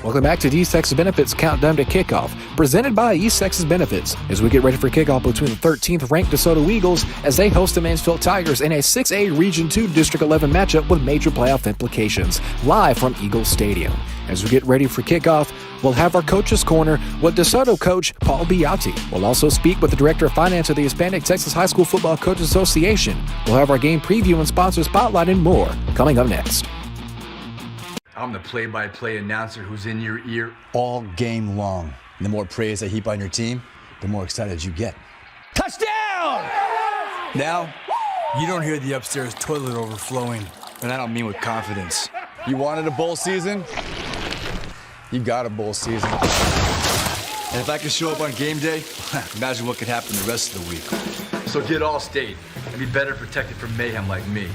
Welcome back to the East Texas Benefits Countdown to Kickoff, presented by East Texas Benefits, as we get ready for kickoff between the 13th-ranked Desoto Eagles as they host the Mansfield Tigers in a 6A Region 2 District 11 matchup with major playoff implications, live from Eagles Stadium. As we get ready for kickoff, we'll have our Coach's Corner with Desoto coach Paul Biatti. We'll also speak with the Director of Finance of the Hispanic Texas High School Football Coaches Association. We'll have our game preview and sponsor spotlight and more coming up next. I'm the play-by-play announcer who's in your ear all game long. And the more praise I heap on your team, the more excited you get. Touchdown! Now, you don't hear the upstairs toilet overflowing, and I don't mean with confidence. You wanted a bowl season? You got a bowl season. And if I could show up on game day, imagine what could happen the rest of the week. So get All-State and be better protected from mayhem like me.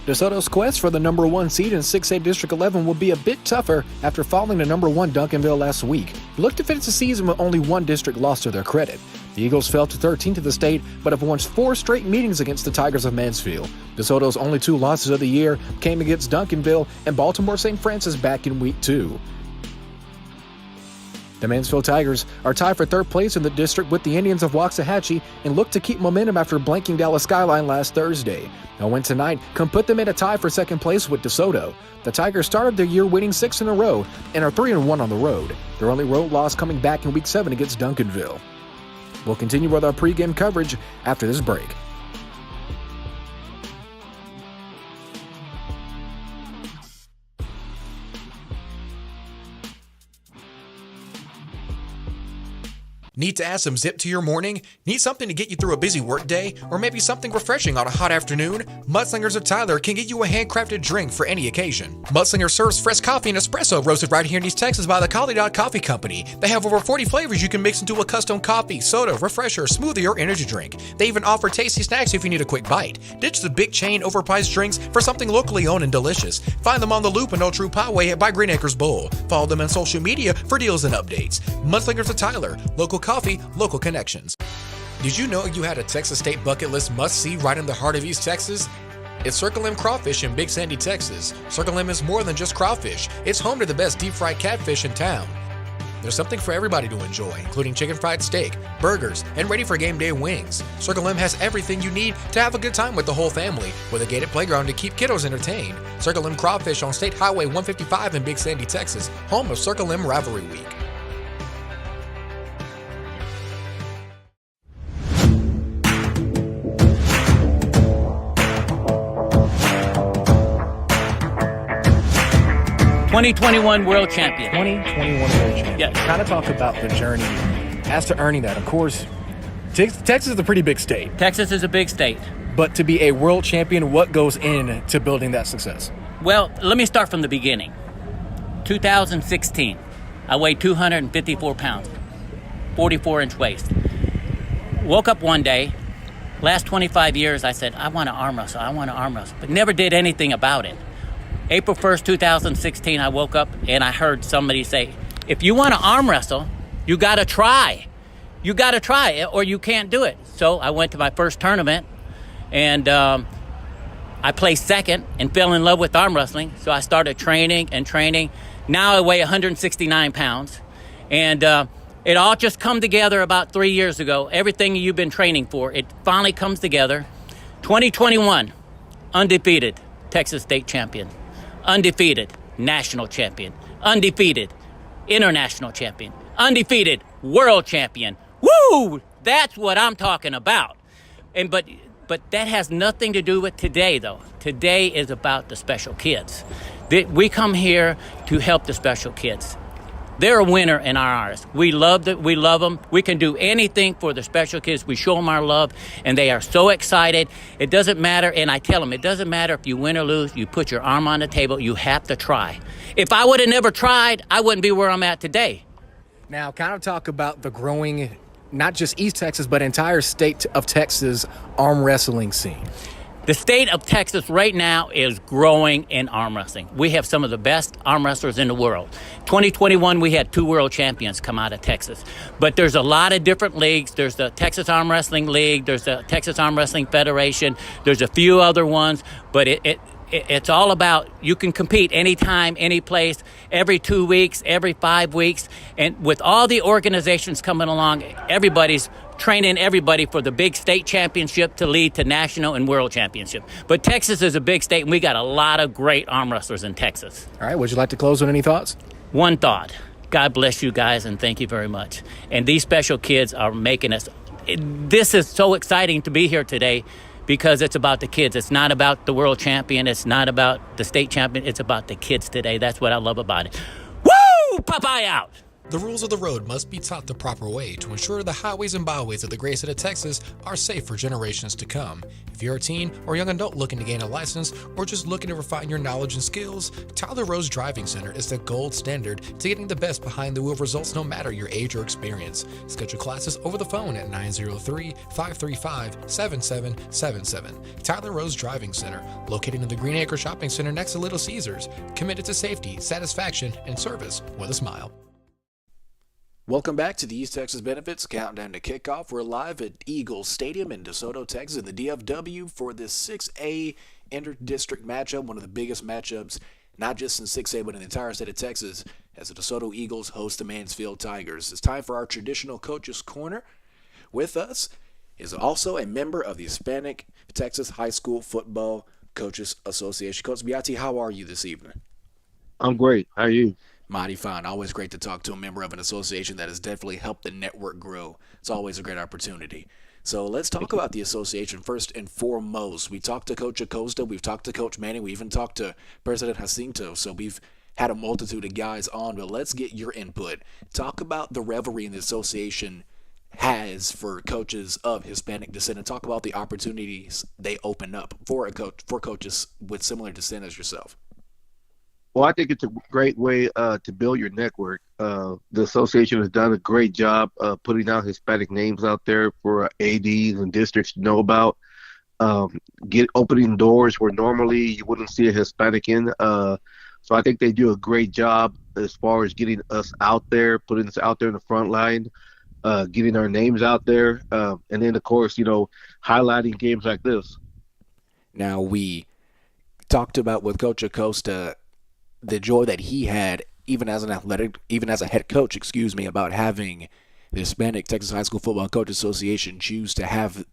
DeSoto's quest for the number 1 seed in 6A District 11 will be a bit tougher after falling to number 1 Duncanville last week. They look to finish the season with only one district loss to their credit. The Eagles fell to 13th of the state, but have won 4 straight meetings against the Tigers of Mansfield. DeSoto's only 2 losses of the year came against Duncanville and Baltimore St. Francis back in week 2. The Mansfield Tigers are tied for 3rd place in the district with the Indians of Waxahachie and look to keep momentum after blanking Dallas Skyline last Thursday. A win tonight can put them in a tie for 2nd place with DeSoto. The Tigers started their year winning 6 in a row and are 3-1 on the road. Their only road loss coming back in week 7 against Duncanville. We'll continue with our pregame coverage after this break. Need to add some zip to your morning? Need something to get you through a busy workday? Or maybe something refreshing on a hot afternoon? Mudslingers of Tyler can get you a handcrafted drink for any occasion. Mudslinger serves fresh coffee and espresso roasted right here in East Texas by the Collie Dog Coffee Company. They have over 40 flavors you can mix into a custom coffee, soda, refresher, smoothie, or energy drink. They even offer tasty snacks if you need a quick bite. Ditch the big chain overpriced drinks for something locally owned and delicious. Find them on the Loop and Old Troop Highway by Green Acres Bowl. Follow them on social media for deals and updates. Mudslingers of Tyler, local coffee, local connections. Did you know you had a Texas State bucket list must-see right in the heart of East Texas? It's Circle M Crawfish in Big Sandy, Texas. Circle M is more than just crawfish. It's home to the best deep-fried catfish in town. There's something for everybody to enjoy, including chicken fried steak, burgers, and ready for game day wings. Circle M has everything you need to have a good time with the whole family, with a gated playground to keep kiddos entertained. Circle M Crawfish on State Highway 155 in Big Sandy, Texas, home of Circle M Rivalry Week. '21 World Champion. 2021 World Champion. Yes. Kind of talk about the journey as to earning that. Of course, Texas is a pretty big state. Texas is a big state. But to be a world champion, what goes into building that success? Well, let me start from the beginning. 2016, I weighed 254 pounds, 44-inch waist. Woke up one day, last 25 years, I said, I want to arm wrestle, but never did anything about it. April 1st, 2016, I woke up and I heard somebody say, if you want to arm wrestle, you got to try. You got to try it or you can't do it. So I went to my first tournament and I placed 2nd and fell in love with arm wrestling. So I started training. Now I weigh 169 pounds. And it all just come together about 3 years ago. Everything you've been training for, it finally comes together. 2021, undefeated Texas State champion. Undefeated national champion, undefeated international champion, undefeated world champion. Woo! That's what I'm talking about. And but that has nothing to do with today, though. Today is about the special kids. We come here to help the special kids. They're a winner in our eyes. We love them. We can do anything for the special kids. We show them our love, and they are so excited. It doesn't matter, and I tell them, it doesn't matter if you win or lose. You put your arm on the table. You have to try. If I would have never tried, I wouldn't be where I'm at today. Now, kind of talk about the growing, not just East Texas, but entire state of Texas arm wrestling scene. The state of Texas right now is growing in arm wrestling. We have some of the best arm wrestlers in the world. 2021, we had 2 world champions come out of Texas. But there's a lot of different leagues. There's the Texas Arm Wrestling League. There's the Texas Arm Wrestling Federation. There's a few other ones. But it's all about you can compete anytime, any place, every 2 weeks, every 5 weeks. And with all the organizations coming along, everybody's training everybody for the big state championship to lead to national and world championship. But Texas is a big state, and we got a lot of great arm wrestlers in Texas. All right, would you like to close with any thoughts? One thought. God bless you guys, and thank you very much. And these special kids are making us. This is so exciting to be here today because it's about the kids. It's not about the world champion. It's not about the state champion. It's about the kids today. That's what I love about it. Woo! Popeye out! The rules of the road must be taught the proper way to ensure the highways and byways of the great state of Texas are safe for generations to come. If you're a teen or young adult looking to gain a license or just looking to refine your knowledge and skills, Tyler Rose Driving Center is the gold standard to getting the best behind the wheel results no matter your age or experience. Schedule classes over the phone at 903-535-7777. Tyler Rose Driving Center, located in the Green Acre Shopping Center next to Little Caesars, committed to safety, satisfaction, and service with a smile. Welcome back to the East Texas Benefits Countdown to Kickoff. We're live at Eagles Stadium in Desoto, Texas, in the DFW for this 6A inter-district matchup, one of the biggest matchups, not just in 6A, but in the entire state of Texas, as the Desoto Eagles host the Mansfield Tigers. It's time for our traditional Coach's Corner. With us is also a member of the Hispanic Texas High School Football Coaches Association. Coach Beati, how are you this evening? I'm great. How are you? Mighty fine. Always great to talk to a member of an association that has definitely helped the network grow. It's always a great opportunity. So let's talk about the association first and foremost. We talked to Coach Acosta. We've talked to Coach Manning. We even talked to President Jacinto. So we've had a multitude of guys on, but let's get your input. Talk about the revelry the association has for coaches of Hispanic descent, and talk about the opportunities they open up for coaches with similar descent as yourself. Well, I think it's a great way to build your network. The association has done a great job putting out Hispanic names out there for ADs and districts to know about. Opening doors where normally you wouldn't see a Hispanic in. So I think they do a great job as far as getting us out there, putting us out there in the front line, getting our names out there, and then, of course, highlighting games like this. Now, we talked about with Coach Acosta the joy that he had, even as a head coach, about having the Hispanic Texas High School Football Coach Association choose to have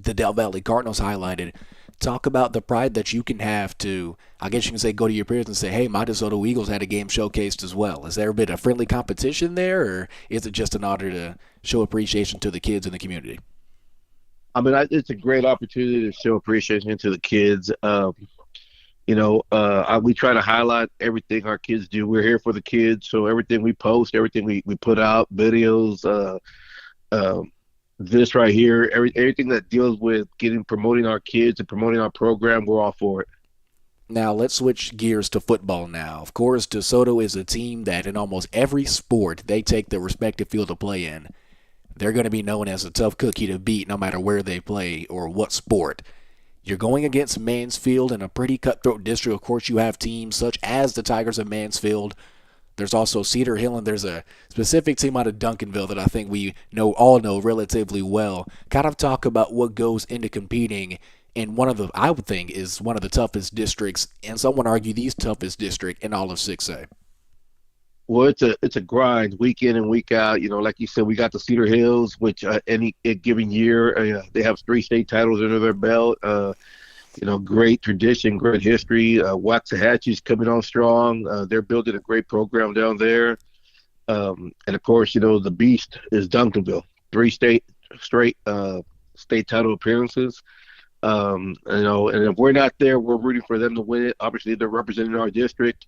the Del Valle Cardinals highlighted. Talk about the pride that you can have to, I guess you can say, go to your peers and say, hey, my Desoto Eagles had a game showcased as well. Has there been a friendly competition there, or is it just an honor to show appreciation to the kids in the community? I mean, it's a great opportunity to show appreciation to the kids. We try to highlight everything our kids do. We're here for the kids, so everything we post, everything we put out, videos, this right here, everything that deals with promoting our kids and promoting our program, we're all for it. Now, let's switch gears to football now. Of course, DeSoto is a team that in almost every sport they take the respective field to play in, they're going to be known as a tough cookie to beat no matter where they play or what sport. You're going against Mansfield in a pretty cutthroat district. Of course, you have teams such as the Tigers of Mansfield. There's also Cedar Hill, and there's a specific team out of Duncanville that I think we all know relatively well. Kind of talk about what goes into competing in I would think, is one of the toughest districts, and some would argue the toughest district in all of 6A. Well, it's a grind week in and week out. Like you said, we got the Cedar Hills, which any given year they have 3 state titles under their belt. Great tradition, great history. Waxahachie's coming on strong. They're building a great program down there. And of course, the beast is Duncanville. 3 straight state title appearances. And if we're not there, we're rooting for them to win it. Obviously, they're representing our district.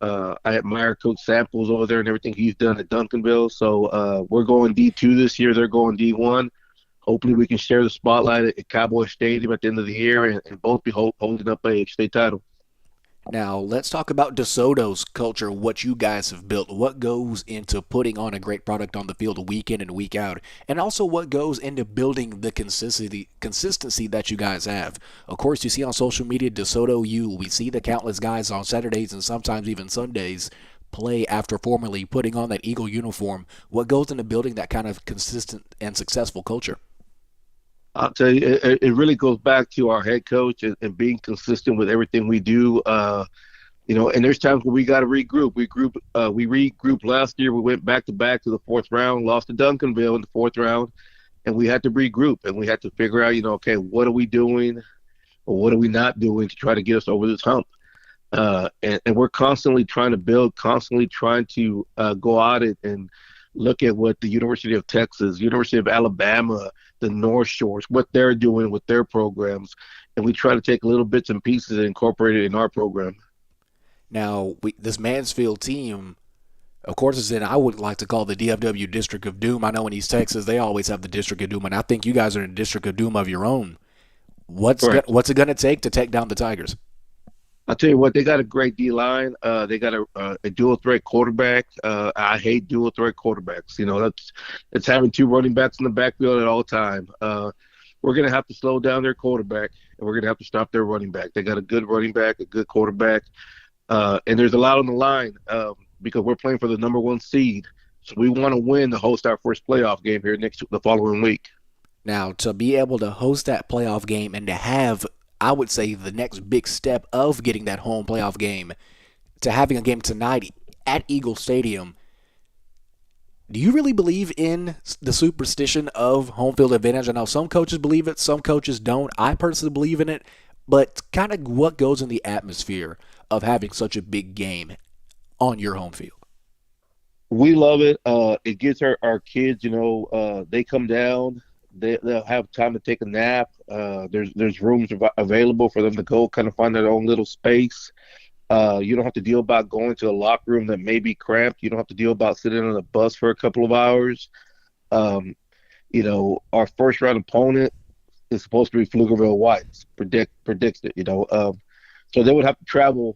I admire Coach Samples over there and everything he's done at Duncanville. So we're going D2 this year. They're going D1. Hopefully we can share the spotlight at Cowboy Stadium at the end of the year and both be holding up a state title. Now, let's talk about Desoto's culture, what you guys have built, what goes into putting on a great product on the field week in and week out, and also what goes into building the consistency that you guys have. Of course, you see on social media, Desoto U, we see the countless guys on Saturdays and sometimes even Sundays play after formally putting on that Eagle uniform. What goes into building that kind of consistent and successful culture? I'll tell you, it really goes back to our head coach and being consistent with everything we do. And there's times where we got to regroup. We regrouped last year. We went back to the fourth round, lost to Duncanville in the fourth round, and we had to regroup and we had to figure out, okay, what are we doing or what are we not doing to try to get us over this hump? And we're constantly trying to build, constantly trying to go out and look at what the University of Texas, University of Alabama, the North Shores, what they're doing with their programs, and we try to take little bits and pieces and incorporate it in our program. Now, this Mansfield team, of course, is in, I would like to call the DFW District of Doom. I know in East Texas, they always have the District of Doom, and I think you guys are in a District of Doom of your own. What's it going to take to take down the Tigers? I'll tell you what, they got a great D-line. They got a dual-threat quarterback. I hate dual-threat quarterbacks. It's having two running backs in the backfield at all time. We're going to have to slow down their quarterback, and we're going to have to stop their running back. They got a good running back, a good quarterback, and there's a lot on the line because we're playing for the number one seed. So we want to win to host our first playoff game here the following week. Now, to be able to host that playoff game and to have, I would say, the next big step of getting that home playoff game to having a game tonight at Eagle Stadium, do you really believe in the superstition of home field advantage? I know some coaches believe it, some coaches don't. I personally believe in it, but kind of what goes in the atmosphere of having such a big game on your home field? We love it. It gives our kids, they come down. They'll have time to take a nap. There's rooms available for them to go kind of find their own little space. You don't have to deal about going to a locker room that may be cramped. You don't have to deal about sitting on a bus for a couple of hours. Our first round opponent is supposed to be Pflugerville Whites. Predicts it. So they would have to travel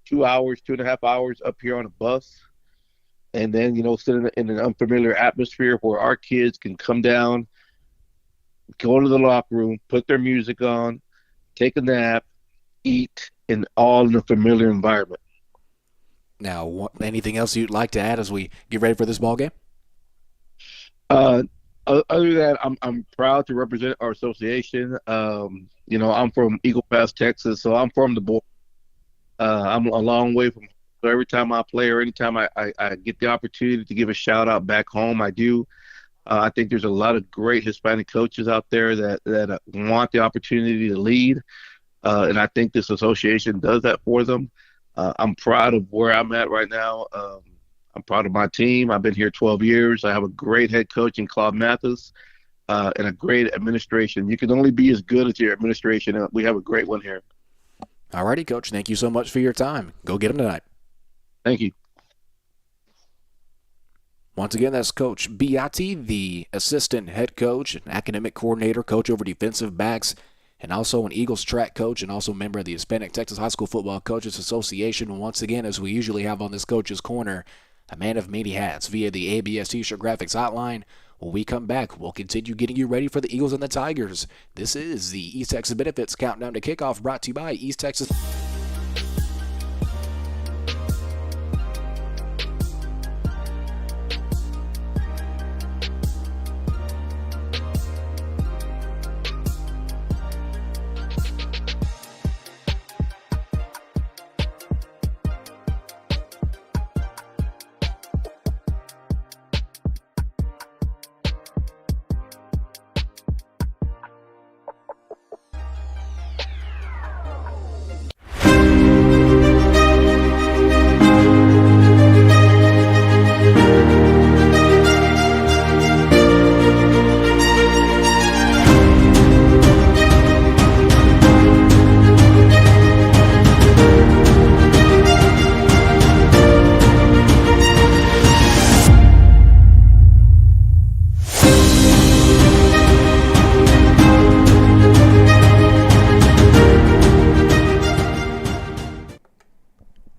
2 hours, 2.5 hours up here on a bus, and then sit in an unfamiliar atmosphere where our kids can come down, go to the locker room, put their music on, take a nap, eat, and all in a familiar environment. Now, anything else you'd like to add as we get ready for this ball game? Other than that, I'm proud to represent our association. I'm from Eagle Pass, Texas, so I'm from the border. I'm a long way from home. So every time I play or anytime I get the opportunity to give a shout out back home, I do. I think there's a lot of great Hispanic coaches out there that want the opportunity to lead, and I think this association does that for them. I'm proud of where I'm at right now. I'm proud of my team. I've been here 12 years. I have a great head coach in Claude Mathis and a great administration. You can only be as good as your administration, and we have a great one here. All righty, Coach. Thank you so much for your time. Go get them tonight. Thank you. Once again, that's Coach Biati, the assistant head coach and academic coordinator, coach over defensive backs, and also an Eagles track coach and also member of the Hispanic Texas High School Football Coaches Association. Once again, as we usually have on this Coach's Corner, a man of many hats via the ABS T-shirt graphics hotline. When we come back, we'll continue getting you ready for the Eagles and the Tigers. This is the East Texas Benefits Countdown to Kickoff, brought to you by East Texas.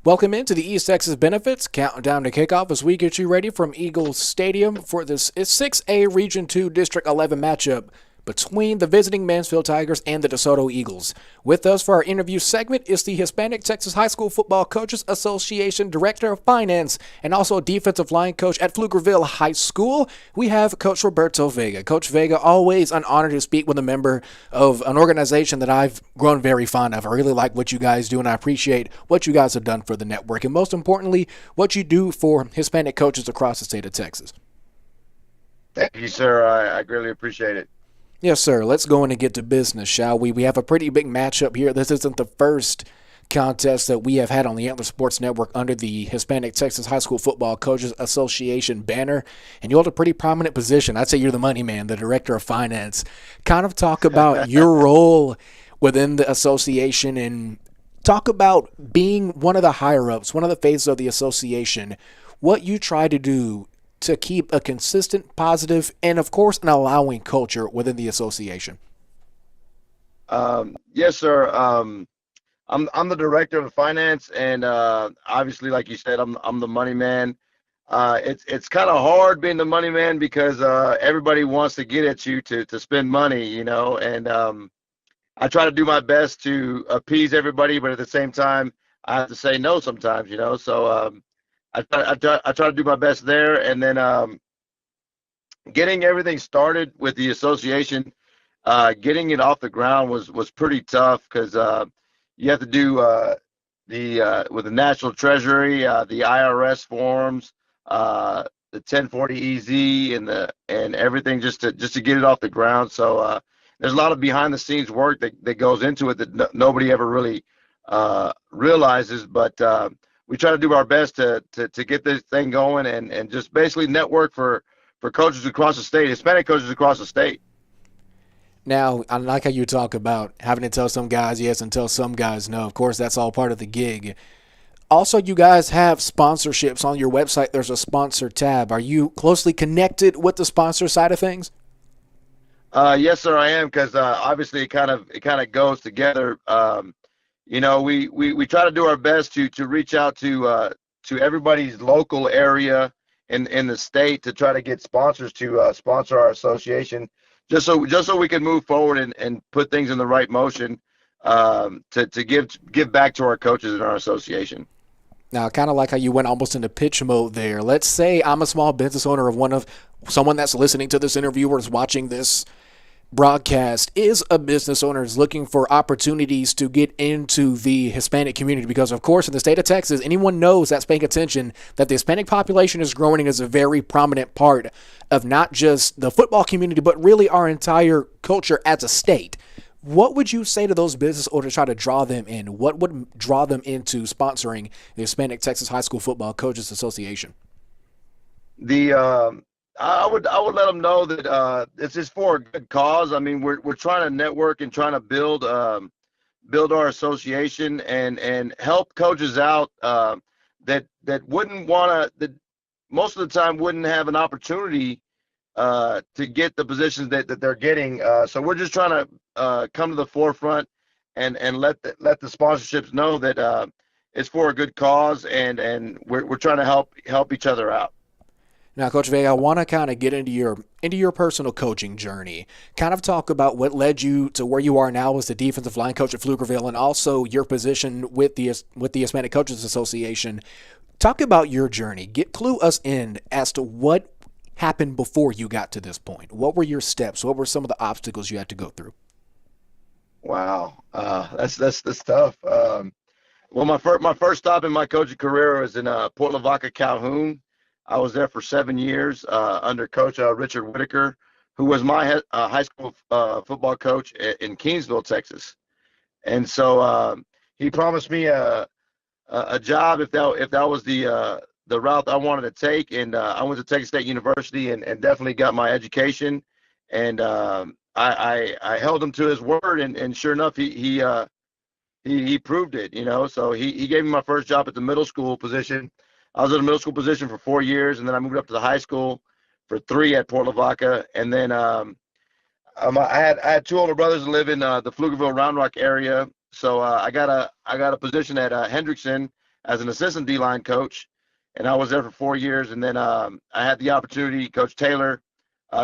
Welcome into the East Texas Benefits Countdown to Kickoff as we get you ready from Eagles Stadium for this 6A Region 2 District 11 matchup between the visiting Mansfield Tigers and the Desoto Eagles. With us for our interview segment is the Hispanic Texas High School Football Coaches Association Director of Finance and also defensive line coach at Pflugerville High School. We have Coach Roberto Vega. Coach Vega, always an honor to speak with a member of an organization that I've grown very fond of. I really like what you guys do, and I appreciate what you guys have done for the network, and most importantly, what you do for Hispanic coaches across the state of Texas. Thank you, sir. I greatly appreciate it. Yes, sir. Let's go in and get to business, shall we? We have a pretty big matchup here. This isn't the first contest that we have had on the Antler Sports Network under the Hispanic Texas High School Football Coaches Association banner, and you hold a pretty prominent position. I'd say you're the money man, the director of finance. Kind of talk about your role within the association and talk about being one of the higher-ups, one of the faces of the association, what you try to do to keep a consistent, positive, and of course an allowing culture within the association. Yes, sir. I'm the director of finance, and obviously, like you said, I'm the money man. It's kind of hard being the money man because everybody wants to get at you to spend money, and I try to do my best to appease everybody, but at the same time, I have to say no sometimes, So I try to do my best there, and then getting everything started with the association, getting it off the ground was pretty tough because you have to do with the National Treasury, the IRS forms, the 1040 EZ, and everything just to get it off the ground. So there's a lot of behind the scenes work that goes into it that nobody ever really realizes, but we try to do our best to get this thing going and just basically network for coaches across the state, Hispanic coaches across the state. Now, I like how you talk about having to tell some guys yes and tell some guys no. Of course, that's all part of the gig. Also, you guys have sponsorships on your website. There's a sponsor tab. Are you closely connected with the sponsor side of things? Yes, sir, I am, because obviously it kind of goes together. We try to do our best to reach out to everybody's local area in the state to try to get sponsors to sponsor our association, just so we can move forward and put things in the right motion to give back to our coaches in our association. Now, kind of like how you went almost into pitch mode there. Let's say I'm a small business owner of someone that's listening to this interview or is watching this broadcast, is a business owner, is looking for opportunities to get into the Hispanic community, because of course in the state of Texas, anyone knows that's paying attention that the Hispanic population is growing as a very prominent part of not just the football community, but really our entire culture as a state. What would you say to those business owners to try to draw them in? What would draw them into sponsoring the Hispanic Texas High School Football Coaches Association? I would let them know that this is for a good cause. I mean, we're trying to network and trying to build our association and help coaches out that wouldn't want to, that most of the time wouldn't have an opportunity to get the positions that they're getting. So we're just trying to come to the forefront and let the sponsorships know that it's for a good cause, and we're trying to help each other out. Now, Coach Vega, I want to kind of get into your personal coaching journey. Kind of talk about what led you to where you are now as the defensive line coach at Pflugerville, and also your position with the Hispanic Coaches Association. Talk about your journey. Clue us in as to what happened before you got to this point. What were your steps? What were some of the obstacles you had to go through? Wow, that's tough. Well, my first stop in my coaching career was in Port Lavaca, Calhoun. I was there for 7 years under Coach Richard Whitaker, who was my high school football coach in Kingsville, Texas. And so he promised me a job if that was the route I wanted to take. And I went to Texas State University and definitely got my education. And I held him to his word, and sure enough, he proved it. So he gave me my first job at the middle school position. I was in the middle school position for 4 years, and then I moved up to the high school for 3 at Port Lavaca. And then I had 2 older brothers that live in the Pflugerville Round Rock area, so I got a position at Hendrickson as an assistant D-line coach, and I was there for 4 years. And then I had the opportunity. Coach Taylor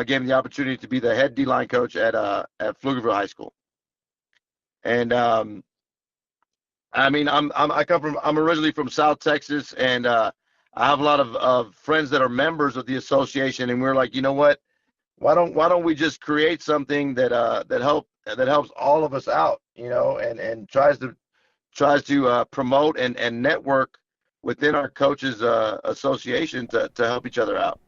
gave me the opportunity to be the head D-line coach at Pflugerville High School. And I'm originally from South Texas, and I have a lot of friends that are members of the association, and we're like, you know what? Why don't we just create something that helps all of us out, and tries to promote and network within our coaches association to help each other out.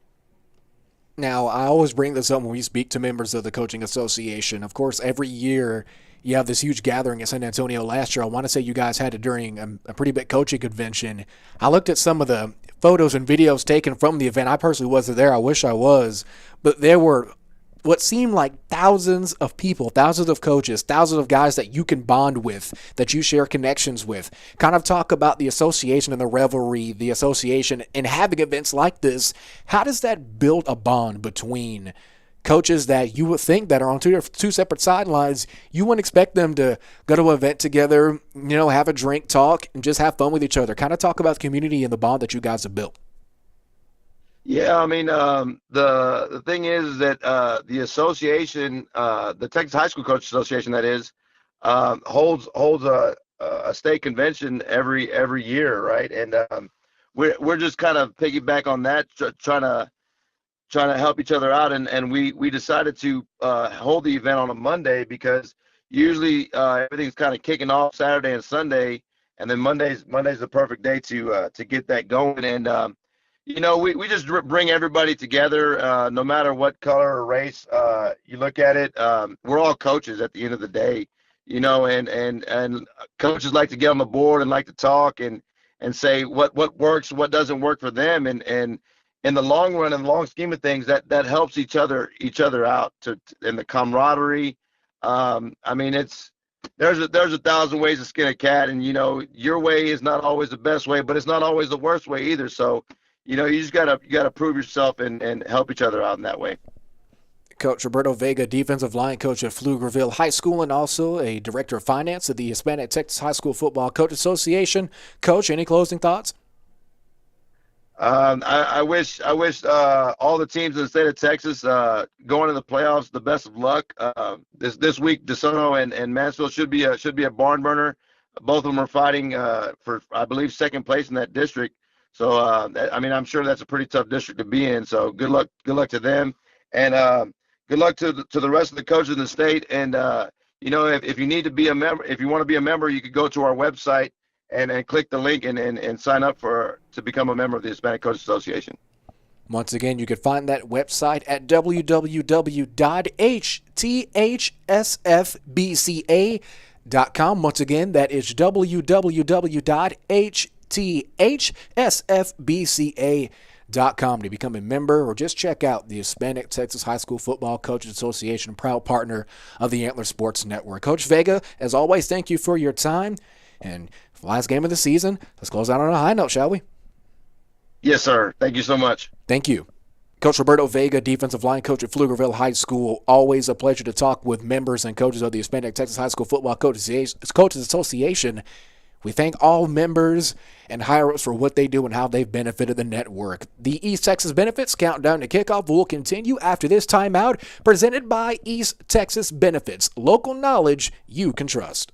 Now, I always bring this up when we speak to members of the coaching association. Of course, every year you have this huge gathering in San Antonio. Last year, I want to say you guys had it during a pretty big coaching convention. I looked at some of the photos and videos taken from the event. I personally wasn't there. I wish I was. But there were what seemed like thousands of people, thousands of coaches, thousands of guys that you can bond with, that you share connections with. Kind of talk about the association and the rivalry, the association, and having events like this. How does that build a bond between coaches that you would think that are on two separate sidelines? You wouldn't expect them to go to an event together, have a drink, talk, and just have fun with each other. Kind of talk about the community and the bond that you guys have built. Yeah, the thing is that the association, the Texas High School Coaches Association, that is, holds a state convention every year, right? And we're just kind of piggyback on that, trying to help each other out, and we decided to hold the event on a Monday because usually everything's kind of kicking off Saturday and Sunday, and then Monday's the perfect day to get that going. And we just bring everybody together, no matter what color or race you look at it. We're all coaches at the end of the day, and coaches like to get on the board and like to talk and say what works, what doesn't work for them, and in the long run, in the long scheme of things, that helps each other out in the camaraderie. There's a thousand ways to skin a cat, and your way is not always the best way, but it's not always the worst way either. So you just gotta prove yourself and help each other out in that way. Coach Roberto Vega, defensive line coach at Pflugerville High School and also a director of finance at the Hispanic Texas High School Football Coach Association. Coach, any closing thoughts? I wish all the teams in the state of Texas going to the playoffs the best of luck. This week, Desoto and Mansfield should be a barn burner. Both of them are fighting for, I believe, second place in that district. So I'm sure that's a pretty tough district to be in. So good luck to them, and good luck to the rest of the coaches in the state. And if you need to be a member, if you want to be a member, you could go to our website and click the link and sign up to become a member of the Hispanic Coaches Association. Once again, you can find that website at www.htsfbca.com. Once again, that is www.htsfbca.com to become a member or just check out the Hispanic Texas High School Football Coaches Association, proud partner of the Antler Sports Network. Coach Vega, as always, thank you for your time. And last game of the season, let's close out on a high note, shall we? Yes, sir. Thank you so much. Thank you. Coach Roberto Vega, defensive line coach at Pflugerville High School. Always a pleasure to talk with members and coaches of the Hispanic Texas High School Football Coaches Association. We thank all members and higher-ups for what they do and how they've benefited the network. The East Texas Benefits Countdown to Kickoff will continue after this timeout, presented by East Texas Benefits. Local knowledge you can trust.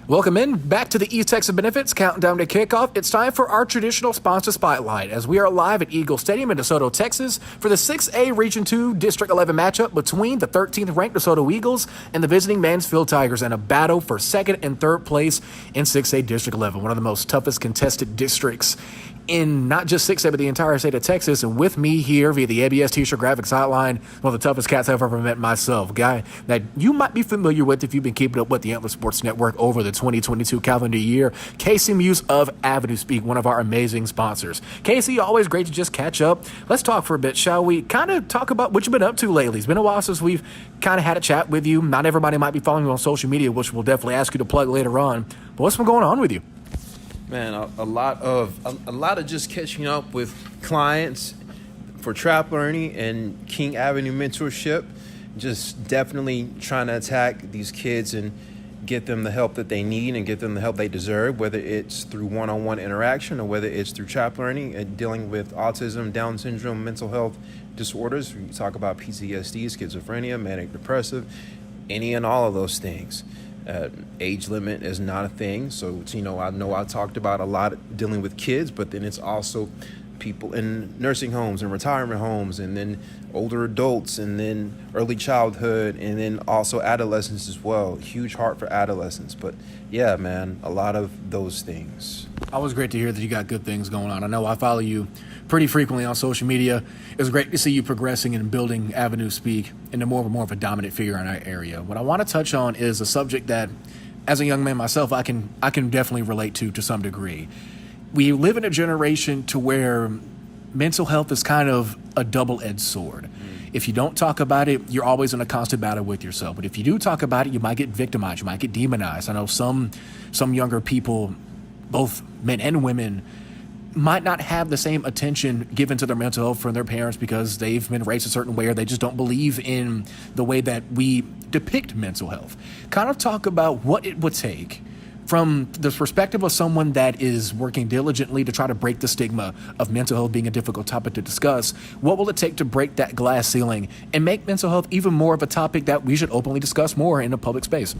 Welcome in back to the East Texas Benefits Countdown to Kickoff. It's time for our traditional sponsor spotlight as we are live at Eagle Stadium in Desoto, Texas for the 6A Region 2 District 11 matchup between the 13th ranked Desoto Eagles and the visiting Mansfield Tigers in a battle for second and third place in 6A District 11, one of the most toughest contested districts in not just 6A, but the entire state of Texas. And with me here via the ABS T-shirt graphics hotline, one of the toughest cats I've ever met myself, guy that you might be familiar with if you've been keeping up with the Antler Sports Network over the 2022 calendar year, Casey Muse of Avenue Speak, one of our amazing sponsors. Casey, always great to just catch up. Let's talk for a bit, shall we? Kind of talk about what you've been up to lately. It's been a while since we've kind of had a chat with you. Not everybody might be following you on social media, which we'll definitely ask you to plug later on. But what's been going on with you? Man, a lot of just catching up with clients for Trap Learning and King Avenue Mentorship. Just definitely trying to attack these kids and get them the help that they need and get them the help they deserve, whether it's through one-on-one interaction or whether it's through Trap Learning and dealing with autism, Down syndrome, mental health disorders. We talk about PTSD, schizophrenia, manic depressive, any and all of those things. Age limit is not a thing. So, I know I talked about a lot dealing with kids, but then it's also people in nursing homes and retirement homes, and then older adults, and then early childhood, and then also adolescents as well. Huge heart for adolescents. But yeah, man, a lot of those things. Always great to hear that you got good things going on. I know I follow you pretty frequently on social media. It was great to see you progressing and building Avenue Speak into more of a dominant figure in our area. What I want to touch on is a subject that, as a young man myself, I can definitely relate to some degree. We live in a generation to where mental health is kind of a double-edged sword. If you don't talk about it, you're always in a constant battle with yourself. But if you do talk about it, you might get victimized. You might get demonized. I know some younger people, both men and women, might not have the same attention given to their mental health from their parents because they've been raised a certain way or they just don't believe in the way that we depict mental health. Kind of talk about what it would take from the perspective of someone that is working diligently to try to break the stigma of mental health being a difficult topic to discuss. What will it take to break that glass ceiling and make mental health even more of a topic that we should openly discuss more in a public space?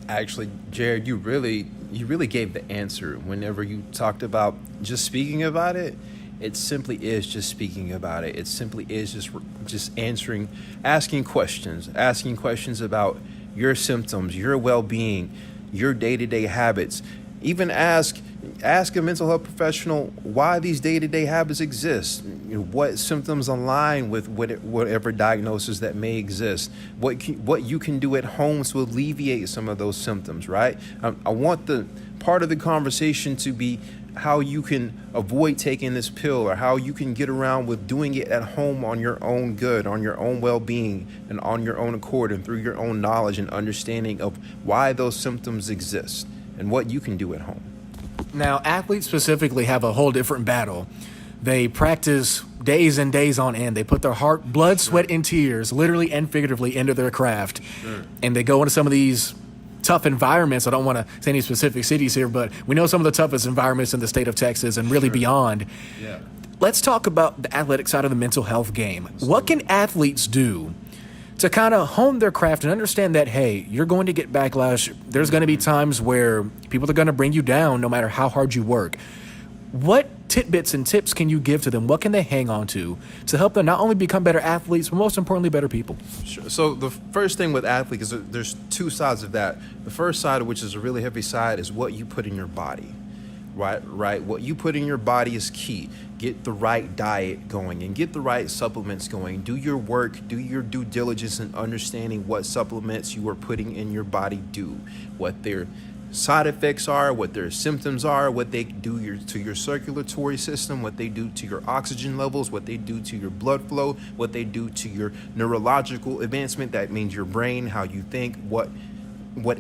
Actually, Jared, you really gave the answer whenever you talked about just speaking about it. It simply is just speaking about it. It simply is just asking questions about your symptoms, your well-being, your day-to-day habits. Even ask a mental health professional why these day-to-day habits exist. What symptoms align with whatever diagnosis that may exist. What you can do at home to alleviate some of those symptoms, right? I want the part of the conversation to be how you can avoid taking this pill or how you can get around with doing it at home on your own good, on your own well-being, and on your own accord and through your own knowledge and understanding of why those symptoms exist and what you can do at home. Now, athletes specifically have a whole different battle. They practice days and days on end. They put their heart, blood, sweat, and tears, literally and figuratively, into their craft. And they go into some of these tough environments. I don't want to say any specific cities here, but we know some of the toughest environments in the state of Texas and really beyond. Yeah. Let's talk about the athletic side of the mental health game. Absolutely. What can athletes do to kind of hone their craft and understand that, hey, you're going to get backlash. There's going to be times where people are going to bring you down no matter how hard you work. What tidbits and tips can you give to them? What can they hang on to help them not only become better athletes, but most importantly, better people? Sure. So the first thing with athletes is there's two sides of that. The first side, which is a really heavy side, is what you put in your body. Right. What you put in your body is key. Get the right diet going and get the right supplements going. Do your work, do your due diligence in understanding what supplements you are putting in your body do, what their side effects are, what their symptoms are, what they do to your circulatory system, what they do to your oxygen levels, what they do to your blood flow, what they do to your neurological advancement. That means your brain, how you think, what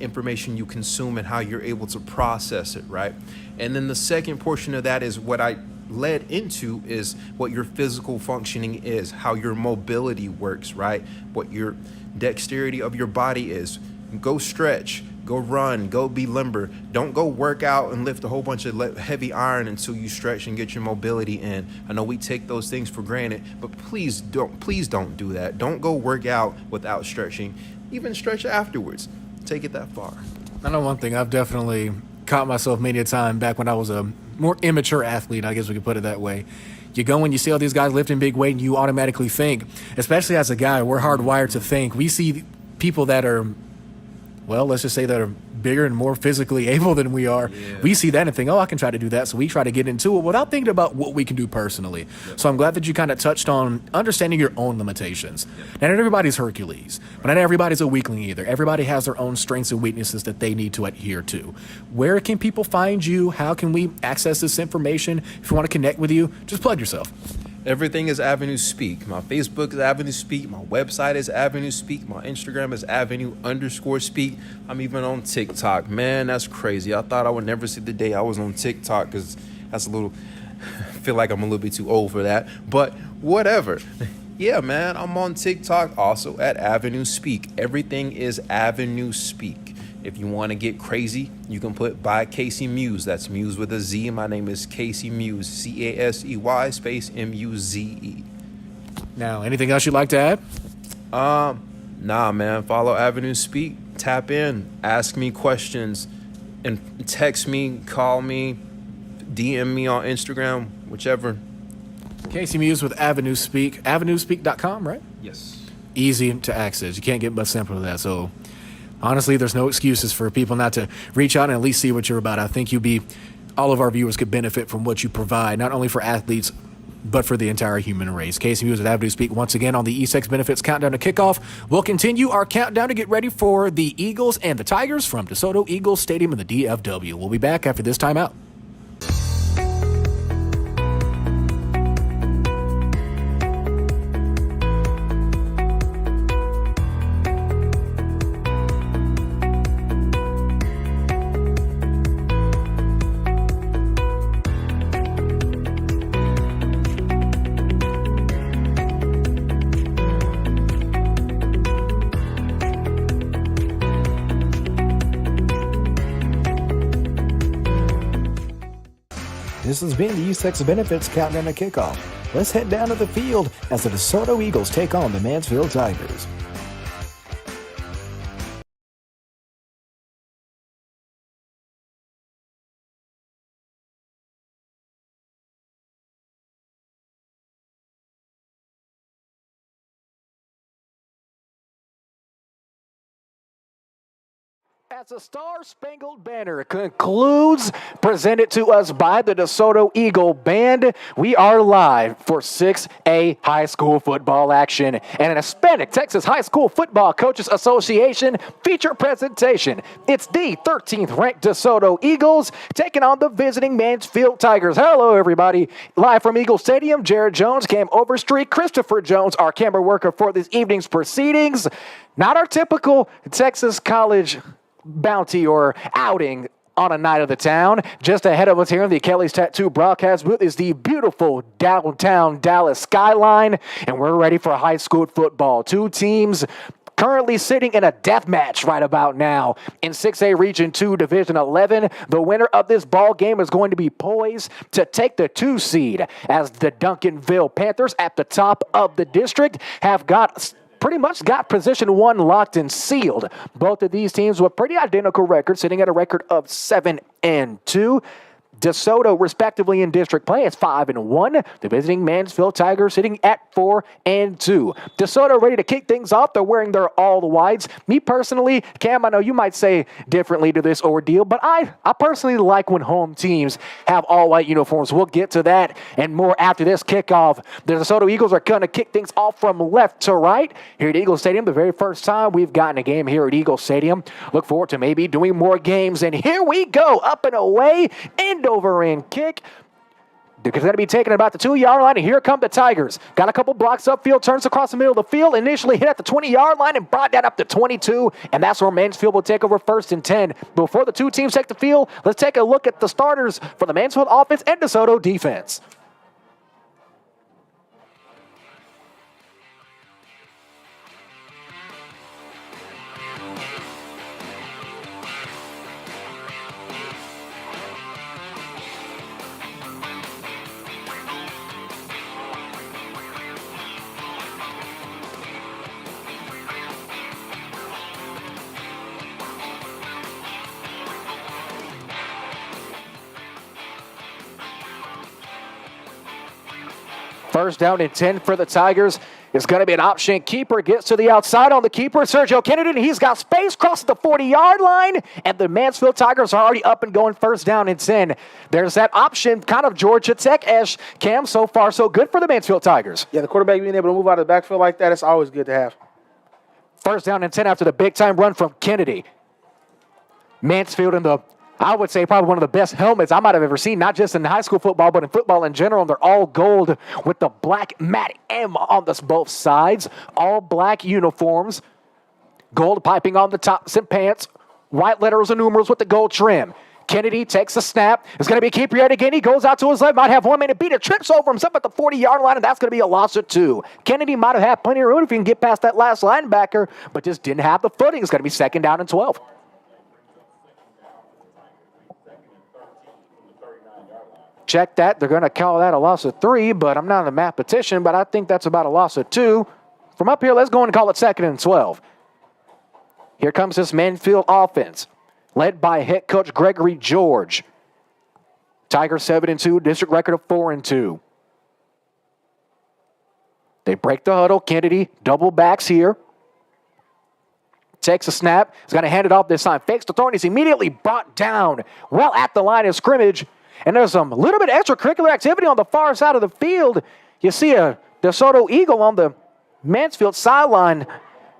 information you consume and how you're able to process it, right? And then the second portion of that is what I led into is what your physical functioning is, how your mobility works, right? What your dexterity of your body is. Go stretch, go run, go be limber. Don't go work out and lift a whole bunch of heavy iron until you stretch and get your mobility in. I know we take those things for granted, but please don't do that. Don't go work out without stretching. Even stretch afterwards. Take it that far. I know one thing. I've definitely caught myself many a time back when I was a more immature athlete, I guess we could put it that way. You go and you see all these guys lifting big weight and you automatically think, especially as a guy, we're hardwired to think. We see people that are, well, let's just say that are bigger and more physically able than we are, we see that and think, oh, I can try to do that. So we try to get into it without thinking about what we can do personally. So I'm glad that you kind of touched on understanding your own limitations. Not everybody's Hercules, but not everybody's a weakling either. Everybody has their own strengths and weaknesses that they need to adhere to. Where can people find you? How can we access this information? If you want to connect with you, just plug yourself. Everything is Avenue Speak. My Facebook is Avenue Speak. My website is Avenue Speak. My Instagram is Avenue_Speak. I'm even on TikTok. Man, that's crazy. I thought I would never see the day I was on TikTok because that's a little, I feel like I'm a little bit too old for that. But whatever. Yeah, man, I'm on TikTok also at Avenue Speak. Everything is Avenue Speak. If you want to get crazy, you can put by Casey Muse. That's Muse with a Z. My name is Casey Muse, CASEY space MUZE. Now, anything else you'd like to add? Nah, man. Follow Avenue Speak. Tap in. Ask me questions. And text me, call me, DM me on Instagram, whichever. Casey Muse with Avenue Speak. AvenueSpeak.com, right? Yes. Easy to access. You can't get much simpler than that. So honestly, there's no excuses for people not to reach out and at least see what you're about. I think all of our viewers could benefit from what you provide, not only for athletes, but for the entire human race. Casey Muse at Avenue Speak once again on the E6 Benefits Countdown to Kickoff. We'll continue our countdown to get ready for the Eagles and the Tigers from Desoto Eagles Stadium in the DFW. We'll be back after this timeout. This has been the E6 Benefits Countdown to Kickoff. Let's head down to the field as the DeSoto Eagles take on the Mansfield Tigers. As the Star-Spangled Banner concludes, presented to us by the DeSoto Eagle Band, we are live for 6A high school football action and an Hispanic Texas High School Football Coaches Association feature presentation. It's the 13th ranked DeSoto Eagles taking on the visiting Mansfield Tigers. Hello, everybody. Live from Eagle Stadium, Jared Jones, Cam Overstreet, Christopher Jones, our camera worker for this evening's proceedings. Not our typical Texas College bounty or outing on a night of the town. Just ahead of us here in the Kelly's Tattoo broadcast booth is the beautiful downtown Dallas skyline, and we're ready for high school football. Two teams currently sitting in a death match right about now in 6A Region 2 Division 11. The winner of this ball game is going to be poised to take the 2 seed as the Duncanville Panthers at the top of the district have pretty much got position 1 locked and sealed. Both of these teams with pretty identical records, sitting at a record of 7-2. DeSoto, respectively, in district play is 5-1. The visiting Mansfield Tigers sitting at 4-2. DeSoto ready to kick things off. They're wearing their all-whites. Me personally, Cam, I know you might say differently to this ordeal, but I personally like when home teams have all-white uniforms. We'll get to that and more after this kickoff. The DeSoto Eagles are going to kick things off from left to right here at Eagle Stadium. The very first time we've gotten a game here at Eagle Stadium. Look forward to maybe doing more games. And here we go, up and away, end over in kick. It's going to be taken about the 2-yard line, and here come the Tigers. Got a couple blocks upfield, turns across the middle of the field, initially hit at the 20-yard line and brought that up to 22, and that's where Mansfield will take over 1st and 10. Before the two teams take the field, let's take a look at the starters for the Mansfield offense and DeSoto defense. First down and 10 for the Tigers. It's going to be an option keeper. Gets to the outside on the keeper, Sergio Kennedy. He's got space, crosses the 40-yard line, and the Mansfield Tigers are already up and going first down and 10. There's that option, kind of Georgia Tech-esque. Cam, so far so good for the Mansfield Tigers. Yeah, the quarterback being able to move out of the backfield like that, it's always good to have. First down and 10 after the big-time run from Kennedy. Mansfield in the, I would say, probably one of the best helmets I might have ever seen, not just in high school football, but in football in general. And they're all gold with the black mat M on both sides. All black uniforms. Gold piping on the tops and pants. White letters and numerals with the gold trim. Kennedy takes a snap. It's going to be a keeper yet again. He goes out to his left. Might have one man to beat it. Trips over himself at the 40-yard line, and that's going to be a loss of 2. Kennedy might have had plenty of room if he can get past that last linebacker, but just didn't have the footing. It's going to be second down and 12. Check that. They're going to call that a loss of 3, but I'm not a mathematician, but I think that's about a loss of 2. From up here, let's go and call it second and 12. Here comes this Mansfield offense, led by head coach Gregory George. Tigers 7-2, district record of 4-2. They break the huddle. Kennedy double backs here. Takes a snap. He's going to hand it off this time. Fakes the throw, and he's immediately brought down well at the line of scrimmage. And there's some little bit of extracurricular activity on the far side of the field. You see a DeSoto Eagle on the Mansfield sideline.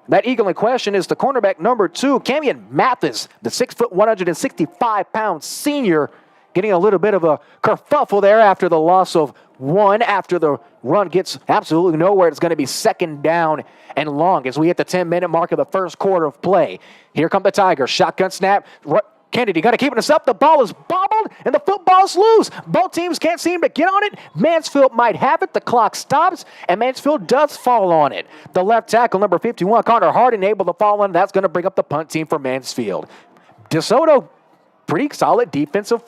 That Eagle in question is the cornerback number 2, Camion Mathis, the 6', 165-pound senior, getting a little bit of a kerfuffle there after the loss of 1. After the run gets absolutely nowhere, it's going to be second down and long as we hit the 10-minute mark of the first quarter of play. Here come the Tigers. Shotgun snap. Kennedy got to keep it up. The ball is bobbled, and the football's loose. Both teams can't seem to get on it. Mansfield might have it. The clock stops, and Mansfield does fall on it. The left tackle, number 51, Connor Harden, able to fall on it. That's going to bring up the punt team for Mansfield. DeSoto, pretty solid defensive,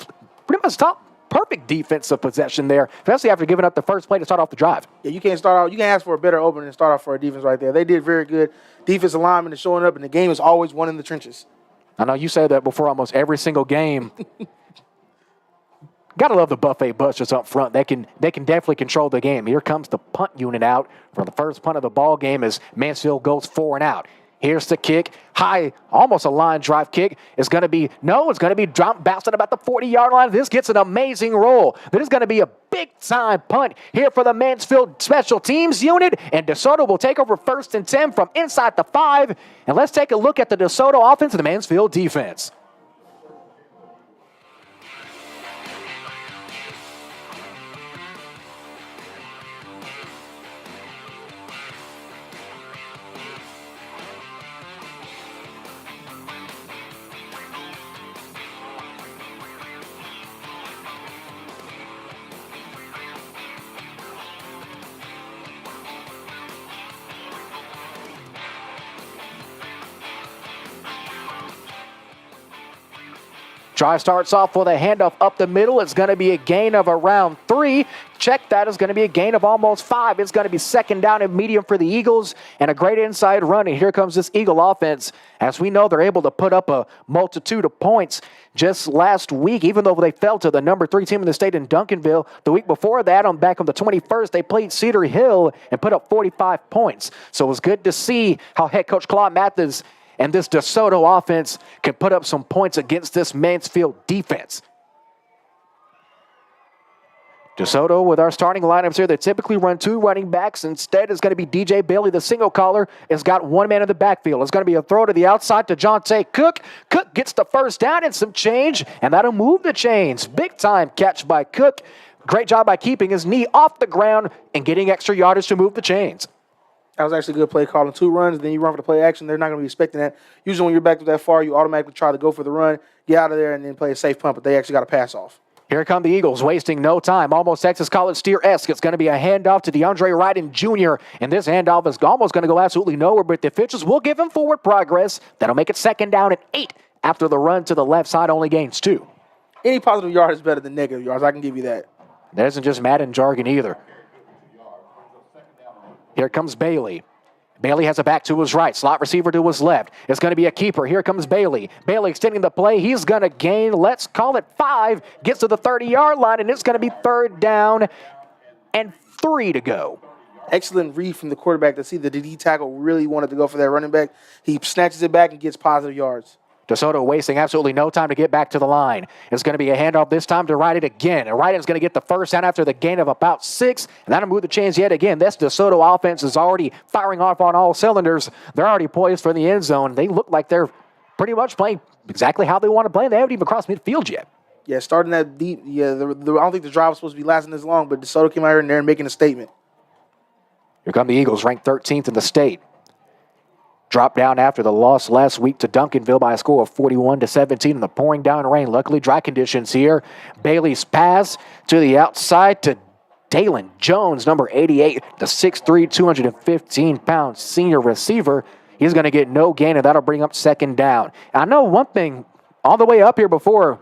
pretty much perfect defensive possession there, especially after giving up the first play to start off the drive. Yeah, you can't start out. You can ask for a better opening and start off for a defense right there. They did very good. Defensive linemen is showing up, and the game is always won in the trenches. I know you say that before almost every single game. Got to love the buffet busters up front. They can definitely control the game. Here comes the punt unit out for the first punt of the ball game as Mansfield goes 4 and out. Here's the kick. High, almost a line drive kick. It's going to be bouncing about the 40-yard line. This gets an amazing roll. This is going to be a big-time punt here for the Mansfield special teams unit. And DeSoto will take over first and 10 from inside the 5. And let's take a look at the DeSoto offense and the Mansfield defense. Drive starts off with a handoff up the middle. It's going to be a gain of around 3. Check that. It's going to be a gain of almost 5. It's going to be second down and medium for the Eagles and a great inside run. And here comes this Eagle offense. As we know, they're able to put up a multitude of points just last week, even though they fell to the number 3 team in the state in Duncanville. The week before that, back on the 21st, they played Cedar Hill and put up 45 points. So it was good to see how head coach Claude Mathis and this DeSoto offense can put up some points against this Mansfield defense. DeSoto with our starting lineups here, they typically run 2 running backs. Instead, it's going to be DJ Bailey, the single caller. Has got 1 man in the backfield. It's going to be a throw to the outside to Jonte Cook. Cook gets the first down and some change, and that'll move the chains. Big time catch by Cook. Great job by keeping his knee off the ground and getting extra yardage to move the chains. That was actually a good play calling. 2 runs, then you run for the play action. They're not going to be expecting that. Usually when you're back that far, you automatically try to go for the run, get out of there, and then play a safe punt, but they actually got to pass off. Here come the Eagles, wasting no time. Almost Texas College Steer-esque. It's going to be a handoff to DeAndre Ryden Jr., and this handoff is almost going to go absolutely nowhere, but the officials will give him forward progress. That'll make it second down and 8 after the run to the left side only gains 2. Any positive yard is better than negative yards. I can give you that. That isn't just Madden jargon either. Here comes Bailey. Bailey has a back to his right, slot receiver to his left. It's going to be a keeper. Here comes Bailey. Bailey extending the play. He's going to gain, let's call it 5, gets to the 30-yard line, and it's going to be third down and 3 to go. Excellent read from the quarterback to see the DD tackle really wanted to go for that running back. He snatches it back and gets positive yards. Desoto wasting absolutely no time to get back to the line. It's going to be a handoff this time to Wright again. And Wright is going to get the first down after the gain of about 6. And that'll move the chains yet again. This Desoto offense is already firing off on all cylinders. They're already poised for the end zone. They look like they're pretty much playing exactly how they want to play. They haven't even crossed midfield yet. Yeah, starting that deep. Yeah, I don't think the drive was supposed to be lasting this long, but Desoto came out here and they're making a statement. Here come the Eagles, ranked 13th in the state. Dropped down after the loss last week to Duncanville by a score of 41-17 in the pouring down rain. Luckily, dry conditions here. Bailey's pass to the outside to Dalen Jones, number 88, the 6'3", 215-pound senior receiver. He's going to get no gain, and that'll bring up second down. I know one thing, all the way up here before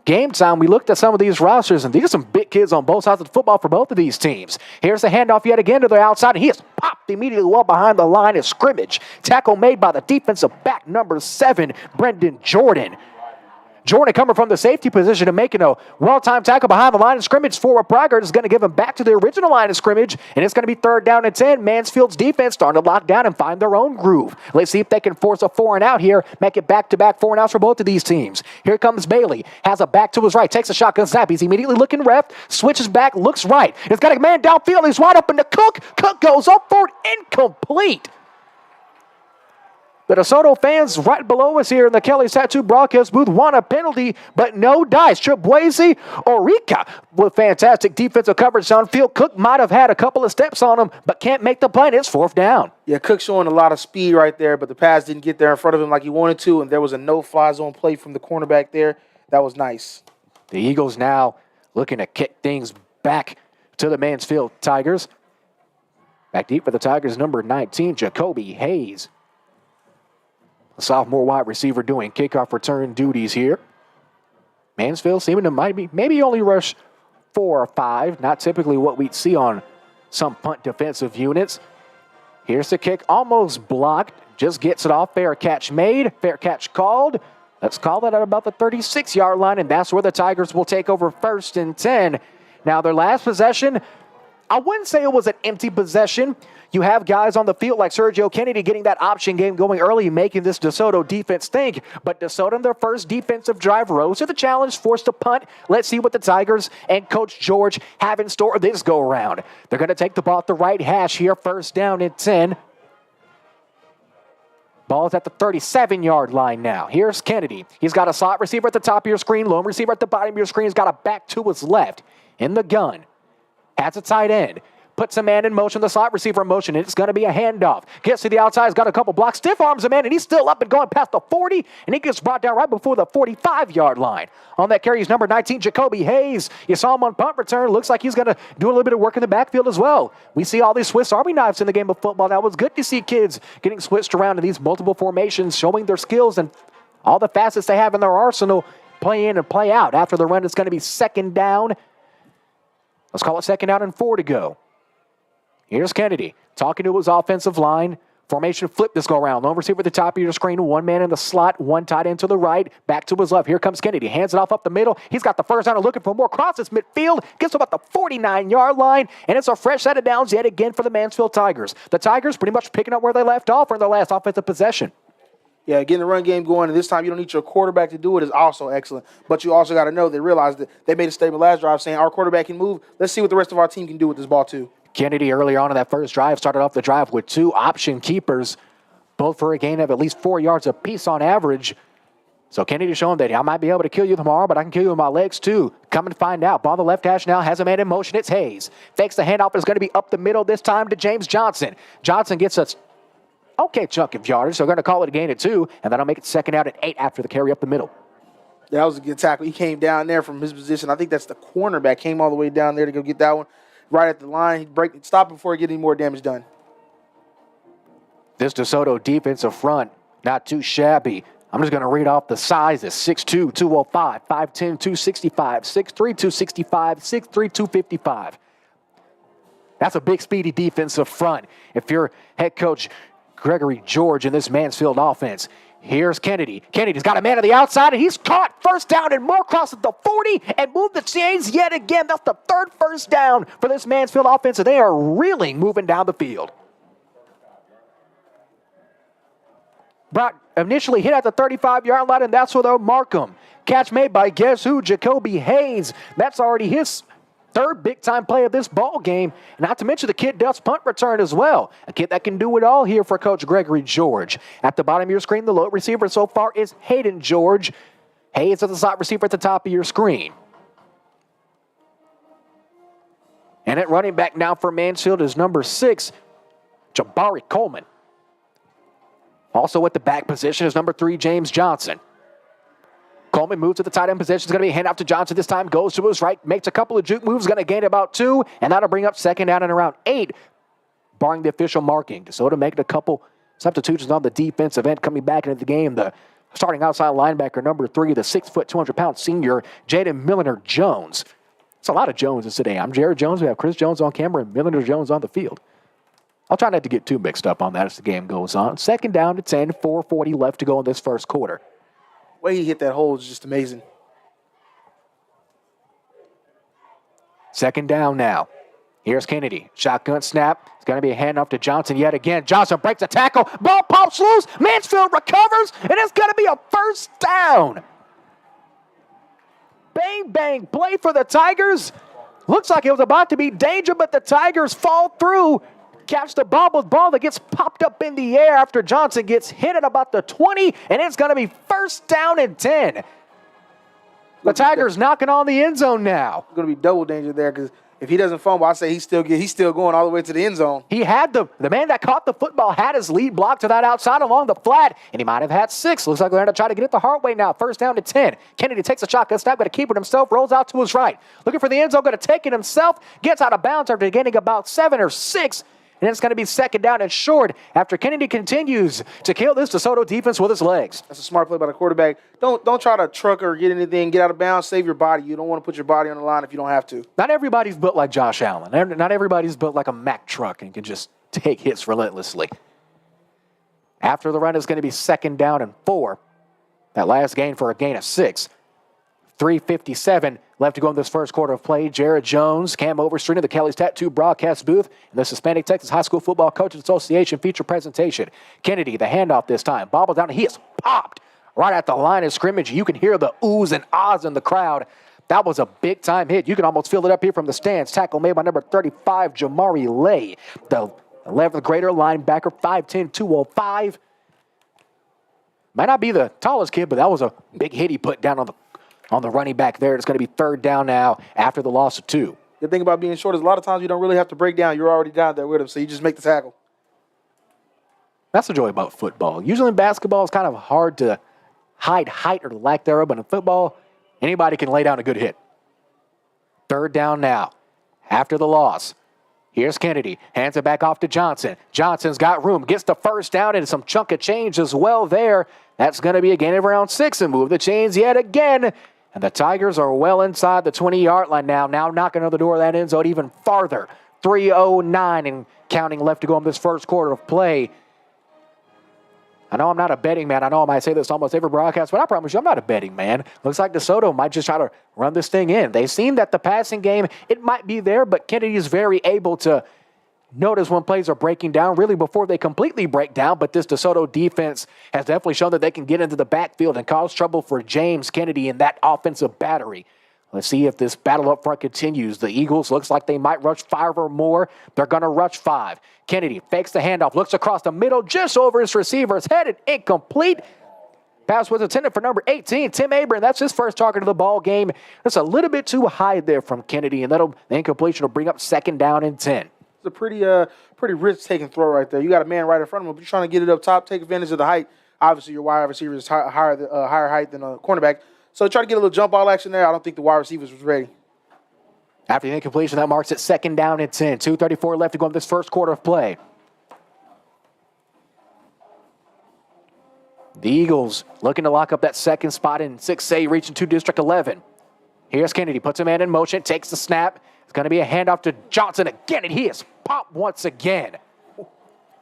game time, we looked at some of these rosters, and these are some big kids on both sides of the football for both of these teams. Here's the handoff yet again to the outside, and he is popped immediately well behind the line of scrimmage. Tackle made by the defensive back, number 7, Brendan Jordan. Jordan coming from the safety position and making a well-timed tackle behind the line of scrimmage for a Braggart is going to give him back to the original line of scrimmage, and it's going to be 3rd down and 10. Mansfield's defense starting to lock down and find their own groove. Let's see if they can force a 4 and out here, make it back-to-back 4 and outs for both of these teams. Here comes Bailey, has a back to his right, takes a shotgun snap. He's immediately looking left, switches back, looks right. He's got a man downfield. He's wide open to Cook. Cook goes up for it, incomplete. The DeSoto fans right below us here in the Kelly's Tattoo broadcast booth want a penalty, but no dice. Tribuezi Orica with fantastic defensive coverage downfield. Cook might have had a couple of steps on him, but can't make the play. It's 4th down. Yeah, Cook showing a lot of speed right there, but the pass didn't get there in front of him like he wanted to, and there was a no-fly zone play from the cornerback there. That was nice. The Eagles now looking to kick things back to the Mansfield Tigers. Back deep for the Tigers, number 19, Jacoby Hayes. A sophomore wide receiver doing kickoff return duties here. Mansfield seeming to maybe only rush 4 or 5. Not typically what we'd see on some punt defensive units. Here's the kick, almost blocked. Just gets it off. Fair catch made. Fair catch called. Let's call that at about the 36-yard line, and that's where the Tigers will take over 1st and 10. Now, their last possession, I wouldn't say it was an empty possession. You have guys on the field like Sergio Kennedy getting that option game going early, making this DeSoto defense think. But DeSoto in their first defensive drive rose to the challenge, forced to punt. Let's see what the Tigers and Coach George have in store this go-around. They're going to take the ball at the right hash here, 1st down and 10. Ball's at the 37-yard line now. Here's Kennedy. He's got a slot receiver at the top of your screen, lone receiver at the bottom of your screen. He's got a back to his left in the gun. Has a tight end. Puts a man in motion, the slot receiver in motion, and it's going to be a handoff. Gets to the outside, he's got a couple blocks, stiff arms a man, and he's still up and going past the 40, and he gets brought down right before the 45-yard line. On that carry is number 19, Jacoby Hayes. You saw him on punt return. Looks like he's going to do a little bit of work in the backfield as well. We see all these Swiss Army knives in the game of football. That was good to see kids getting switched around in these multiple formations, showing their skills and all the facets they have in their arsenal, play in and play out. After the run, it's going to be 2nd down. Let's call it 2nd down and 4 to go. Here's Kennedy talking to his offensive line. Formation flip this go-around. Lone receiver at the top of your screen. 1 man in the slot. 1 tight end to the right. Back to his left. Here comes Kennedy. Hands it off up the middle. He's got the first down and looking for more. Crosses midfield. Gets about the 49-yard line. And it's a fresh set of downs yet again for the Mansfield Tigers. The Tigers pretty much picking up where they left off in their last offensive possession. Yeah, getting the run game going, and this time you don't need your quarterback to do it is also excellent. But you also got to know, they realized that they made a statement last drive saying our quarterback can move. Let's see what the rest of our team can do with this ball too. Kennedy earlier on in that first drive started off the drive with 2 option keepers, both for a gain of at least 4 yards apiece on average. So Kennedy showing that I might be able to kill you tomorrow, but I can kill you with my legs too. Come and find out. Ball on the left hash now, has a man in motion. It's Hayes. Fakes the handoff. It's going to be up the middle this time to James Johnson. Johnson gets a okay chunk of yardage, so they're going to call it a gain of 2, and that'll make it 2nd out and 8 after the carry up the middle. That was a good tackle. He came down there from his position. I think that's the cornerback. Came all the way down there to go get that one. Right at the line. He'd stop before he get any more damage done. This DeSoto defensive front, not too shabby. I'm just going to read off the sizes. 6'2", 205, 5'10", 265, 6'3", 265, 6'3", 255. That's a big, speedy defensive front. If you're head coach Gregory George in this Mansfield offense, Here's Kennedy. Kennedy's got a man on the outside, and he's caught. First down and more, crosses the 40 and move the chains yet again. That's the third first down for this Mansfield offense, and they are really moving down the field. Brock initially hit at the 35-yard line, and that's where they'll mark him. Catch made by guess who? Jacoby Hayes. That's already his third big-time play of this ball game. Not to mention the kid Duff's punt return as well. A kid that can do it all here for Coach Gregory George. At the bottom of your screen, the low receiver so far is Hayden George. Hayes is the slot receiver at the top of your screen. And at running back now for Mansfield is number 6, Jabari Coleman. Also at the back position is number 3, James Johnson. Coleman moves to the tight end position. It's going to be a handoff to Johnson this time. Goes to his right, makes a couple of juke moves, going to gain about 2, and that'll bring up second down and around 8, barring the official marking. Desoto making a couple substitutions on the defensive end, coming back into the game. The starting outside linebacker, number 3, the 6', 200-pound senior, Jaden Milliner Jones. It's a lot of Joneses today. I'm Jared Jones. We have Chris Jones on camera and Milliner Jones on the field. I'll try not to get too mixed up on that as the game goes on. Second down to 10, 4:40 left to go in this first quarter. The way he hit that hole is just amazing. Second down now. Here's Kennedy. Shotgun snap. It's going to be a handoff to Johnson yet again. Johnson breaks a tackle. Ball pops loose. Mansfield recovers, and it's going to be a first down. Bang, bang play for the Tigers. Looks like it was about to be danger, but the Tigers fall through. Catch the bobbled ball that gets popped up in the air after Johnson gets hit at about the 20, and it's going to be first down and 10. The Tigers knocking on the end zone now. It's going to be double danger there because if he doesn't fumble, I say he's still going all the way to the end zone. He had the man that caught the football had his lead blocked to that outside along the flat, and he might have had 6. Looks like they're going to try to get it the hard way now. First down to 10. Kennedy takes a shotgun snap, going to keep it himself, rolls out to his right. Looking for the end zone, going to take it himself, gets out of bounds after gaining about 7 or 6. And it's going to be second down and short after Kennedy continues to kill this DeSoto defense with his legs. That's a smart play by the quarterback. Don't try to truck or get anything, get out of bounds, save your body. You don't want to put your body on the line if you don't have to. Not everybody's built like Josh Allen. Not everybody's built like a Mack truck and can just take hits relentlessly. After the run, it's going to be second down and 4. That last gain for a gain of 6. 3:57 left to go in this first quarter of play. Jared Jones, Cam Overstreet of the Kelly's Tattoo broadcast booth, and the Hispanic Texas High School Football Coaches Association feature presentation. Kennedy, the handoff this time. Bobble down, and he is popped right at the line of scrimmage. You can hear the oohs and ahs in the crowd. That was a big-time hit. You can almost feel it up here from the stands. Tackle made by number 35, Jamari Lay, the 11th grader linebacker, 5'10", 205. Might not be the tallest kid, but that was a big hit he put down on the running back there. It's going to be third down now after the loss of 2. The thing about being short is a lot of times you don't really have to break down. You're already down there with him, so you just make the tackle. That's the joy about football. Usually in basketball, it's kind of hard to hide height or lack thereof, but in football, anybody can lay down a good hit. Third down now after the loss. Here's Kennedy. Hands it back off to Johnson. Johnson's got room. Gets the first down and some chunk of change as well there. That's going to be a gain of around 6 and move the chains yet again. And the Tigers are well inside the 20-yard line now knocking on the door of that end zone even farther. 3:09 and counting left to go in this first quarter of play. I know I'm not a betting man. I know I might say this almost every broadcast, but I promise you I'm not a betting man. Looks like DeSoto might just try to run this thing in. They've seen that the passing game, it might be there, but Kennedy is very able to notice when plays are breaking down, really before they completely break down, but this DeSoto defense has definitely shown that they can get into the backfield and cause trouble for James Kennedy and that offensive battery. Let's see if this battle up front continues. The Eagles looks like they might rush 5 or more. They're going to rush 5. Kennedy fakes the handoff, looks across the middle, just over his receiver's head, and incomplete. Pass was intended for number 18, Tim Abram. That's his first target of the ball game. That's a little bit too high there from Kennedy, and the incompletion will bring up second down and 10. It's a pretty risk-taking throw right there. You got a man right in front of him, but you're trying to get it up top, take advantage of the height. Obviously, your wide receiver is higher height than a cornerback. So try to get a little jump ball action there. I don't think the wide receivers was ready. After the incompletion, that marks it second down and 10. 2:34 left to go in this first quarter of play. The Eagles looking to lock up that second spot in 6A, reaching to District 11. Here's Kennedy, puts a man in motion, takes the snap. It's going to be a handoff to Johnson again, and he is popped once again.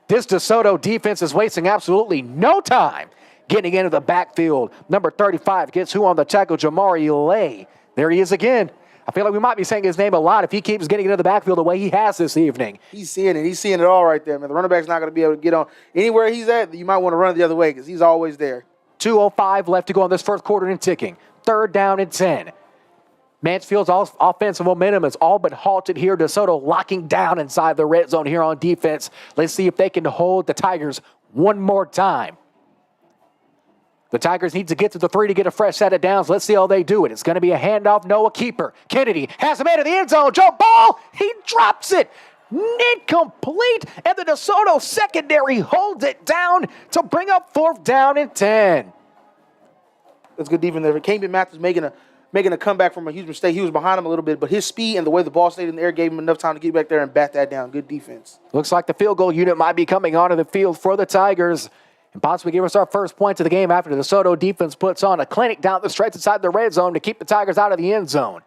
This DeSoto defense is wasting absolutely no time. Getting into the backfield, number 35 gets who on the tackle? Jamari Lay. There he is again. I feel like we might be saying his name a lot if he keeps getting into the backfield the way he has this evening. He's seeing it. He's seeing it all right there, man. The running back's not going to be able to get on. Anywhere he's at, you might want to run it the other way because he's always there. 2:05 left to go in this first quarter and ticking. 3rd down and 10. Mansfield's offensive momentum is all but halted here. DeSoto locking down inside the red zone here on defense. Let's see if they can hold the Tigers one more time. The Tigers need to get to the 3 to get a fresh set of downs. Let's see how they do it. It's going to be a handoff. Noah keeper. Kennedy has him into the end zone. Jump ball. He drops it. Incomplete. And the DeSoto secondary holds it down to bring up 4th down and 10. That's good defense there. Camden Mathis making a comeback from a huge mistake. He was behind him a little bit, but his speed and the way the ball stayed in the air gave him enough time to get back there and bat that down. Good defense. Looks like the field goal unit might be coming onto the field for the Tigers and possibly give us our first point of the game after the DeSoto defense puts on a clinic down the stretch inside the red zone to keep the Tigers out of the end zone.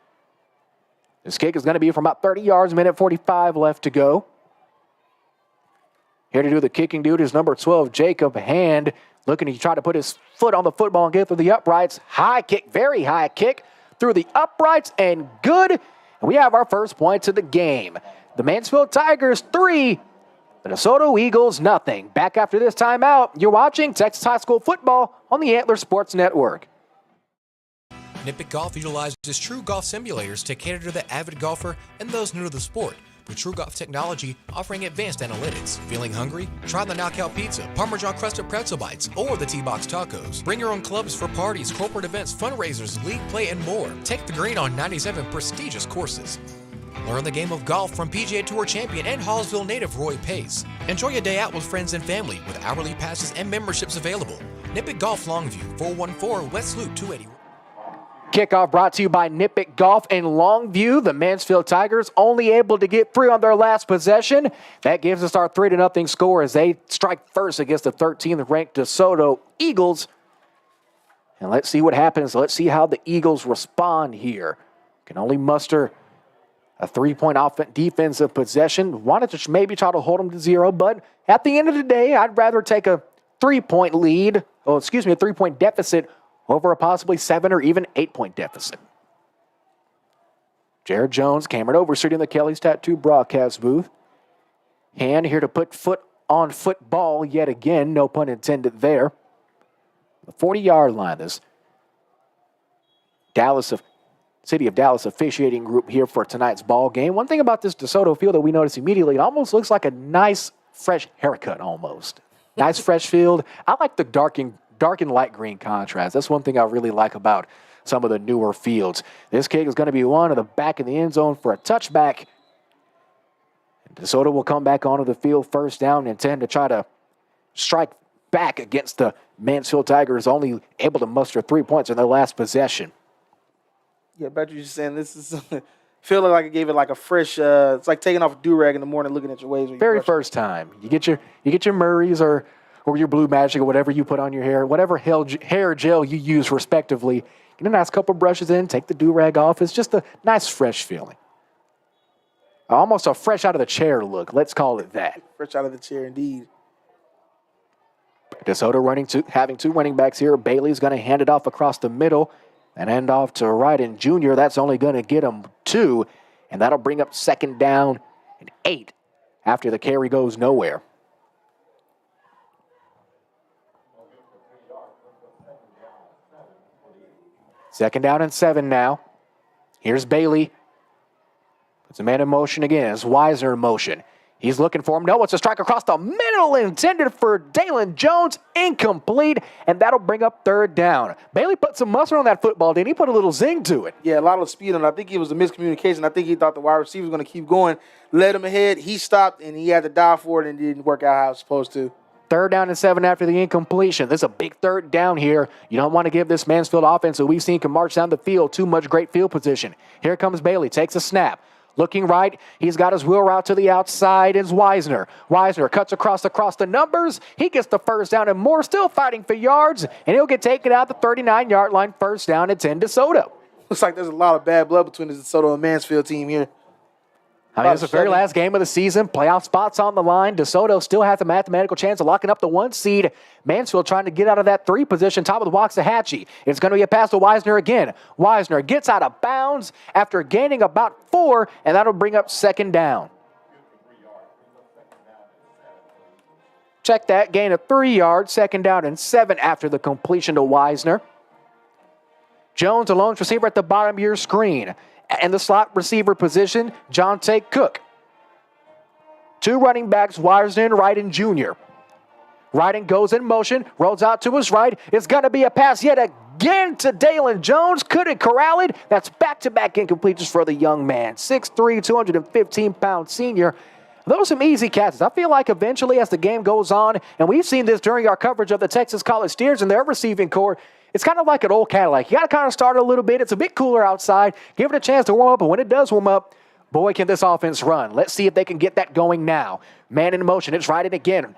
This kick is going to be from about 30 yards, minute 45 left to go. Here to do the kicking dude is number 12, Jacob Hand, looking to try to put his foot on the football and get through the uprights. High kick, very high kick through the uprights and good. And we have our first points of the game. The Mansfield Tigers 3, the DeSoto Eagles nothing. Back after this timeout, you're watching Texas High School football on the Antler Sports Network. Nippet Golf utilizes true golf simulators to cater to the avid golfer and those new to the sport, with True Golf technology offering advanced analytics. Feeling hungry? Try the Knockout Pizza, Parmesan Crusted Pretzel Bites, or the T-Box Tacos. Bring your own clubs for parties, corporate events, fundraisers, league play, and more. Take the green on 97 prestigious courses. Learn the game of golf from PGA Tour champion and Hallsville native Roy Pace. Enjoy a day out with friends and family with hourly passes and memberships available. Nippet Golf Longview, 414 West Loop 281. Kickoff brought to you by Nippet Golf in Longview. The Mansfield Tigers only able to get 3 on their last possession. That gives us our 3-0 score as they strike first against the 13th ranked DeSoto Eagles. And let's see what happens. Let's see how the Eagles respond here. Can only muster a 3-point defensive possession. Wanted to maybe try to hold them to 0, but at the end of the day, I'd rather take a 3-point lead, a 3-point deficit over a possibly 7 or even 8-point deficit. Jared Jones, Cameron Overstreet in the Kelly's Tattoo broadcast booth. Hand here to put foot on football yet again, no pun intended there. The 40-yard line, this City of Dallas officiating group here for tonight's ball game. One thing about this DeSoto field that we notice immediately, it almost looks like a nice, fresh haircut almost. Nice, fresh field. I like the dark and light green contrast. That's one thing I really like about some of the newer fields. This kick is going to be one to the back of the end zone for a touchback. And DeSoto will come back onto the field 1st down and intend to try to strike back against the Mansfield Tigers, only able to muster 3 points in their last possession. Yeah, Patrick, you're saying this is feeling like it gave it like a fresh. It's like taking off a do-rag in the morning, looking at your waves. Very first time. You get your Murrays or your Blue Magic or whatever you put on your hair, whatever hair gel you use respectively. Get a nice couple brushes in, take the do-rag off. It's just a nice fresh feeling. Almost a fresh out of the chair look. Let's call it that. Fresh out of the chair, indeed. DeSoto having 2 running backs here. Bailey's going to hand it off across the middle and end off to Wright and Jr. That's only going to get him 2, and that'll bring up 2nd down and 8 after the carry goes nowhere. Second down and 7 now. Here's Bailey. Puts a man in motion again. It's Wisner in motion. He's looking for him. No, it's a strike across the middle intended for Dalen Jones. Incomplete, and that'll bring up 3rd down. Bailey put some muscle on that football, didn't he? Put a little zing to it. Yeah, a lot of speed on it. I think it was a miscommunication. I think he thought the wide receiver was going to keep going, led him ahead. He stopped, and he had to dive for it, and it didn't work out how it was supposed to. 3rd down and 7 after the incompletion. This is a big 3rd down here. You don't want to give this Mansfield offense that we've seen can march down the field too much great field position. Here comes Bailey, takes a snap. Looking right, he's got his wheel route to the outside is Wisner. Wisner cuts across the numbers. He gets the 1st down and more, still fighting for yards, and he'll get taken out the 39-yard line, 1st down and 10 DeSoto. Looks like there's a lot of bad blood between the DeSoto and Mansfield team here. I mean, it's the very last game of the season. Playoff spots on the line. Desoto still has a mathematical chance of locking up the 1 seed. Mansfield trying to get out of that 3 position, top of the Waxahachie. It's going to be a pass to Wisner again. Wisner gets out of bounds after gaining about 4, and that'll bring up 2nd down. Check that, gain of 3 yards, 2nd down and 7 after the completion to Wisner. Jones, a lone receiver at the bottom of your screen. And the slot receiver position, Jonte Cook. 2 running backs, Wisner and Ryden Jr. Ryden goes in motion, rolls out to his right. It's going to be a pass yet again to Dalen Jones. Couldn't corral it. That's back-to-back incompletions for the young man. 6'3", 215-pound senior. Those are some easy catches. I feel like eventually as the game goes on, and we've seen this during our coverage of the Texas College Steers and their receiving corps, it's kind of like an old Cadillac. You got to kind of start a little bit. It's a bit cooler outside. Give it a chance to warm up, and when it does warm up, boy, can this offense run. Let's see if they can get that going now. Man in motion. It's right in again.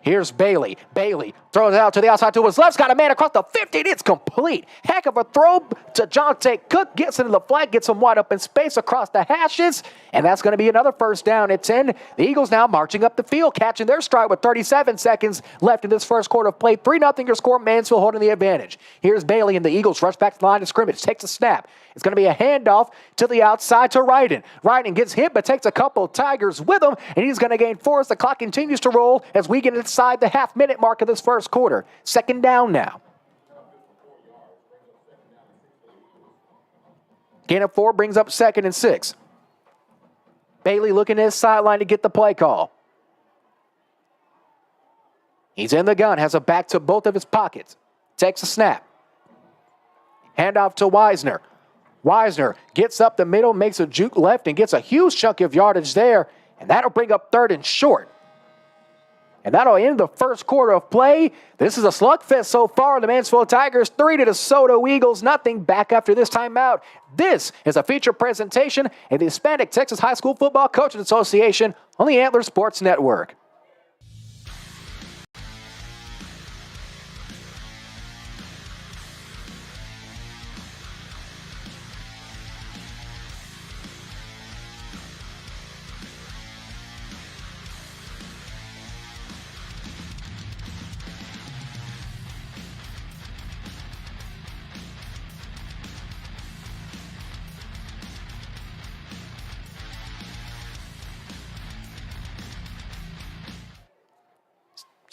Here's Bailey. Bailey throws it out to the outside to his left. Got a man across the 50, and it's complete. Heck of a throw to Jonte Cook. Gets into the flat, gets him wide open space across the hashes, and that's going to be another 1st down at 10. The Eagles now marching up the field, catching their stride with 37 seconds left in this first quarter of play. 3-0 your score, Mansfield holding the advantage. Here's Bailey, and the Eagles rush back to the line of scrimmage. Takes a snap. It's going to be a handoff to the outside to Ryden. Ryden gets hit, but takes a couple of Tigers with him, and he's going to gain 4 as the clock continues to roll as we get inside the half-minute mark of this first quarter. 2nd down now. Gain of 4 brings up 2nd and 6. Bailey looking at his sideline to get the play call. He's in the gun, has a back to both of his pockets. Takes a snap. Handoff to Wisner. Wisner gets up the middle, makes a juke left, and gets a huge chunk of yardage there. And that'll bring up 3rd and short. And that'll end the first quarter of play. This is a slugfest so far. The Mansfield Tigers 3 to the Desoto Eagles, nothing. Back after this timeout. This is a feature presentation of the Hispanic Texas High School Football Coaches Association on the Antler Sports Network.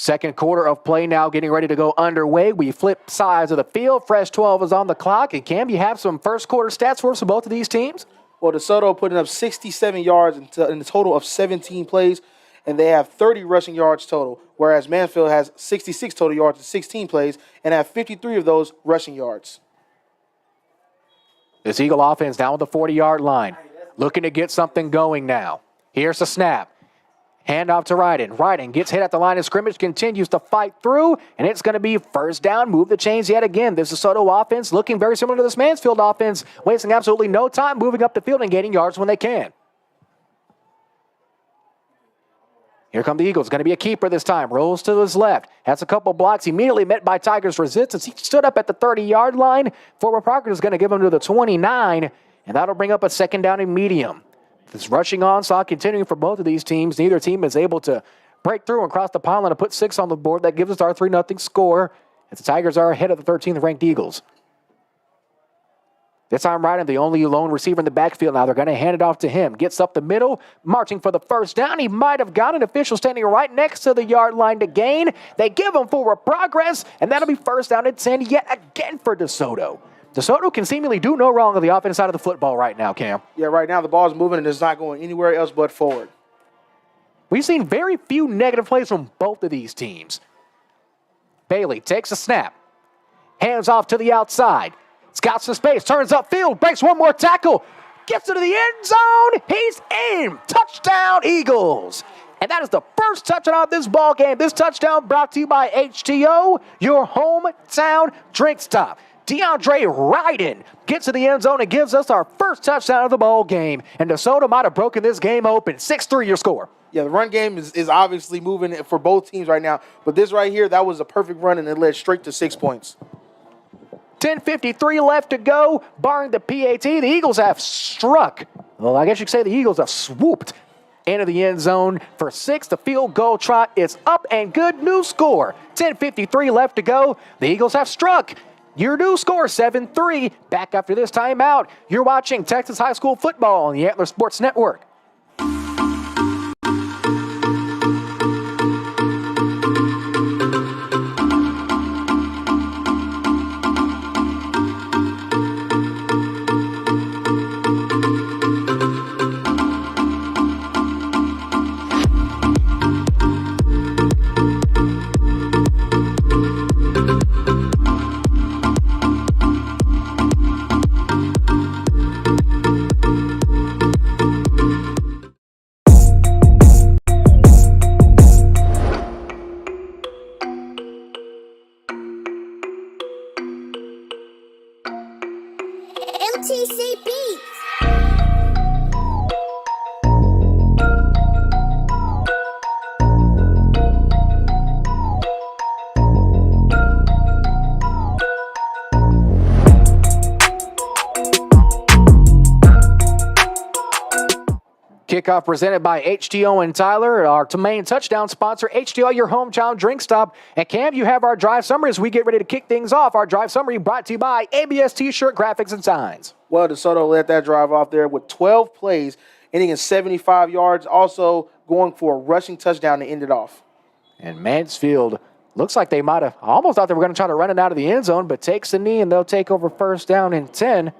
Second quarter of play now getting ready to go underway. We flip sides of the field. Fresh 12 is on the clock. And Cam, you have some first quarter stats for us for both of these teams? Well, DeSoto putting up 67 yards in a total of 17 plays, and they have 30 rushing yards total, whereas Mansfield has 66 total yards in 16 plays and have 53 of those rushing yards. This Eagle offense down with the 40-yard line. Looking to get something going now. Here's the snap. Handoff to Ryden. Ryden gets hit at the line of scrimmage, continues to fight through, and it's going to be 1st down. Move the chains yet again. This DeSoto offense looking very similar to this Mansfield offense, wasting absolutely no time moving up the field and gaining yards when they can. Here come the Eagles. Going to be a keeper this time. Rolls to his left. Has a couple blocks. Immediately met by Tigers resistance. He stood up at the 30-yard line. Forward Proctor is going to give him to the 29, and that'll bring up a 2nd down and medium. This rushing onslaught continuing for both of these teams. Neither team is able to break through and cross the pylon to put 6 on the board. That gives us our 3-0 score as the Tigers are ahead of the 13th-ranked Eagles. This time Ryden, the only lone receiver in the backfield now. They're going to hand it off to him. Gets up the middle, marching for the 1st down. He might have got an official standing right next to the yard line to gain. They give him forward progress, and that'll be 1st down at 10 yet again for DeSoto. DeSoto can seemingly do no wrong on the offense side of the football right now, Cam. Yeah, right now the ball's moving and it's not going anywhere else but forward. We've seen very few negative plays from both of these teams. Bailey takes a snap. Hands off to the outside. Scouts the space, turns upfield, breaks one more tackle. Gets into the end zone. He's in. Touchdown, Eagles. And that is the first touchdown of this ball game. This touchdown brought to you by HTO, your hometown drink stop. DeAndre Ryden gets to the end zone and gives us our first touchdown of the ball game. And DeSoto might have broken this game open. 6-3 your score. Yeah, the run game is obviously moving for both teams right now. But this right here, that was a perfect run, and it led straight to 6 points. 10:53 left to go. Barring the PAT, the Eagles have struck. Well, I guess you could say the Eagles have swooped into the end zone for 6. The field goal trot is up and good. New score. 10:53 left to go. The Eagles have struck. Your new score, 7-3. Back after this timeout. You're watching Texas High School football on the Antler Sports Network. MTC Beats. Kickoff presented by HTO and Tyler, our main touchdown sponsor. HTO, your hometown drink stop. And Cam, you have our drive summary as we get ready to kick things off. Our drive summary brought to you by ABS T-shirt, graphics, and signs. Well, Desoto let that drive off there with 12 plays, ending in 75 yards, also going for a rushing touchdown to end it off. And Mansfield looks like they might have almost thought they were going to try to run it out of the end zone, but takes the knee, and they'll take over first down and 10.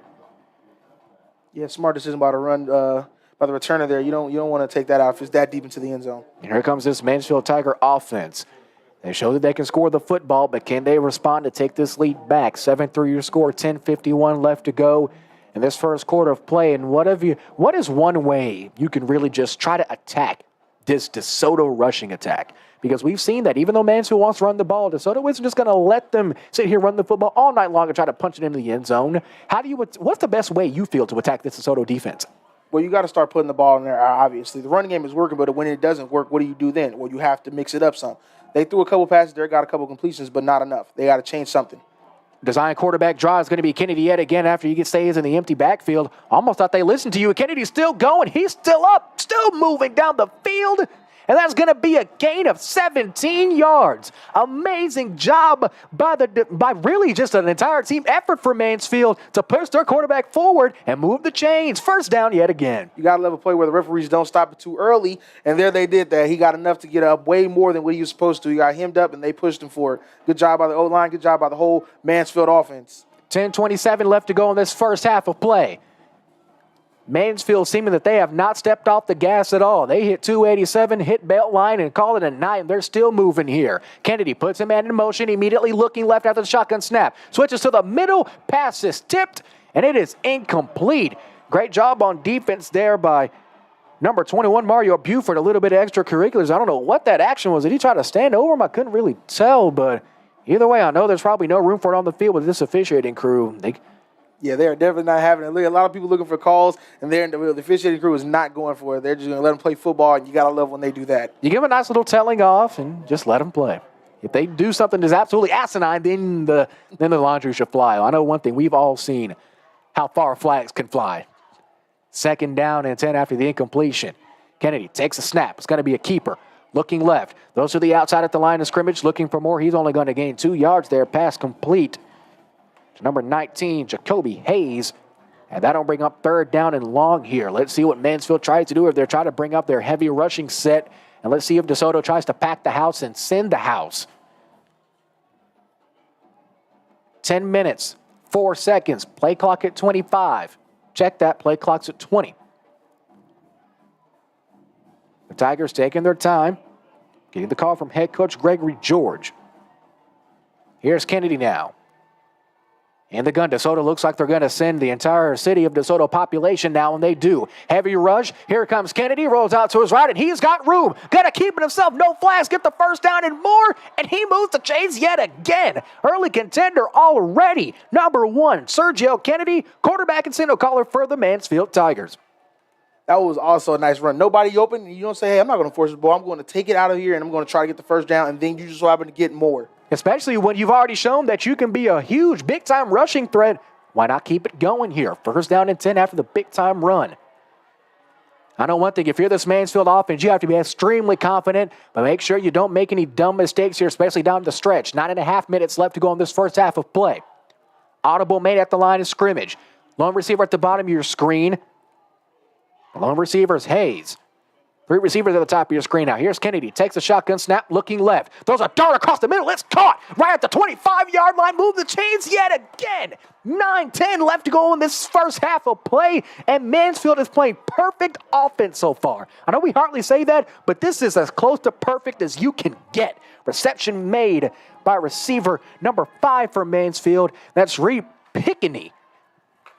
Yeah, smart decision by the run, by the returner there. You don't want to take that out if it's that deep into the end zone. And here comes this Mansfield Tiger offense. They show that they can score the football, but can they respond to take this lead back? 7-3 your score, 10:51 left to go in this first quarter of play. And what is one way you can really just try to attack this DeSoto rushing attack? Because we've seen that even though Mansfield wants to run the ball, DeSoto isn't just going to let them sit here run the football all night long and try to punch it into the end zone. What's the best way you feel to attack this DeSoto defense? Well, you got to start putting the ball in there, obviously. The running game is working, but when it doesn't work, what do you do then? Well, you have to mix it up some. They threw a couple passes there, got a couple completions, but not enough. They got to change something. Design quarterback draw is going to be Kennedy yet again after he stays in the empty backfield. Almost thought they listened to you. Kennedy's still going. He's still up, still moving down the field. And that's going to be a gain of 17 yards. Amazing job by really just an entire team effort for Mansfield to push their quarterback forward and move the chains. First down yet again. You got to love a play where the referees don't stop it too early, and there they did that. He got enough to get up way more than what he was supposed to. He got hemmed up, and they pushed him forward. Good job by the O-line. Good job by the whole Mansfield offense. 10:27 left to go in this first half of play. Mansfield seeming that they have not stepped off the gas at all. They hit 287, hit belt line, and call it a night, and they're still moving here. Kennedy puts a man in motion, immediately looking left after the shotgun snap. Switches to the middle, pass is tipped, and it is incomplete. Great job on defense there by number 21, Mario Buford. A little bit of extracurriculars. I don't know what that action was. Did he try to stand over him? I couldn't really tell, but either way, I know there's probably no room for it on the field with this officiating crew. Yeah, they are definitely not having it. A lot of people looking for calls, and the officiating crew is not going for it. They're just going to let them play football, and you got to love when they do that. You give them a nice little telling off and just let them play. If they do something that's absolutely asinine, then the laundry should fly. I know one thing. We've all seen how far flags can fly. Second down and 10 after the incompletion. Kennedy takes a snap. It's going to be a keeper. Looking left. Those to the outside at the line of scrimmage. Looking for more. He's only going to gain 2 yards there. Pass complete. Number 19, Jacoby Hayes. And that'll bring up third down and long here. Let's see what Mansfield tries to do if they're trying to bring up their heavy rushing set. And let's see if DeSoto tries to pack the house and send the house. 10 minutes, 4 seconds. Play clock at 25. Check that. Play clock's at 20. The Tigers taking their time. Getting the call from head coach Gregory George. Here's Kennedy now. In the gun, DeSoto looks like they're going to send the entire city of DeSoto population now, and they do. Heavy rush. Here comes Kennedy. Rolls out to his right, and he's got room. Got to keep it himself. No flags. Get the first down and more, and he moves the chains yet again. Early contender already. Number 1, Sergio Kennedy, quarterback and signal caller for the Mansfield Tigers. That was also a nice run. Nobody open. You don't say, hey, I'm not going to force the ball. I'm going to take it out of here, and I'm going to try to get the first down, and then you just so happen to get more. especially when you've already shown that you can be a huge, big-time rushing threat. Why not keep it going here? First down and 10 after the big-time run. I know one thing, if you're this Mansfield offense, you have to be extremely confident, but make sure you don't make any dumb mistakes here, especially down the stretch. 9.5 minutes left to go in this first half of play. Audible made at the line of scrimmage. Lone receiver at the bottom of your screen. The lone receiver is Hayes. 3 receivers at the top of your screen now. Here's Kennedy. Takes a shotgun snap, looking left. Throws a dart across the middle. It's caught right at the 25-yard line. Move the chains yet again. 9-10 left to go in this first half of play, and Mansfield is playing perfect offense so far. I know we hardly say that, but this is as close to perfect as you can get. Reception made by receiver number 5 for Mansfield. That's Reed Pickney,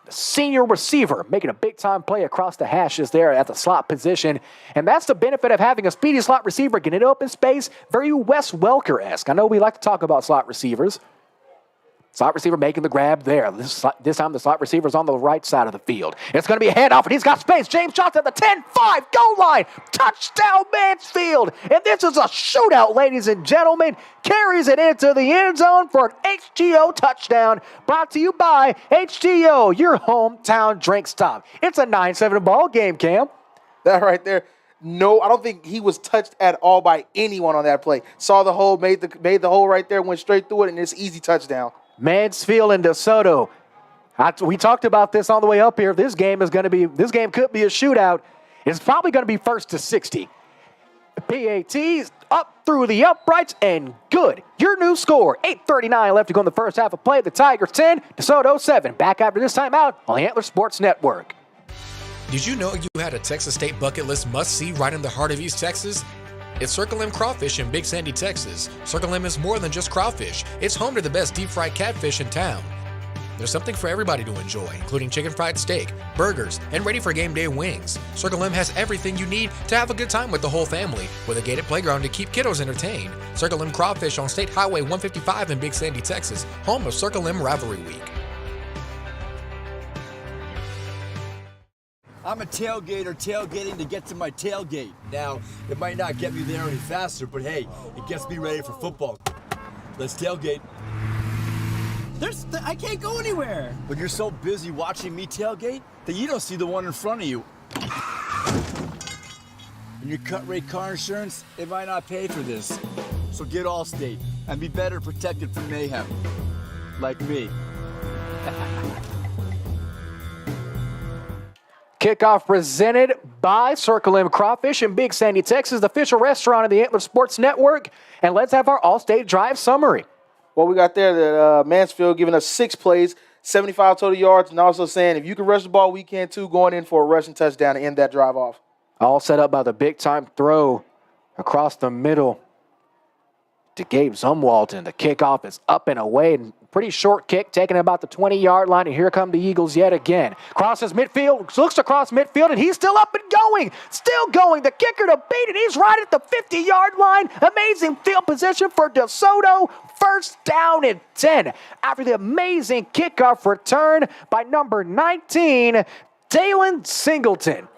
the senior receiver, making a big-time play across the hashes there at the slot position. And that's the benefit of having a speedy slot receiver, getting it open space, very Wes Welker-esque. I know we like to talk about slot receivers. Slot receiver making the grab there. This time the slot receiver's on the right side of the field. It's going to be a handoff, and he's got space. James Johnson at the 10-5 goal line. Touchdown, Mansfield. And this is a shootout, ladies and gentlemen. Carries it into the end zone for an HGO touchdown. Brought to you by HGO, your hometown drink stop. It's a 9-7 ball game, Cam. That right there. No, I don't think he was touched at all by anyone on that play. Saw the hole, made the hole right there, went straight through it, and it's easy touchdown. Mansfield and Desoto. We talked about this on the way up here. This game could be a shootout. It's probably going to be first to 60. PATs up through the uprights and good. Your new score. 8:39 left to go in the first half of play. The Tigers 10, Desoto 7. Back after this timeout on the Antler Sports Network. Did you know you had a Texas State bucket list must-see right in the heart of East Texas? It's Circle M Crawfish in Big Sandy, Texas. Circle M is more than just crawfish. It's home to the best deep-fried catfish in town. There's something for everybody to enjoy, including chicken fried steak, burgers, and ready for game day wings. Circle M has everything you need to have a good time with the whole family, with a gated playground to keep kiddos entertained. Circle M Crawfish on State Highway 155 in Big Sandy, Texas, home of Circle M Rivalry Week. I'm a tailgater tailgating to get to my tailgate. Now, it might not get me there any faster, but hey, it gets me ready for football. Let's tailgate. I can't go anywhere. But you're so busy watching me tailgate that you don't see the one in front of you. And your cut rate car insurance, it might not pay for this. So get Allstate and be better protected from mayhem. Like me. Kickoff presented by Circle M Crawfish in Big Sandy, Texas, the official restaurant of the Antler Sports Network. And let's have our All-State Drive summary. Well, we got there that Mansfield giving us 6 plays, 75 total yards, and also saying if you can rush the ball, we can too, going in for a rushing touchdown to end that drive off. All set up by the big-time throw across the middle to Gabe Zumwalton. The kickoff is up and away, and pretty short kick, taking about the 20-yard line, and here come the Eagles yet again. Crosses midfield, looks across midfield, and he's still up and going. Still going. The kicker to beat it. He's right at the 50-yard line. Amazing field position for Desoto. First down and 10 after the amazing kickoff return by number 19, Dalen Singleton.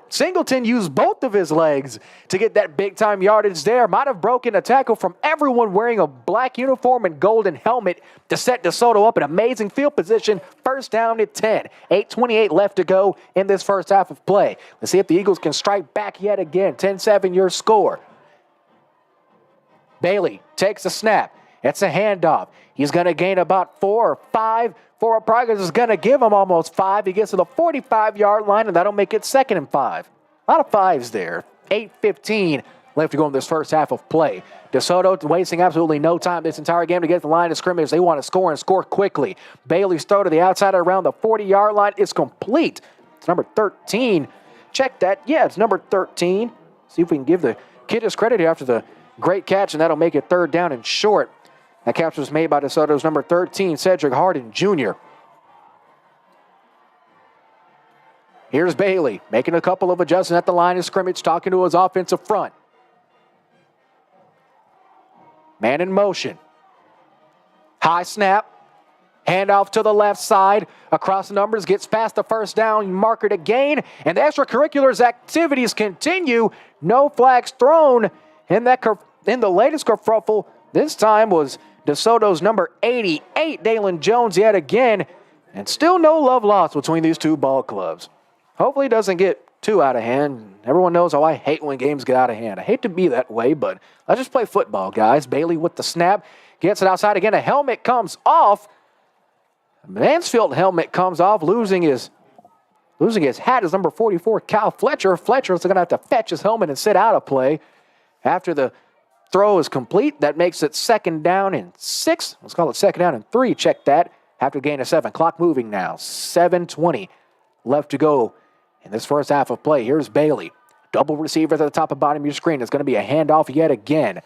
Singleton used both of his legs to get that big-time yardage there. Might have broken a tackle from everyone wearing a black uniform and golden helmet to set Desoto up in amazing field position. First down at 10. 8:28 left to go in this first half of play. Let's see if the Eagles can strike back yet again. 10-7 your score. Bailey takes a snap. It's a handoff. He's going to gain about 4 or 5. Forward progress is going to give him almost 5. He gets to the 45-yard line, and that'll make it 2nd and 5. A lot of 5s there. 8:15 left to go in this first half of play. Desoto wasting absolutely no time this entire game to get to the line of scrimmage. They want to score and score quickly. Bailey's throw to the outside around the 40-yard line is complete. It's number 13. Check that. Yeah, it's number 13. See if we can give the kid his credit here after the great catch, and that'll make it 3rd down and short. That catch was made by Desoto's number 13, Cedric Harden Jr. Here's Bailey making a couple of adjustments at the line of scrimmage, talking to his offensive front. Man in motion. High snap. Handoff to the left side. Across the numbers, gets past the first down marker to gain. And the extracurriculars activities continue. No flags thrown in the latest kerfuffle This time was DeSoto's number 88, Dalen Jones, yet again. And still no love lost between these two ball clubs. Hopefully it doesn't get too out of hand. Everyone knows how I hate when games get out of hand. I hate to be that way, but let's just play football, guys. Bailey with the snap. Gets it outside again. A helmet comes off. Mansfield helmet comes off, losing his hat is number 44, Cal Fletcher. Fletcher's going to have to fetch his helmet and sit out of play. After the throw is complete, that makes it 2nd down and 6. Let's call it 2nd down and 3. Check that. After gain of 7. Clock moving now. 7:20 left to go in this first half of play. Here's Bailey. Double receivers at the top and bottom of your screen. It's going to be a handoff yet again.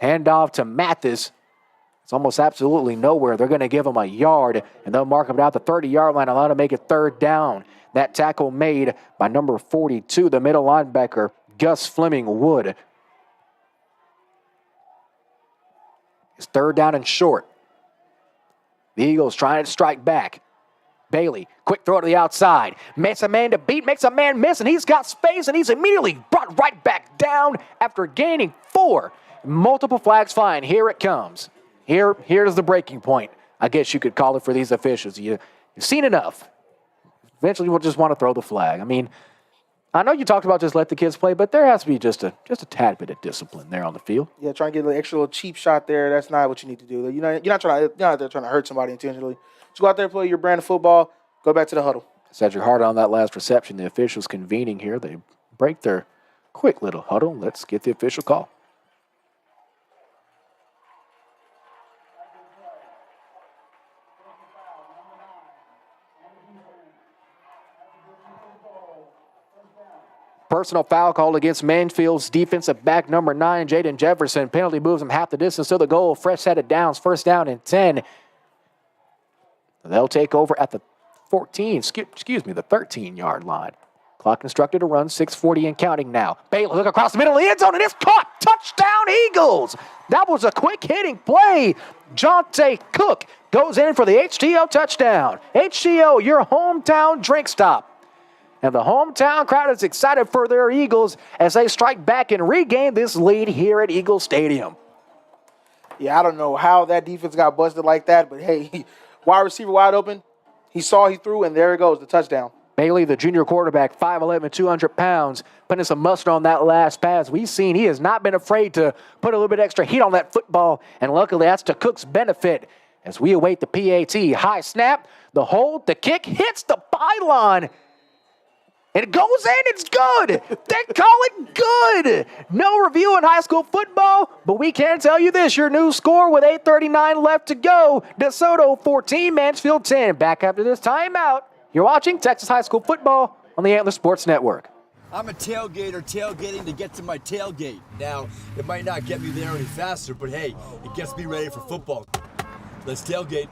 Handoff to Mathis. It's almost absolutely nowhere. They're going to give him a yard, and they'll mark him out the 30-yard line, allow to make it 3rd down. That tackle made by number 42, the middle linebacker, Gus Fleming Wood. It's 3rd down and short. The Eagles trying to strike back. Bailey, quick throw to the outside. Makes a man to beat, makes a man miss, and he's got space, and he's immediately brought right back down after gaining 4. Multiple flags flying. Here it comes. Here's the breaking point, I guess you could call it for these officials. You've seen enough. Eventually, we'll just want to throw the flag. I mean, I know you talked about just let the kids play, but there has to be just a tad bit of discipline there on the field. Yeah, trying to get an extra little cheap shot there. That's not what you need to do. You're not out there trying to hurt somebody intentionally. Just go out there and play your brand of football. Go back to the huddle. Cedric Hart on that last reception. The officials convening here. They break their quick little huddle. Let's get the official call. Personal foul called against Mansfield's defensive back, number 9, Jaden Jefferson. Penalty moves him half the distance to the goal. Fresh set of downs, 1st down and 10. They'll take over at the 13-yard line. Clock instructed to run, 6:40 and counting now. Bailey look across the middle of the end zone, and it's caught. Touchdown, Eagles. That was a quick hitting play. Jonte Cook goes in for the HTO touchdown. HTO, your hometown drink stop. And the hometown crowd is excited for their Eagles as they strike back and regain this lead here at Eagle Stadium. Yeah, I don't know how that defense got busted like that, but hey, wide receiver wide open. He saw, he threw, and there it goes, the touchdown. Bailey, the junior quarterback, 5'11", 200 pounds, putting some mustard on that last pass. We've seen he has not been afraid to put a little bit extra heat on that football, and luckily that's to Cook's benefit as we await the PAT. High snap, the hold, the kick, hits the byline. It goes in, it's good. They call it good. No review in high school football, but we can tell you this, your new score with 8:39 left to go. DeSoto 14, Mansfield 10. Back after this timeout. You're watching Texas High School Football on the Antler Sports Network. I'm a tailgater tailgating to get to my tailgate. Now, it might not get me there any faster, but hey, it gets me ready for football. Let's tailgate.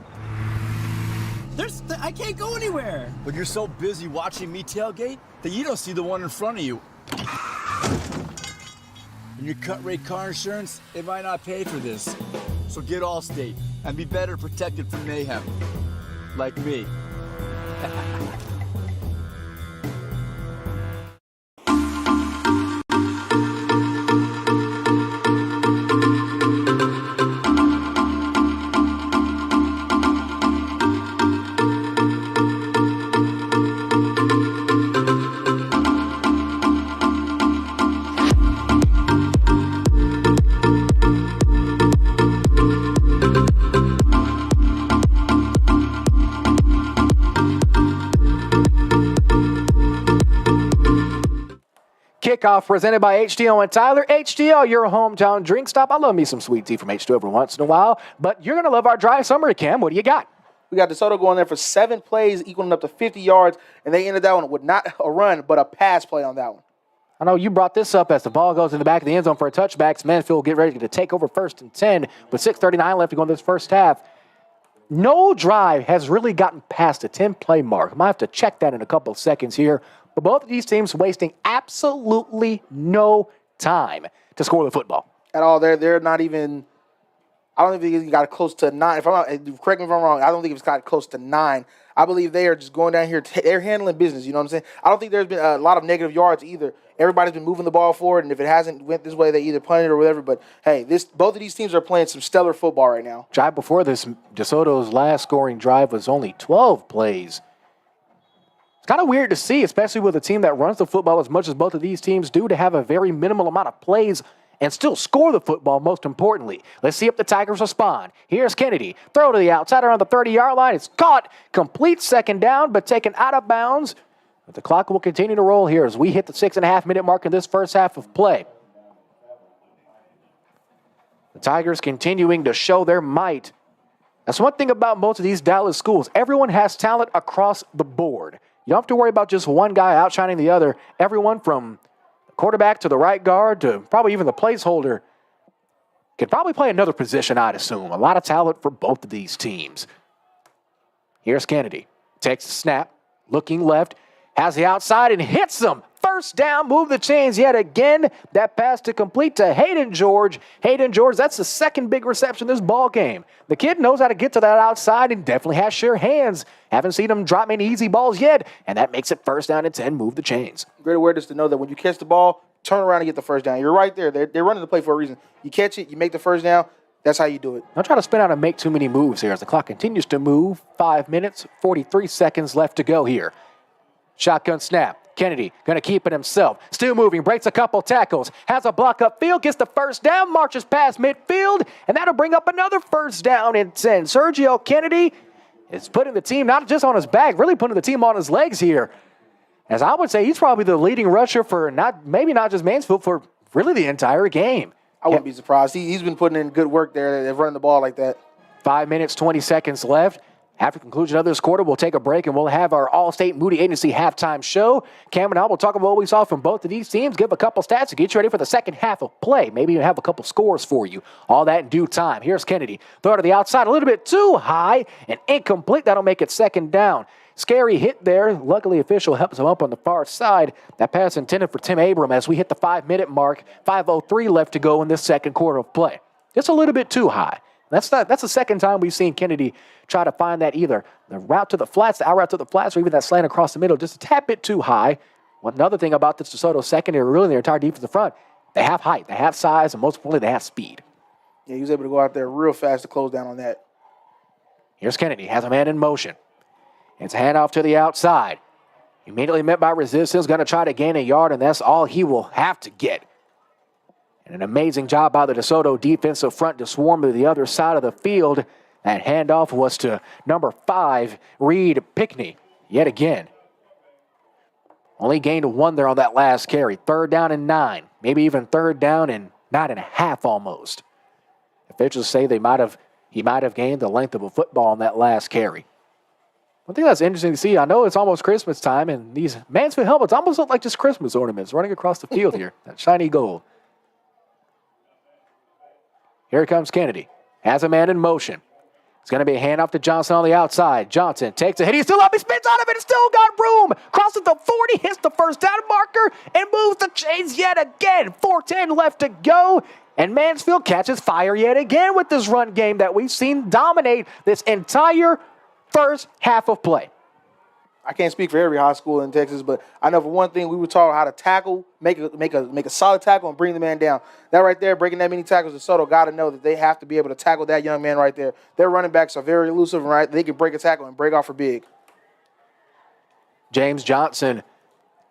I can't go anywhere. But you're so busy watching me tailgate that you don't see the one in front of you. And your cut rate car insurance, it might not pay for this. So get Allstate and be better protected from mayhem. Like me. Kickoff presented by HDO and Tyler. HDO, your hometown drink stop. I love me some sweet tea from HDO every once in a while, but you're going to love our dry summer, Cam. What do you got? We got DeSoto going there for 7 plays, equaling up to 50 yards, and they ended that one with not a run, but a pass play on that one. I know you brought this up as the ball goes in the back of the end zone for a touchback. Mansfield get ready to take over 1st and 10 with 6:39 left to go in this first half. No drive has really gotten past the 10-play mark. I might have to check that in a couple of seconds here. But both of these teams wasting absolutely no time to score the football. At all. They're not even – I don't think it got close to 9. Correct me if I'm wrong. I don't think it's got close to 9. I believe they are just going down here. They're handling business, you know what I'm saying? I don't think there's been a lot of negative yards either everybody's been moving the ball forward, and if it hasn't went this way, they either punt it or whatever. But hey, both of these teams are playing some stellar football right now. Drive before this, DeSoto's last scoring drive was only 12 plays. It's kind of weird to see, especially with a team that runs the football as much as both of these teams do, to have a very minimal amount of plays and still score the football, most importantly. Let's see if the Tigers respond. Here's Kennedy. Throw to the outside around the 30-yard line. It's caught. Complete second down, but taken out of bounds. But the clock will continue to roll here as we hit the 6.5-minute mark in this first half of play. The Tigers continuing to show their might. That's one thing about most of these Dallas schools. Everyone has talent across the board. You don't have to worry about just one guy outshining the other. Everyone from quarterback to the right guard to probably even the placeholder could probably play another position, I'd assume. A lot of talent for both of these teams. Here's Kennedy. Takes the snap, looking left, has the outside and hits them. First down, move the chains yet again. That pass to complete to Hayden George. Hayden George, that's the second big reception this ball game. The kid knows how to get to that outside and definitely has sure hands. Haven't seen him drop many easy balls yet, and that makes it first down and 10, move the chains. Great awareness to know that when you catch the ball, turn around and get the first down. You're right there. They're running the play for a reason. You catch it, you make the first down. That's how you do it. Don't try to spin out and make too many moves here as the clock continues to move. 5 minutes, 43 seconds left to go here. Shotgun snap. Kennedy going to keep it himself. Still moving, breaks a couple tackles, has a block upfield, gets the first down, marches past midfield, and that'll bring up another first down and 10. Sergio Kennedy is putting the team not just on his back, really putting the team on his legs here. As I would say, he's probably the leading rusher for maybe not just Mansfield, for really the entire game. I wouldn't be surprised. He's been putting in good work there. They're running the ball like that. 5 minutes, 20 seconds left. After conclusion of this quarter, we'll take a break and we'll have our Allstate Moody Agency halftime show. Cam and I will talk about what we saw from both of these teams, give a couple stats to get you ready for the second half of play. Maybe even have a couple scores for you. All that in due time. Here's Kennedy. Throw to the outside a little bit too high and incomplete. That'll make it second down. Scary hit there. Luckily, official helps him up on the far side. That pass intended for Tim Abram as we hit the 5-minute mark. 5:03 left to go in this second quarter of play. Just a little bit too high. That's the second time we've seen Kennedy try to find that either the route to the flats, the out route to the flats, or even that slant across the middle, just a tad bit too high. Another thing about this DeSoto secondary, really their entire defensive front, they have height, they have size, and most importantly, they have speed. Yeah, he was able to go out there real fast to close down on that. Here's Kennedy, has a man in motion. It's a handoff to the outside. Immediately met by resistance, going to try to gain a yard, and that's all he will have to get. And an amazing job by the DeSoto defensive front to swarm to the other side of the field. That handoff was to number 5, Reed Pickney, yet again. Only gained 1 there on that last carry. 3rd down and 9, maybe even 3rd down and 9.5 almost. Officials say he might have gained the length of a football on that last carry. One thing that's interesting to see, I know it's almost Christmas time, and these Mansfield helmets almost look like just Christmas ornaments running across the field here. That shiny gold. Here comes Kennedy. Has a man in motion. It's going to be a handoff to Johnson on the outside. Johnson takes a hit. He's still up. He spins out of it. It's still got room. Crosses the 40, hits the first down marker, and moves the chains yet again. 4:10 left to go. And Mansfield catches fire yet again with this run game that we've seen dominate this entire first half of play. I can't speak for every high school in Texas, but I know for one thing, we were taught how to tackle, make a solid tackle, and bring the man down. That right there, breaking that many tackles, DeSoto got to know that they have to be able to tackle that young man right there. Their running backs are very elusive, right? They can break a tackle and break off for big. James Johnson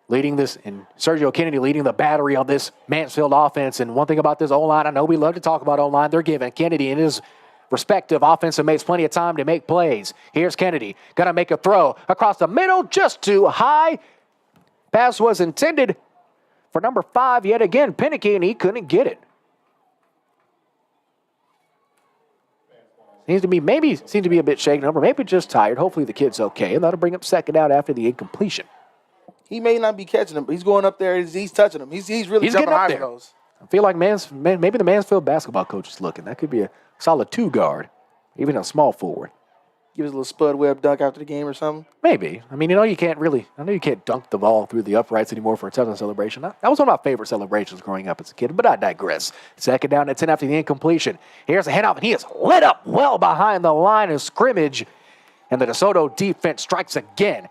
leading this, and Sergio Kennedy leading the battery on this Mansfield offense. And one thing about this O-line, I know we love to talk about O-line, they're giving Kennedy and his respective offensive mates plenty of time to make plays. Here's Kennedy, gonna make a throw across the middle, just too high. Pass was intended for number 5 yet again, Pinicky, and he couldn't get it. Seems to be a bit shaken up, or maybe just tired. Hopefully the kid's okay, and that'll bring up second out after the incompletion. He may not be catching them, but he's going up there. He's touching them. He's really jumping high for those. I feel like maybe the Mansfield basketball coach is looking. That could be a solid 2 guard, even a small forward. Give us a little Spud Webb dunk after the game or something? Maybe. I mean, I know you can't dunk the ball through the uprights anymore for a touchdown celebration. That was one of my favorite celebrations growing up as a kid, but I digress. Second down and 10 after the incompletion. Here's a handoff, and he is lit up well behind the line of scrimmage, and the DeSoto defense strikes again.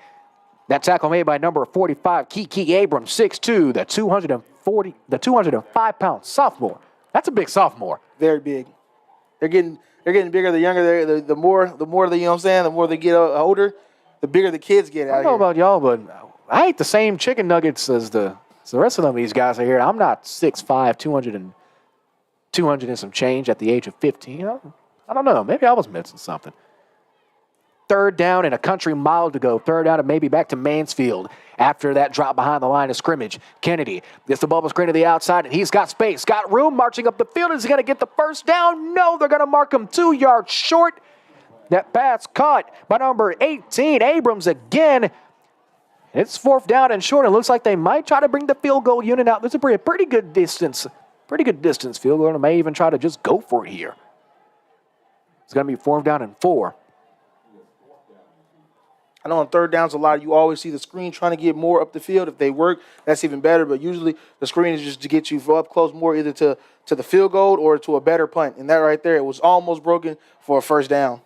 That tackle made by number 45, Kiki Abrams, 6'2", the 205-pound sophomore. That's a big sophomore. Very big. They're getting bigger the younger the more they, you know what I'm saying, the more they get older, the bigger the kids get out I don't know about y'all, but I ate the same chicken nuggets as the rest of them. These guys are here. I'm not 6'5", 200 and some change at the age of 15. I don't know. Maybe I was missing something. Third down and a country mile to go. Third down and maybe back to Mansfield after that drop behind the line of scrimmage. Kennedy gets the bubble screen to the outside, and he's got space, got room, marching up the field. Is he going to get the first down? No, they're going to mark him 2 yards short. That pass caught by number 18, Abrams again. It's fourth down and short. It looks like they might try to bring the field goal unit out. This is a pretty good distance field goal. They may even try to just go for it here. It's going to be fourth down and 4. I know on third downs a lot, you always see the screen trying to get more up the field. If they work, that's even better. But usually the screen is just to get you up close more either to the field goal or to a better punt. And that right there, it was almost broken for a first down.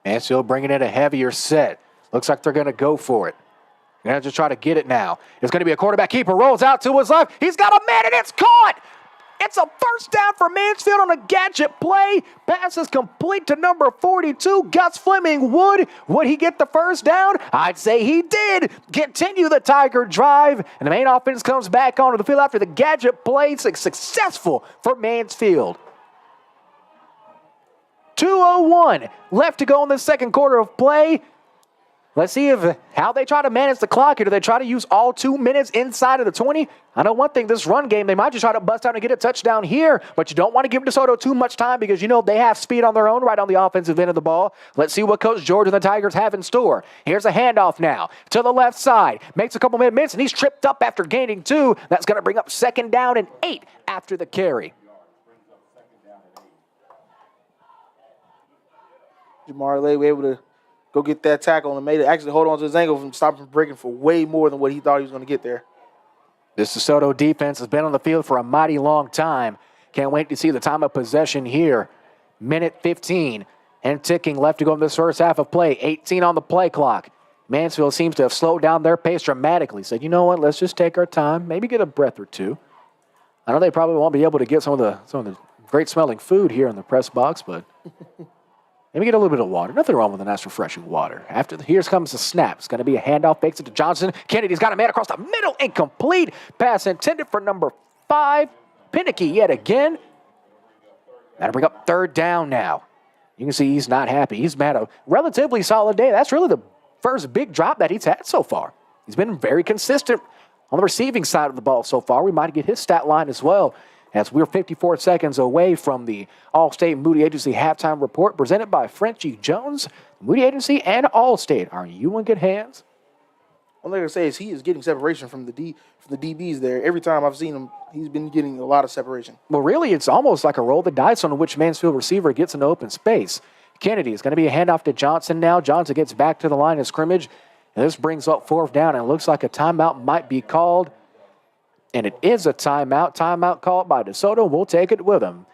Mansfield bringing in a heavier set. Looks like they're going to go for it. They're going to just try to get it now. It's going to be a quarterback keeper. Rolls out to his left. He's got a man, and it's caught. It's a first down for Mansfield on a gadget play. Pass is complete to number 42, Gus Fleming Wood. Would he get the first down? I'd say he did. Continue the Tiger drive, and the main offense comes back onto the field after the gadget play. It's successful for Mansfield. 2:01 left to go in the second quarter of play. Let's see how they try to manage the clock here. Do they try to use all 2 minutes inside of the 20? I know one thing, this run game, they might just try to bust out and get a touchdown here, but you don't want to give Desoto too much time because you know they have speed on their own right on the offensive end of the ball. Let's see what Coach George and the Tigers have in store. Here's a handoff now to the left side. Makes a couple minutes, and he's tripped up after gaining 2. That's going to bring up second down and 8 after the carry. Jamar Lay was able to go get that tackle and made it actually hold on to his ankle from stopping from breaking for way more than what he thought he was going to get there. This Desoto defense has been on the field for a mighty long time. Can't wait to see the time of possession here. Minute 15 and ticking left to go in this first half of play. 18 on the play clock. Mansfield seems to have slowed down their pace dramatically. Said, you know what, let's just take our time, maybe get a breath or two. I know they probably won't be able to get some of the great smelling food here in the press box, but maybe get a little bit of water. Nothing wrong with a nice refreshing water. Here comes the snap. It's going to be a handoff. Fakes it to Johnson. Kennedy's got a man across the middle. Incomplete. Pass intended for number 5. Pinnicky yet again. That'll bring up third down now. You can see he's not happy. He's had a relatively solid day. That's really the first big drop that he's had so far. He's been very consistent on the receiving side of the ball so far. We might get his stat line as well, as we're 54 seconds away from the Allstate Moody Agency halftime report presented by Frenchie Jones. Moody Agency and Allstate. Are you in good hands? One thing I say is he is getting separation from the DBs there. Every time I've seen him, he's been getting a lot of separation. Well, really, it's almost like a roll the dice on which Mansfield receiver gets in open space. Kennedy is going to be a handoff to Johnson now. Johnson gets back to the line of scrimmage, and this brings up fourth down, and it looks like a timeout might be called. And it is a timeout. Timeout called by Desoto. We'll take it with him.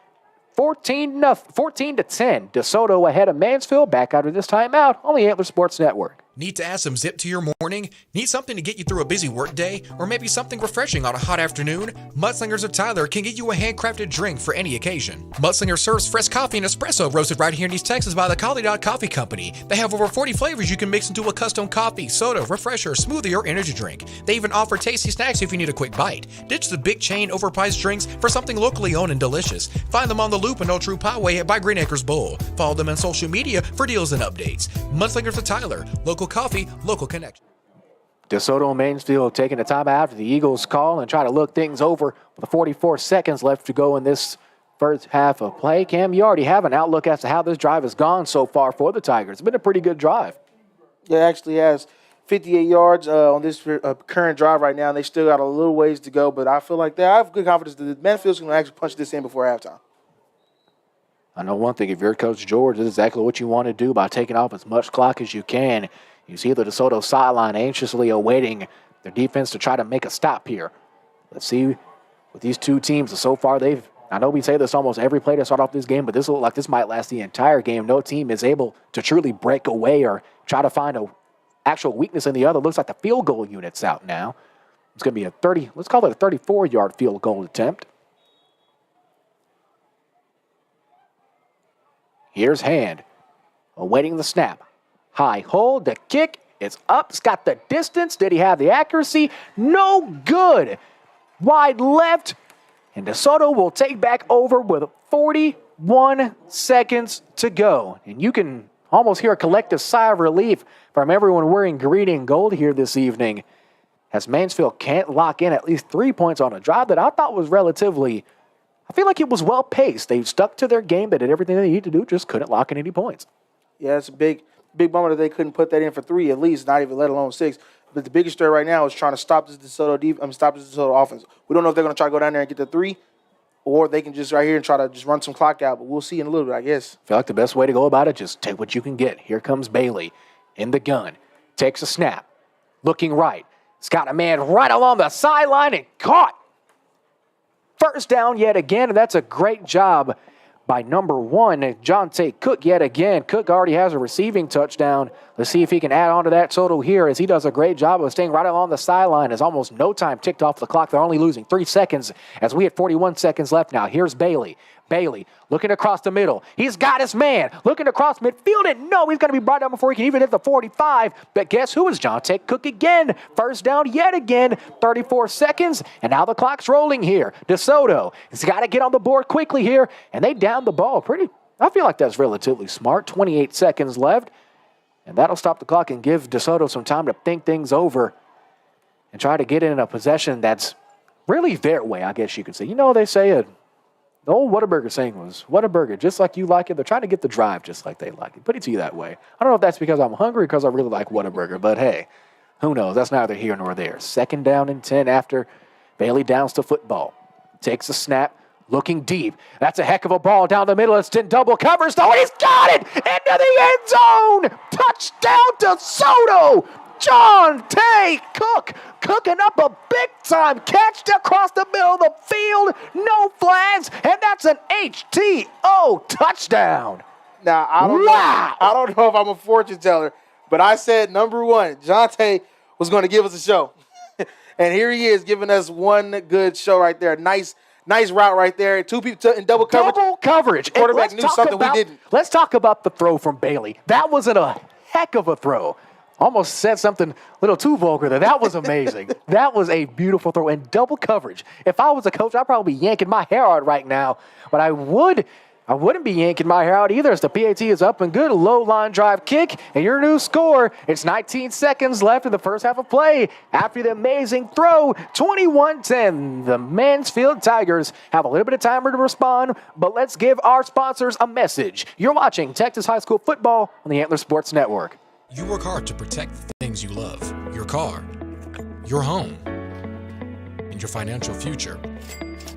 14-10. Desoto ahead of Mansfield. Back out of this timeout on the Antler Sports Network. Need to add some zip to your morning? Need something to get you through a busy workday? Or maybe something refreshing on a hot afternoon? Mudslingers of Tyler can get you a handcrafted drink for any occasion. Mudslinger serves fresh coffee and espresso roasted right here in East Texas by the Collie Dog Coffee Company. They have over 40 flavors you can mix into a custom coffee, soda, refresher, smoothie, or energy drink. They even offer tasty snacks if you need a quick bite. Ditch the big chain overpriced drinks for something locally owned and delicious. Find them on the Loop and Old True Highway by Green Acres Bowl. Follow them on social media for deals and updates. Mudslingers of Tyler, local coffee, local connection. DeSoto and Mansfield taking a time after the Eagles call and try to look things over with 44 seconds left to go in this first half of play. Cam, you already have an outlook as to how this drive has gone so far for the Tigers. It's been a pretty good drive. Yeah, it actually has 58 yards on this current drive right now, and they still got a little ways to go, but I feel like I have good confidence that Mansfield's going to actually punch this in before halftime. I know one thing, if you're Coach George, this is exactly what you want to do by taking off as much clock as you can. You see the DeSoto sideline anxiously awaiting their defense to try to make a stop here. Let's see with these two teams. So far, I know we say this almost every play to start off this game, but this looks like this might last the entire game. No team is able to truly break away or try to find a actual weakness in the other. Looks like the field goal unit's out now. It's going to be a 30, let's call it a 34-yard field goal attempt. Here's Hand, awaiting the snap. High hold, the kick, it's up, it's got the distance. Did he have the accuracy? No good. Wide left, and Desoto will take back over with 41 seconds to go. And you can almost hear a collective sigh of relief from everyone wearing green and gold here this evening, as Mansfield can't lock in at least 3 points on a drive that I thought was relatively, I feel like it was well-paced. They stuck to their game. They did everything they needed to do, just couldn't lock in any points. Yeah, it's a big bummer that they couldn't put that in for 3 at least, not even let alone 6. But the biggest story right now is trying to stop this Desoto offense. We don't know if they're going to try to go down there and get the 3, or they can just right here and try to just run some clock out. But we'll see in a little bit, I guess. I feel like the best way to go about it, just take what you can get. Here comes Bailey in the gun. Takes a snap. Looking right. He's got a man right along the sideline and caught. First down yet again, and that's a great job by number 1, Jonte Cook yet again. Cook already has a receiving touchdown. Let's see if he can add on to that total here, as he does a great job of staying right along the sideline as almost no time ticked off the clock. They're only losing 3 seconds as we had 41 seconds left now. Here's Bailey. Bailey looking across the middle. He's got his man looking across midfield, and no, he's going to be brought down before he can even hit the 45. But guess who is Jonte Cook again? First down yet again, 34 seconds, and now the clock's rolling here. Desoto has got to get on the board quickly here, and they down the ball pretty. I feel like that's relatively smart. 28 seconds left, and that'll stop the clock and give Desoto some time to think things over and try to get in a possession that's really their way, I guess you could say. You know, they say the old Whataburger saying was, Whataburger, just like you like it. They're trying to get the drive just like they like it. Put it to you that way. I don't know if that's because I'm hungry or because I really like Whataburger, but hey, who knows? That's neither here nor there. 2nd down and 10 after Bailey downs to football. Takes a snap, looking deep. That's a heck of a ball down the middle. It's in double coverage, though, and he's got it into the end zone. Touchdown to Soto. Jonte Cook cooking up a big-time catch across the middle of the field. No flags, and that's an HTO touchdown. Now, I don't know if I'm a fortune teller, but I said number 1, Jonte was going to give us a show. And here he is giving us one good show right there. Nice route right there. 2 people in double coverage. Double coverage. Quarterback knew something we didn't. Let's talk about the throw from Bailey. That wasn't a heck of a throw. Almost said something a little too vulgar there. That was amazing. That was a beautiful throw in double coverage. If I was a coach, I'd probably be yanking my hair out right now. But I wouldn't be yanking my hair out either, as the PAT is up and good. A low line drive kick, and your new score. It's 19 seconds left in the first half of play. After the amazing throw, 21-10. The Mansfield Tigers have a little bit of time to respond, but let's give our sponsors a message. You're watching Texas High School Football on the Antler Sports Network. You work hard to protect the things you love, your car, your home, and your financial future.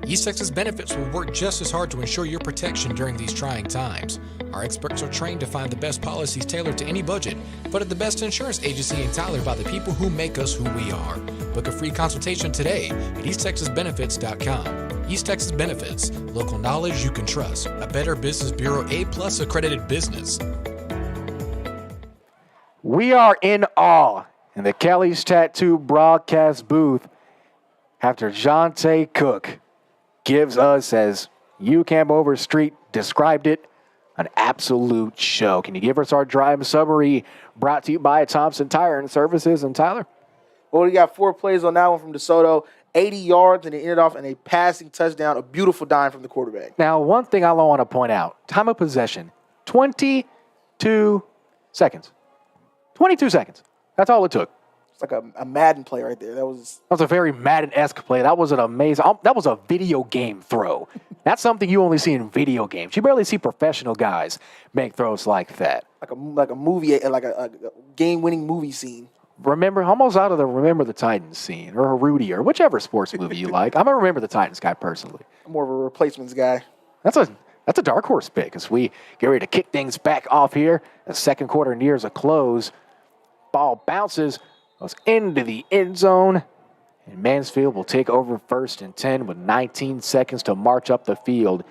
East Texas Benefits will work just as hard to ensure your protection during these trying times. Our experts are trained to find the best policies tailored to any budget, but at the best insurance agency in Tyler by the people who make us who we are. Book a free consultation today at easttexasbenefits.com. East Texas Benefits, local knowledge you can trust. A Better Business Bureau A+ accredited business. We are in awe in the Kelly's Tattoo broadcast booth after Jonte Cook gives us, as you Camp Overstreet described it, an absolute show. Can you give us our drive summary brought to you by Thompson Tire and Services in Tyler? Well, we got 4 plays on that one from Desoto, 80 yards, and it ended off in a passing touchdown, a beautiful dime from the quarterback. Now, one thing I want to point out, time of possession, 22 seconds. 22 seconds. That's all it took. It's like a Madden play right there. That was a very Madden-esque play. That was an amazing. That was a video game throw. That's something you only see in video games. You barely see professional guys make throws like that. Like a movie, like a game-winning movie scene. Almost out of the Remember the Titans scene, or Rudy, or whichever sports movie you like. I'm a Remember the Titans guy personally. I'm more of a replacements guy. That's a dark horse pick as we get ready to kick things back off here. The second quarter nears a close. Ball bounces, goes into the end zone, and Mansfield will take over 1st and 10 with 19 seconds to march up the field.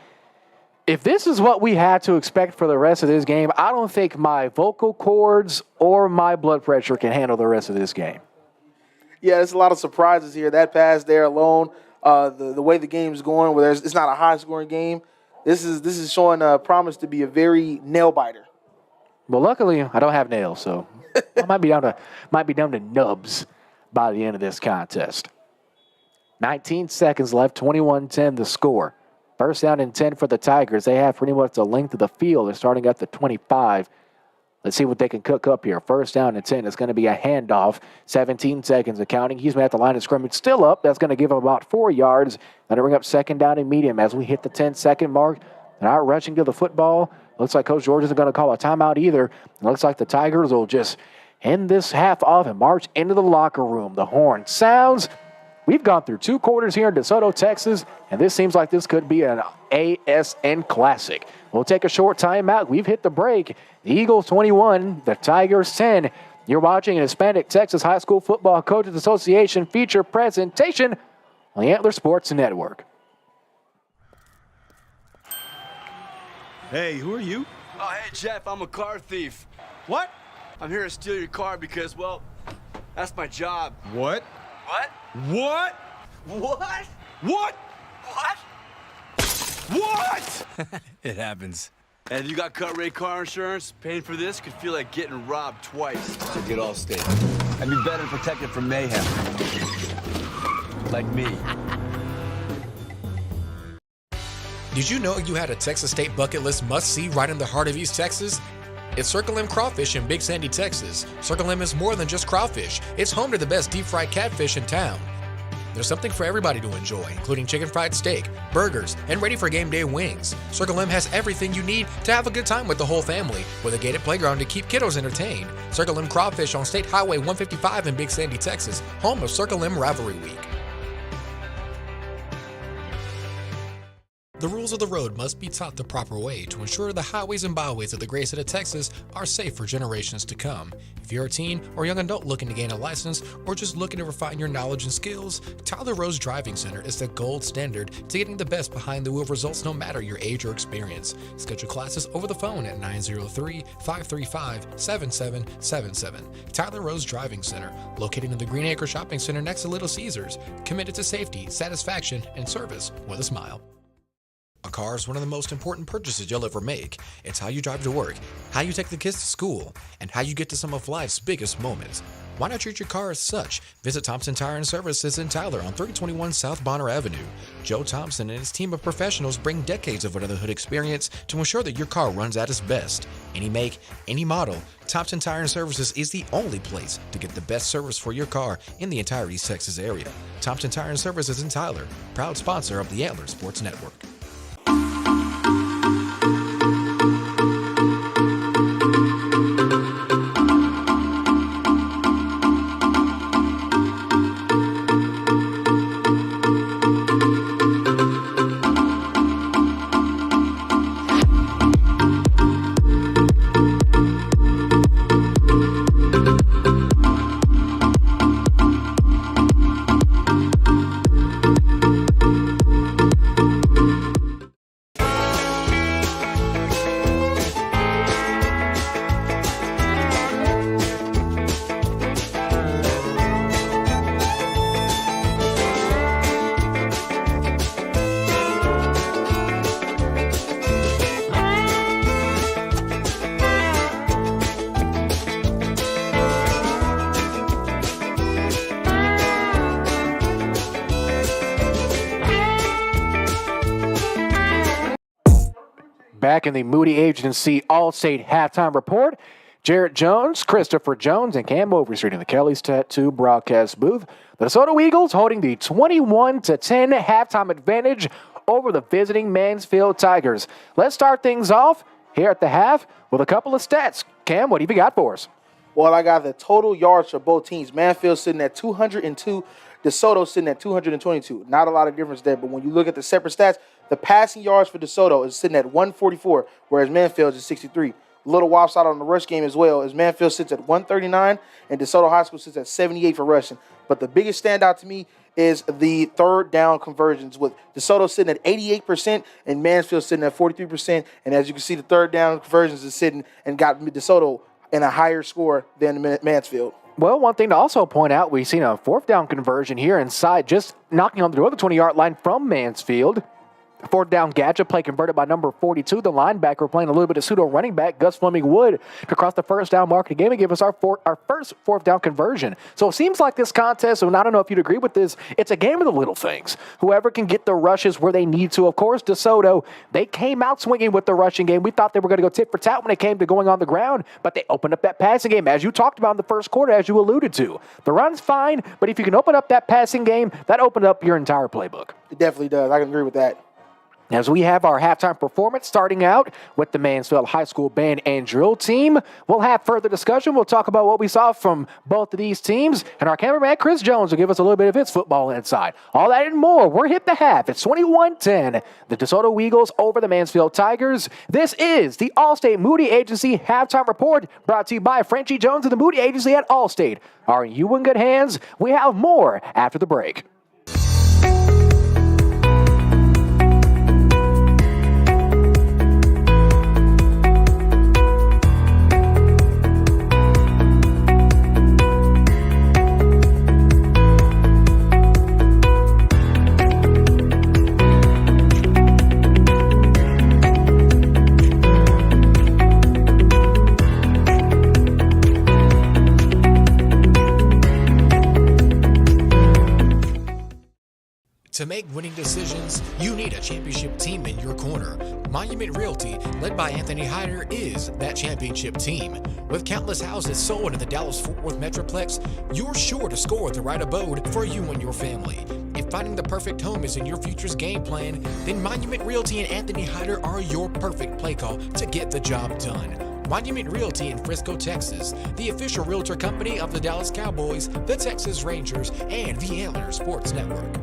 If this is what we had to expect for the rest of this game, I don't think my vocal cords or my blood pressure can handle the rest of this game. Yeah, there's a lot of surprises here. That pass there alone, the way the game's going, where it's not a high-scoring game, this is showing promise to be a very nail-biter. Well, luckily, I don't have nails, so I might be down to nubs by the end of this contest. 19 seconds left, 21-10 the score. First down and 10 for the Tigers. They have pretty much the length of the field. They're starting at the 25. Let's see what they can cook up here. First down and 10. It's going to be a handoff. 17 seconds of counting. He's at the line of scrimmage. Still up. That's going to give him about 4 yards. Going to bring up second down and medium as we hit the 10-second mark. They're not rushing to the football. Looks like Coach George isn't going to call a timeout either. It looks like the Tigers will just end this half off and march into the locker room. The horn sounds. We've gone through 2 quarters here in DeSoto, Texas, and this seems like this could be an ASN classic. We'll take a short timeout. We've hit the break. The Eagles 21, the Tigers 10. You're watching an Hispanic Texas High School Football Coaches Association feature presentation on the Antler Sports Network. Hey, who are you? Oh, hey, Jeff, I'm a car thief. What? I'm here to steal your car because, well, that's my job. What? What? What? What? What? What? What? It happens. And if you got cut rate car insurance, paying for this could feel like getting robbed twice. So get all state. And be better protected from mayhem. Like me. Did you know you had a Texas State bucket list must-see right in the heart of East Texas? It's Circle M Crawfish in Big Sandy, Texas. Circle M is more than just crawfish. It's home to the best deep-fried catfish in town. There's something for everybody to enjoy, including chicken fried steak, burgers, and ready-for-game-day wings. Circle M has everything you need to have a good time with the whole family, with a gated playground to keep kiddos entertained. Circle M Crawfish on State Highway 155 in Big Sandy, Texas, home of Circle M Rivalry Week. The rules of the road must be taught the proper way to ensure the highways and byways of the great state of Texas are safe for generations to come. If you're a teen or young adult looking to gain a license or just looking to refine your knowledge and skills, Tyler Rose Driving Center is the gold standard to getting the best behind the wheel results no matter your age or experience. Schedule classes over the phone at 903-535-7777. Tyler Rose Driving Center, located in the Green Acre Shopping Center next to Little Caesars, committed to safety, satisfaction, and service with a smile. A car is one of the most important purchases you'll ever make. It's how you drive to work, how you take the kids to school, and how you get to some of life's biggest moments. Why not treat your car as such? Visit Thompson Tire and Services in Tyler on 3021 South Bonner Avenue. Joe Thompson and his team of professionals bring decades of under the hood experience to ensure that your car runs at its best. Any make, any model, Thompson Tire and Services is the only place to get the best service for your car in the entire East Texas area. Thompson Tire and Services in Tyler, proud sponsor of the Antler Sports Network. Back in the Moody Agency All-State Halftime Report, Jarrett Jones, Christopher Jones, and Cam Overstreet in the Kelly's Tattoo broadcast booth. The DeSoto Eagles holding the 21-10 halftime advantage over the visiting Mansfield Tigers. Let's start things off here at the half with a couple of stats. Cam, what have you got for us? Well, I got the total yards for both teams. Mansfield sitting at 202, DeSoto sitting at 222. Not a lot of difference there, but when you look at the separate stats, the passing yards for DeSoto is sitting at 144, whereas Mansfield is 63. little lopsided on the rush game as well, as Mansfield sits at 139 and DeSoto High School sits at 78 for rushing. But the biggest standout to me is the third down conversions, with DeSoto sitting at 88% and Mansfield sitting at 43%. And as you can see, the third down conversions is sitting and got DeSoto in a higher score than Mansfield. Well, one thing to also point out, we've seen a fourth down conversion here inside, just knocking on the other 20-yard line from Mansfield. Fourth down gadget play converted by number 42, the linebacker, playing a little bit of pseudo running back, Gus Fleming Wood, to cross the first down mark of the game and give us our first fourth down conversion. So it seems like this contest, and I don't know if you'd agree with this, it's a game of the little things. Whoever can get the rushes where they need to. Of course, DeSoto, they came out swinging with the rushing game. We thought they were going to go tit for tat when it came to going on the ground, but they opened up that passing game, as you talked about in the first quarter, as you alluded to. The run's fine, but if you can open up that passing game, that opened up your entire playbook. It definitely does. I can agree with that. As we have our halftime performance starting out with the Mansfield High School Band and Drill Team, we'll have further discussion. We'll talk about what we saw from both of these teams, and our cameraman Chris Jones will give us a little bit of his football insight. All that and more. We're hit the half. It's 21-10. The DeSoto Eagles over the Mansfield Tigers. This is the Allstate Moody Agency halftime report, brought to you by Frenchie Jones and the Moody Agency at Allstate. Are you in good hands? We have more after the break. To make winning decisions, you need a championship team in your corner. Monument Realty, led by Anthony Hyder, is that championship team. With countless houses sold in the Dallas-Fort Worth Metroplex, you're sure to score the right abode for you and your family. If finding the perfect home is in your future's game plan, then Monument Realty and Anthony Hyder are your perfect play call to get the job done. Monument Realty in Frisco, Texas, the official realtor company of the Dallas Cowboys, the Texas Rangers, and the Antler Sports Network.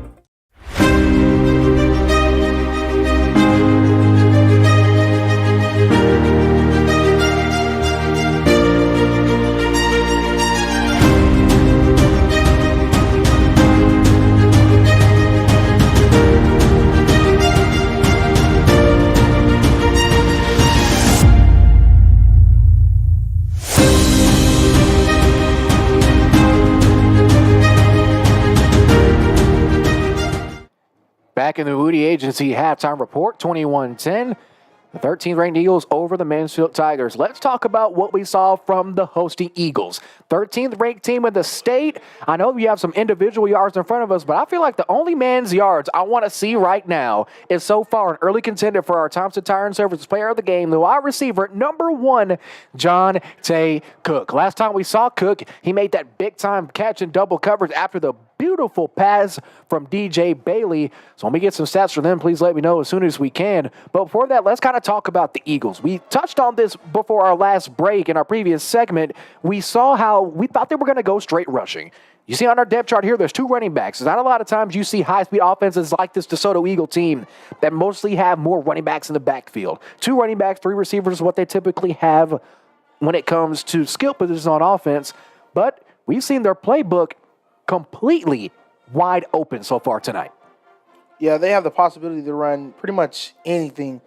Back in the Moody Agency halftime report, 21-10. The 13th ranked Eagles over the Mansfield Tigers. Let's talk about what we saw from the hosting Eagles. 13th ranked team in the state. I know we have some individual yards in front of us, but I feel like the only man's yards I want to see right now is so far an early contender for our Thompson Tire and Services Player of the Game, the wide receiver, number 1, John Tay Cook. Last time we saw Cook, he made that big-time catch in double coverage after the beautiful pass from DJ Bailey. So when we get some stats from them, please let me know as soon as we can. But before that, let's kind of talk about the Eagles. We touched on this before our last break in our previous segment. We saw how we thought they were going to go straight rushing. You see on our depth chart here, there's 2 running backs. There's not a lot of times you see high-speed offenses like this DeSoto Eagle team that mostly have more running backs in the backfield. 2 running backs, 3 receivers is what they typically have when it comes to skill positions on offense. But we've seen their playbook completely wide open so far tonight. Yeah, they have the possibility to run pretty much anything.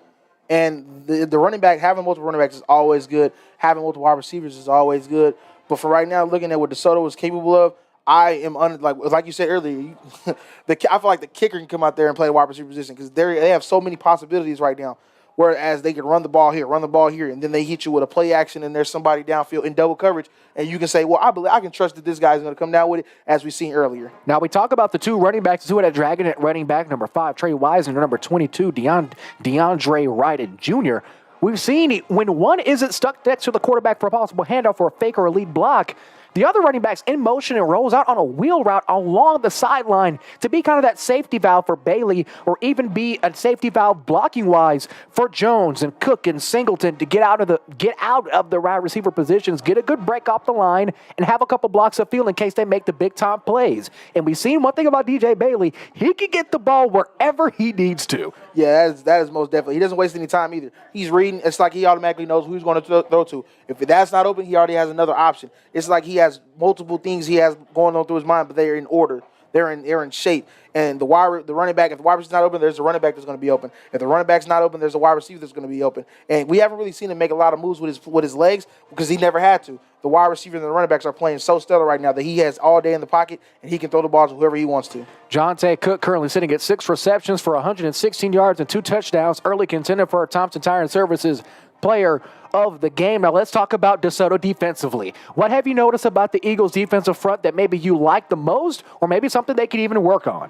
And the running back, having multiple running backs is always good. Having multiple wide receivers is always good. But for right now, looking at what DeSoto is capable of, I am like you said earlier, I feel like the kicker can come out there and play a wide receiver position because they have so many possibilities right now. Whereas they can run the ball here, and then they hit you with a play action, and there's somebody downfield in double coverage, and you can say, well, I can trust that this guy's going to come down with it, as we've seen earlier. Now, we talk about the 2 running backs, who had a dragon at running back, number 5, Trey Wise, and number 22, DeAndre Wright Jr. We've seen when one isn't stuck next to the quarterback for a possible handoff or a fake or a lead block, the other running back's in motion and rolls out on a wheel route along the sideline to be kind of that safety valve for Bailey, or even be a safety valve blocking-wise for Jones and Cook and Singleton to get out of the wide receiver positions, get a good break off the line, and have a couple blocks of field in case they make the big-time plays. And we've seen one thing about DJ Bailey, he can get the ball wherever he needs to. Yeah, that is most definitely. He doesn't waste any time either. He's reading. It's like he automatically knows who he's going to throw to. If that's not open, he already has another option. It's like he has multiple things he has going on through his mind, but they're in order. They're in shape. And the running back, if the wide receiver's not open, there's a running back that's going to be open. If the running back's not open, there's a wide receiver that's going to be open. And we haven't really seen him make a lot of moves with his legs because he never had to. The wide receiver and the running backs are playing so stellar right now that he has all day in the pocket, and he can throw the ball to whoever he wants to. Jonte Cook currently sitting at 6 receptions for 116 yards and 2 touchdowns. Early contender for Thompson Tire and Services player of the game. Now let's talk about Desoto defensively. What have you noticed about the Eagles defensive front that maybe you like the most, or maybe something they could even work on?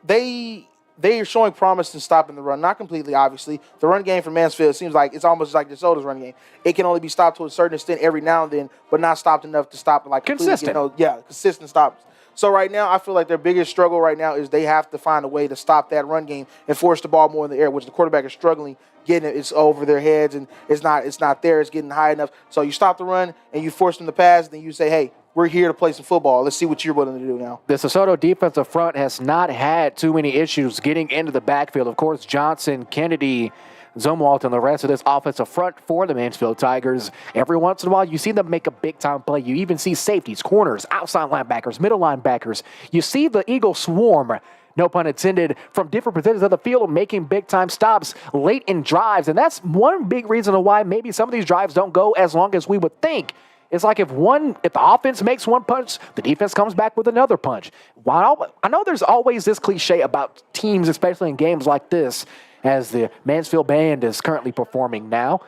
They are showing promise in stopping the run. Not completely, obviously. The run game for Mansfield seems like it's almost like DeSoto's run game. It can only be stopped to a certain extent every now and then, but not stopped enough to stop it like consistent. Consistent stops. So right now, I feel like their biggest struggle right now is they have to find a way to stop that run game and force the ball more in the air, which the quarterback is struggling getting it. It's over their heads and it's not there. It's getting high enough. So you stop the run and you force them to pass. Then you say, hey, we're here to play some football. Let's see what you're willing to do now. The Desoto defensive front has not had too many issues getting into the backfield. Of course, Johnson, Kennedy, Zumwalt, and the rest of this offensive front for the Mansfield Tigers. Every once in a while, you see them make a big-time play. You even see safeties, corners, outside linebackers, middle linebackers. You see the Eagles swarm, no pun intended, from different positions of the field, making big-time stops late in drives. And that's one big reason why maybe some of these drives don't go as long as we would think. It's like if the offense makes one punch, the defense comes back with another punch. While I know there's always this cliche about teams, especially in games like this, as the Mansfield Band is currently performing now.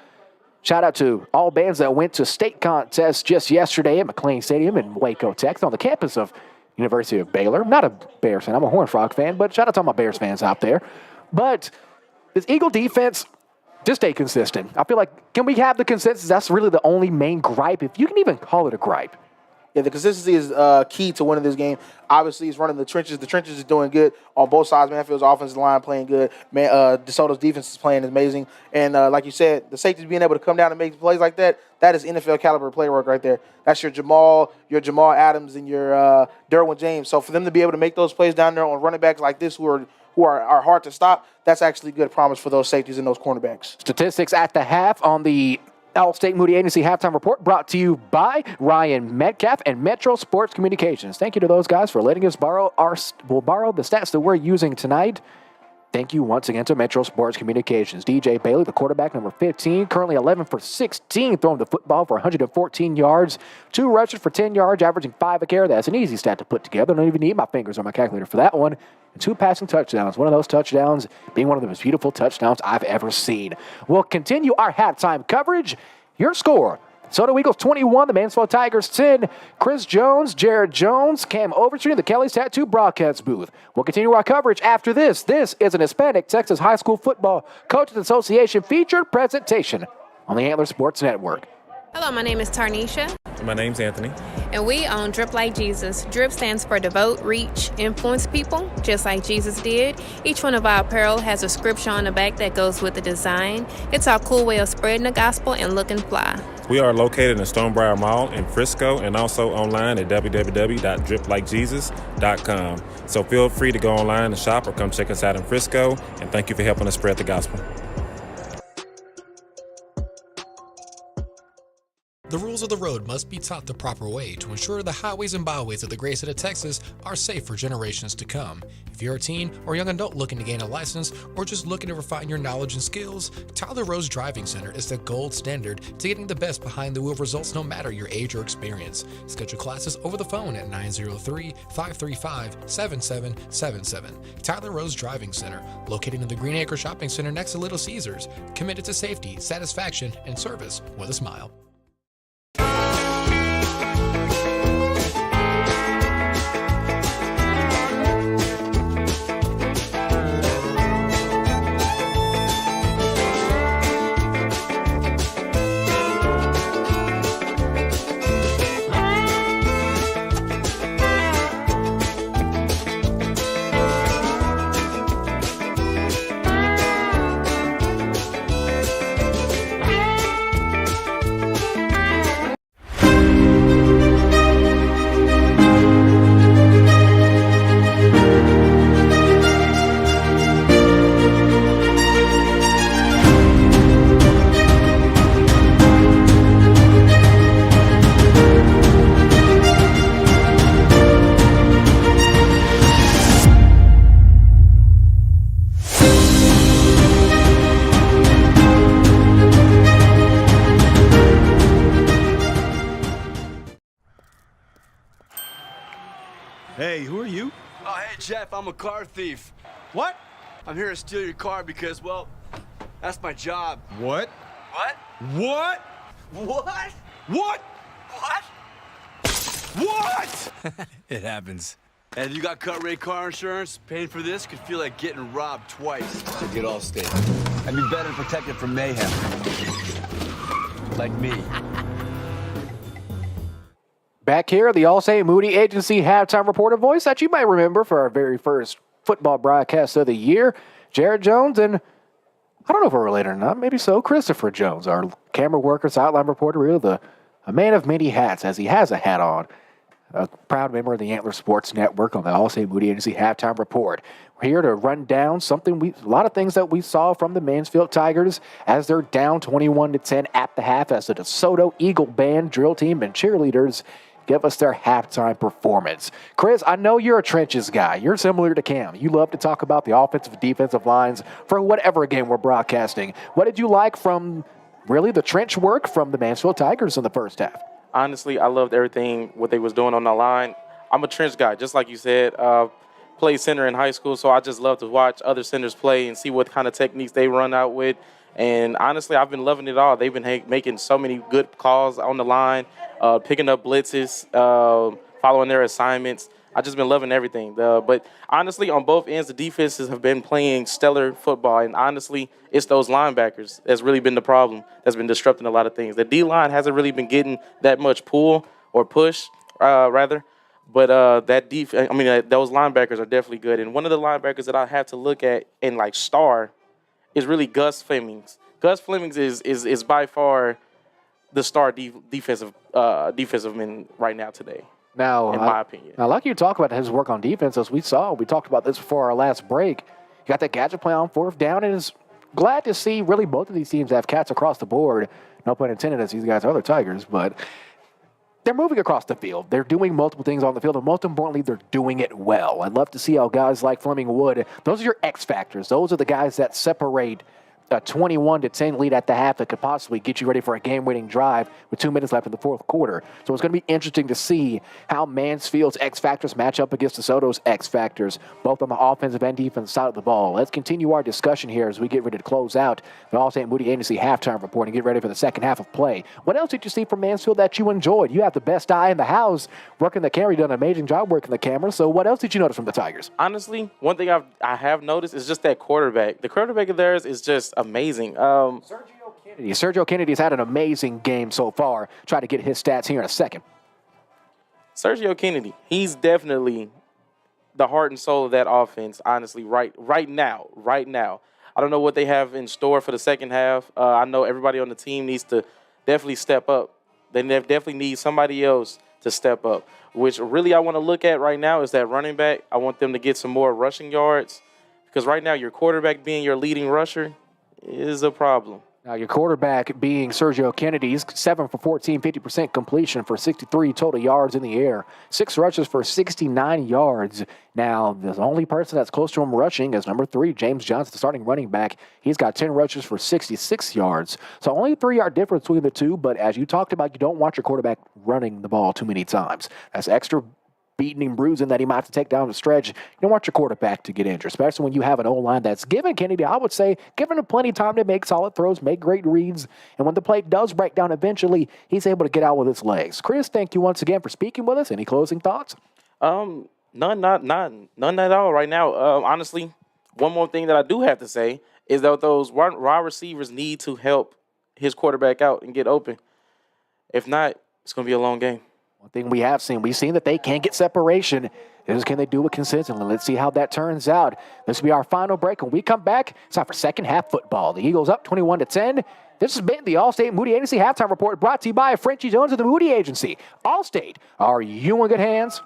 Shout out to all bands that went to state contests just yesterday at McLean Stadium in Waco, Texas, on the campus of University of Baylor. I'm not a Bears fan. I'm a Horned Frog fan, but shout out to all my Bears fans out there. But this Eagle defense, just stay consistent. I feel like, can we have the consensus? That's really the only main gripe, if you can even call it a gripe. Yeah, the consistency is key to winning this game. Obviously, it's running the trenches. The trenches is doing good on both sides. Manfield's offensive line playing good. DeSoto's defense is playing amazing. And like you said, the safeties being able to come down and make plays like that, that is NFL caliber play work right there. That's your Jamal Adams and your Derwin James. So for them to be able to make those plays down there on running backs like this who are hard to stop, that's actually good promise for those safeties and those cornerbacks. Statistics at the half on the Allstate Moody Agency Halftime Report, brought to you by Ryan Metcalf and Metro Sports Communications. Thank you to those guys for letting us borrow the stats that we're using tonight. Thank you once again to Metro Sports Communications. DJ Bailey, the quarterback, number 15, currently 11 for 16, throwing the football for 114 yards, 2 rushes for 10 yards, averaging 5 a carry. That's an easy stat to put together. I don't even need my fingers on my calculator for that one. And 2 passing touchdowns. One of those touchdowns being one of the most beautiful touchdowns I've ever seen. We'll continue our halftime coverage. Your score: Desoto Eagles 21, the Mansfield Tigers 10. Chris Jones, Jared Jones, Cam Overstreet, the Kelly's Tattoo broadcast booth. We'll continue our coverage after this. This is an Hispanic Texas High School Football Coaches Association featured presentation on the Antler Sports Network. Hello, my name is Tarnisha. My name's Anthony. And we own Drip Like Jesus. Drip stands for devote, reach, influence people, just like Jesus did. Each one of our apparel has a scripture on the back that goes with the design. It's our cool way of spreading the gospel and looking fly. We are located in Stonebriar Mall in Frisco and also online at www.driplikejesus.com. So feel free to go online and shop or come check us out in Frisco. And thank you for helping us spread the gospel. The rules of the road must be taught the proper way to ensure the highways and byways of the great state of Texas are safe for generations to come. If you're a teen or young adult looking to gain a license or just looking to refine your knowledge and skills, Tyler Rose Driving Center is the gold standard to getting the best behind the wheel results no matter your age or experience. Schedule classes over the phone at 903-535-7777. Tyler Rose Driving Center, located in the Green Acre Shopping Center next to Little Caesars, committed to safety, satisfaction, and service with a smile. Hey, who are you? Oh, hey, Jeff, I'm a car thief. What? I'm here to steal your car because, well, that's my job. What? What? What? What? What? What? What? It happens. And if you got cut rate car insurance, paying for this could feel like getting robbed twice. So get Allstate. And be better protected from mayhem. Like me. Back here, the Allstate Moody Agency halftime reporter voice that you might remember for our very first football broadcast of the year, Jared Jones, and I don't know if we're related or not, maybe so, Christopher Jones, our camera worker, sideline reporter, really a man of many hats, as he has a hat on. A proud member of the Antler Sports Network on the Allstate Moody Agency halftime report. We're here to run down a lot of things that we saw from the Mansfield Tigers as they're down 21-10 at the half as the DeSoto Eagle Band drill team and cheerleaders give us their halftime performance. Chris, I know you're a trenches guy. You're similar to Cam. You love to talk about the offensive and defensive lines for whatever game we're broadcasting. What did you like from really the trench work from the Mansfield Tigers in the first half? Honestly, I loved everything, what they was doing on the line. I'm a trench guy, just like you said. Played center in high school, so I just love to watch other centers play and see what kind of techniques they run out with. And honestly, I've been loving it all. They've been making so many good calls on the line, picking up blitzes, following their assignments. I've just been loving everything. But honestly, on both ends, the defenses have been playing stellar football. And honestly, it's those linebackers that's really been the problem that's been disrupting a lot of things. The D-line hasn't really been getting that much pull or push, rather. But those linebackers are definitely good. And one of the linebackers that I have to look at and, star is really Gus Flemings. Gus Flemings is by far the star defensive man right now today. Now, in my opinion. Now, like you talk about his work on defense, as we talked about this before our last break. You got that gadget play on fourth down, and is glad to see really both of these teams have cats across the board. No pun intended, as these guys are the Tigers, but they're moving across the field. They're doing multiple things on the field, and most importantly, they're doing it well. I'd love to see how guys like Fleming Wood, those are your X factors. Those are the guys that separate a 21-10 lead at the half that could possibly get you ready for a game-winning drive with 2 minutes left in the fourth quarter. So it's going to be interesting to see how Mansfield's X factors match up against DeSoto's X factors, both on the offensive and defensive side of the ball. Let's continue our discussion here as we get ready to close out the Allstate Moody Agency halftime report and get ready for the second half of play. What else did you see from Mansfield that you enjoyed? You have the best eye in the house working the camera. You've done an amazing job working the camera. So what else did you notice from the Tigers? Honestly, one thing I have noticed is just that quarterback. The quarterback of theirs is just amazing. Sergio Kennedy's had an amazing game so far. Try to get his stats here in a second. Sergio Kennedy, he's definitely the heart and soul of that offense, honestly, right now. I don't know what they have in store for the second half. I know everybody on the team needs to definitely step up. They definitely need somebody else to step up, which really I want to look at right now is that running back. I want them to get some more rushing yards because right now your quarterback being your leading rusher is a problem. Now, your quarterback being Sergio Kennedy's 7 for 14, 50% completion for 63 total yards in the air, 6 rushes for 69 yards. Now, the only person that's close to him rushing is number 3, James Johnson, the starting running back. He's got 10 rushes for 66 yards. So only a 3-yard difference between the two, but as you talked about, you don't want your quarterback running the ball too many times. That's extra beating and bruising that he might have to take down the stretch. You don't want your quarterback to get injured, especially when you have an O-line that's given Kennedy, I would say, given him plenty of time to make solid throws, make great reads, and when the play does break down eventually, he's able to get out with his legs. Chris, thank you once again for speaking with us. Any closing thoughts? None at all right now. Honestly, one more thing that I do have to say is that those wide receivers need to help his quarterback out and get open. If not, it's going to be a long game. One thing we've seen that they can get separation. Can they do it consistently? Let's see how that turns out. This will be our final break. When we come back, it's time for second half football. The Eagles up 21-10. This has been the Allstate Moody Agency halftime report brought to you by Frenchie Jones of the Moody Agency. Allstate, are you in good hands?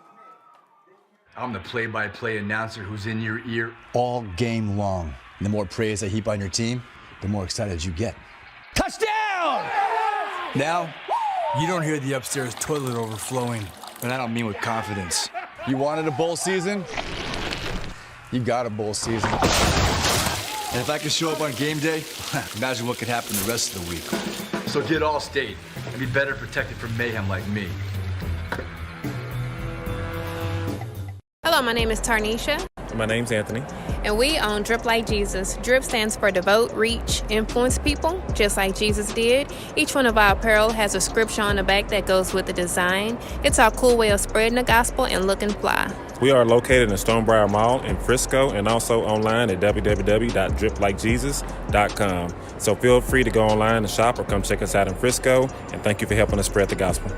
I'm the play-by-play announcer who's in your ear all game long. And the more praise I heap on your team, the more excited you get. Touchdown! Now, you don't hear the upstairs toilet overflowing, and I don't mean with confidence. You wanted a bowl season? You got a bowl season. And if I could show up on game day, imagine what could happen the rest of the week. So get Allstate and be better protected from mayhem like me. Hello, my name is Tarnisha. My name's Anthony. And we own Drip Like Jesus. Drip stands for devote, reach, influence people, just like Jesus did. Each one of our apparel has a scripture on the back that goes with the design. It's our cool way of spreading the gospel and looking fly. We are located in Stonebriar Mall in Frisco and also online at www.driplikejesus.com. So feel free to go online and shop or come check us out in Frisco. And thank you for helping us spread the gospel.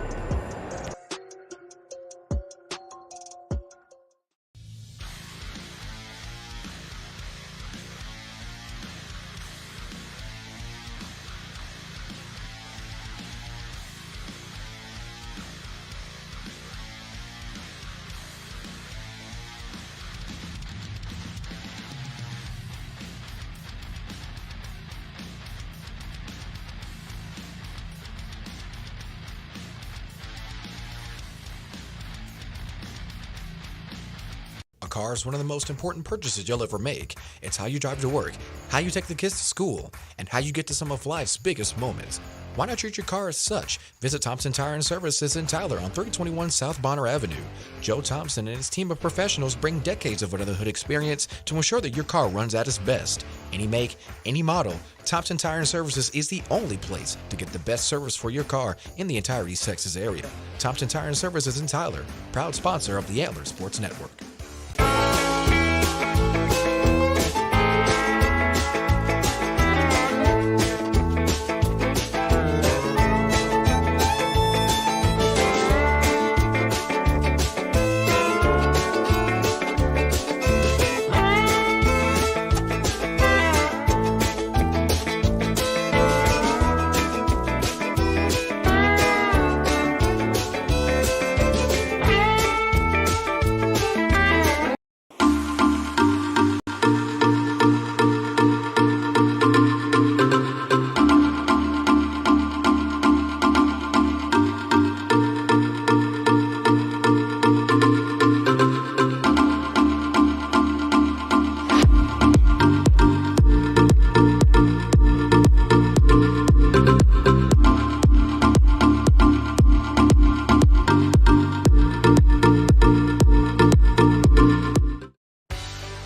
A car is one of the most important purchases you'll ever make. It's how you drive to work, how you take the kids to school, and how you get to some of life's biggest moments. Why not treat your car as such? Visit Thompson Tire and Services in Tyler on 321 South Bonner Avenue. Joe Thompson and his team of professionals bring decades of under-the-hood experience to ensure that your car runs at its best. Any make, any model, Thompson Tire and Services is the only place to get the best service for your car in the entire East Texas area. Thompson Tire and Services in Tyler, proud sponsor of the Antler Sports Network.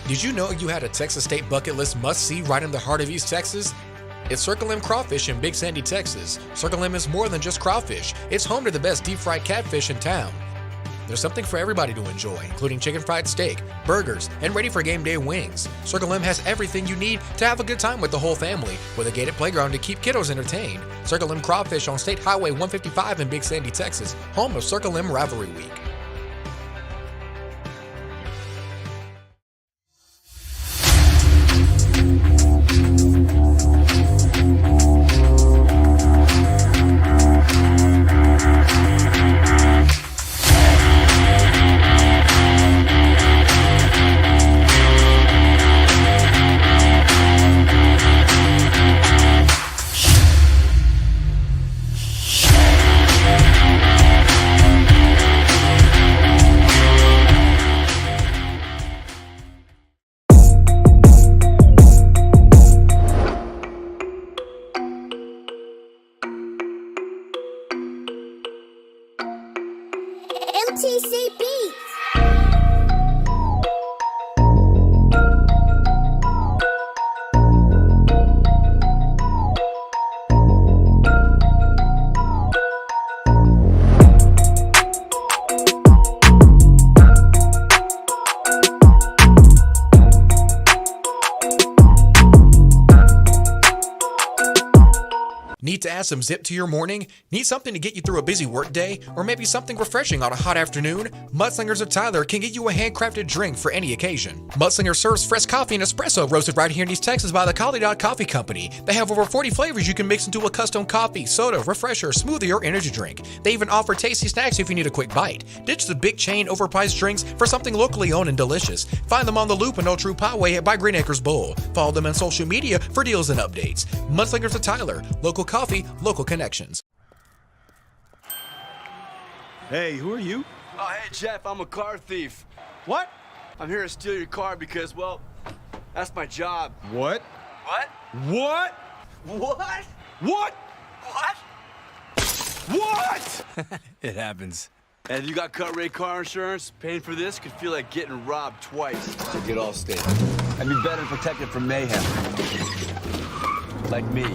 Did you know you had a Texas State bucket list must-see right in the heart of East Texas? It's Circle M Crawfish in Big Sandy, Texas. Circle M is more than just crawfish. It's home to the best deep-fried catfish in town. There's something for everybody to enjoy, including chicken fried steak, burgers, and ready for game day wings. Circle M has everything you need to have a good time with the whole family, with a gated playground to keep kiddos entertained. Circle M Crawfish on State Highway 155 in Big Sandy, Texas, home of Circle M Rivalry Week. MTC Beats. Need to add some zip to your morning? Need something to get you through a busy workday? Or maybe something refreshing on a hot afternoon? Mudslingers of Tyler can get you a handcrafted drink for any occasion. Mudslinger serves fresh coffee and espresso roasted right here in East Texas by the Collie Dog Coffee Company. They have over 40 flavors you can mix into a custom coffee, soda, refresher, smoothie, or energy drink. They even offer tasty snacks if you need a quick bite. Ditch the big chain overpriced drinks for something locally owned and delicious. Find them on the Loop and Old True Highway by Green Acres Bowl. Follow them on social media for deals and updates. Mudslingers of Tyler, local coffee, local connections. Hey, who are you? Oh, hey, Jeff, I'm a car thief. What? I'm here to steal your car because, well, that's my job. What? What? What? What? What? What? It happens. And if you got cut rate car insurance, paying for this could feel like getting robbed twice. So get Allstate. And be better protected from mayhem. Like me.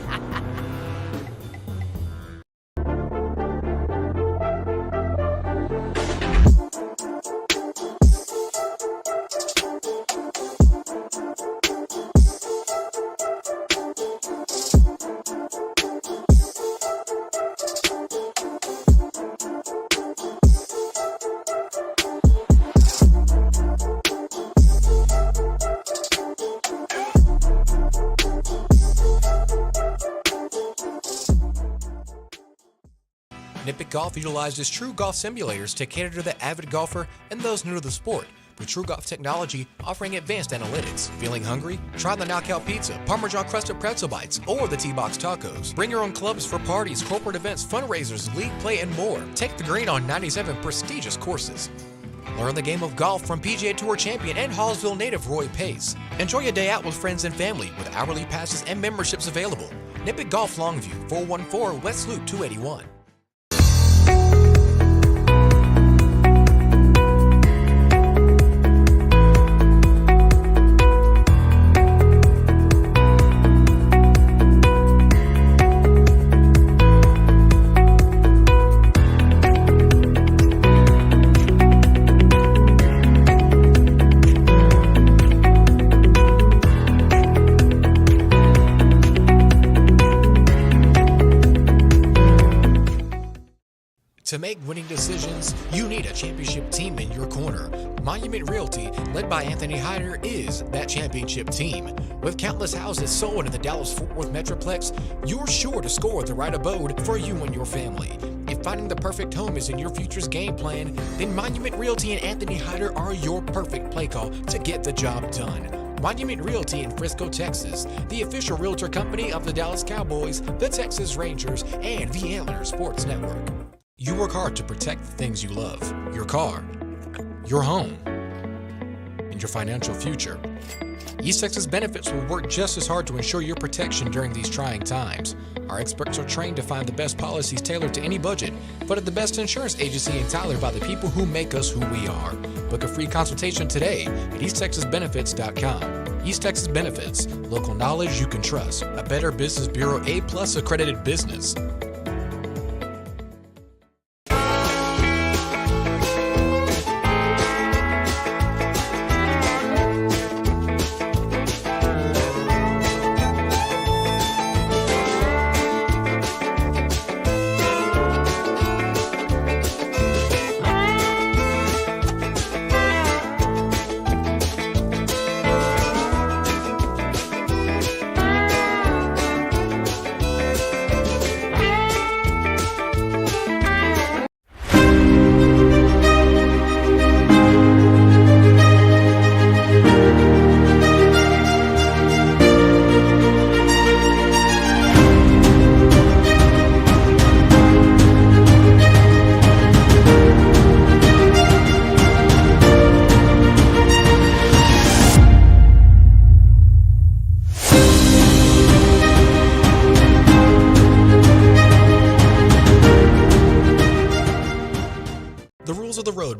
Nippet Golf utilizes true golf simulators to cater to the avid golfer and those new to the sport, with True Golf technology offering advanced analytics. Feeling hungry? Try the Knockout Pizza, Parmesan Crusted Pretzel Bites, or the T-Box Tacos. Bring your own clubs for parties, corporate events, fundraisers, league play, and more. Take the green on 97 prestigious courses. Learn the game of golf from PGA Tour champion and Hallsville native Roy Pace. Enjoy a day out with friends and family with hourly passes and memberships available. Nippet Golf Longview, 414 West Loop 281. To make winning decisions, you need a championship team in your corner. Monument Realty, led by Anthony Hyder, is that championship team. With countless houses sold in the Dallas-Fort Worth Metroplex, you're sure to score the right abode for you and your family. If finding the perfect home is in your future's game plan, then Monument Realty and Anthony Hyder are your perfect play call to get the job done. Monument Realty in Frisco, Texas, the official realtor company of the Dallas Cowboys, the Texas Rangers, and the Antler Sports Network. You work hard to protect the things you love, your car, your home, and your financial future. East Texas Benefits will work just as hard to ensure your protection during these trying times. Our experts are trained to find the best policies tailored to any budget, but at the best insurance agency in Tyler by the people who make us who we are. Book a free consultation today at easttexasbenefits.com. East Texas Benefits, local knowledge you can trust. A Better Business Bureau A+ accredited business.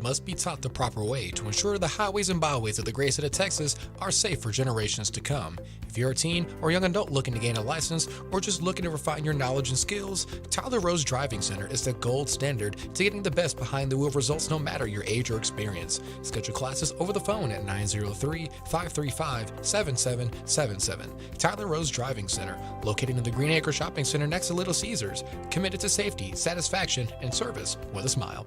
Must be taught the proper way to ensure the highways and byways of the great state of Texas are safe for generations to come. If you're a teen or young adult looking to gain a license or just looking to refine your knowledge and skills, Tyler Rose Driving Center is the gold standard to getting the best behind the wheel results no matter your age or experience. Schedule classes over the phone at 903-535-7777. Tyler Rose Driving Center, located in the Green Acre Shopping Center next to Little Caesars, committed to safety, satisfaction, and service with a smile.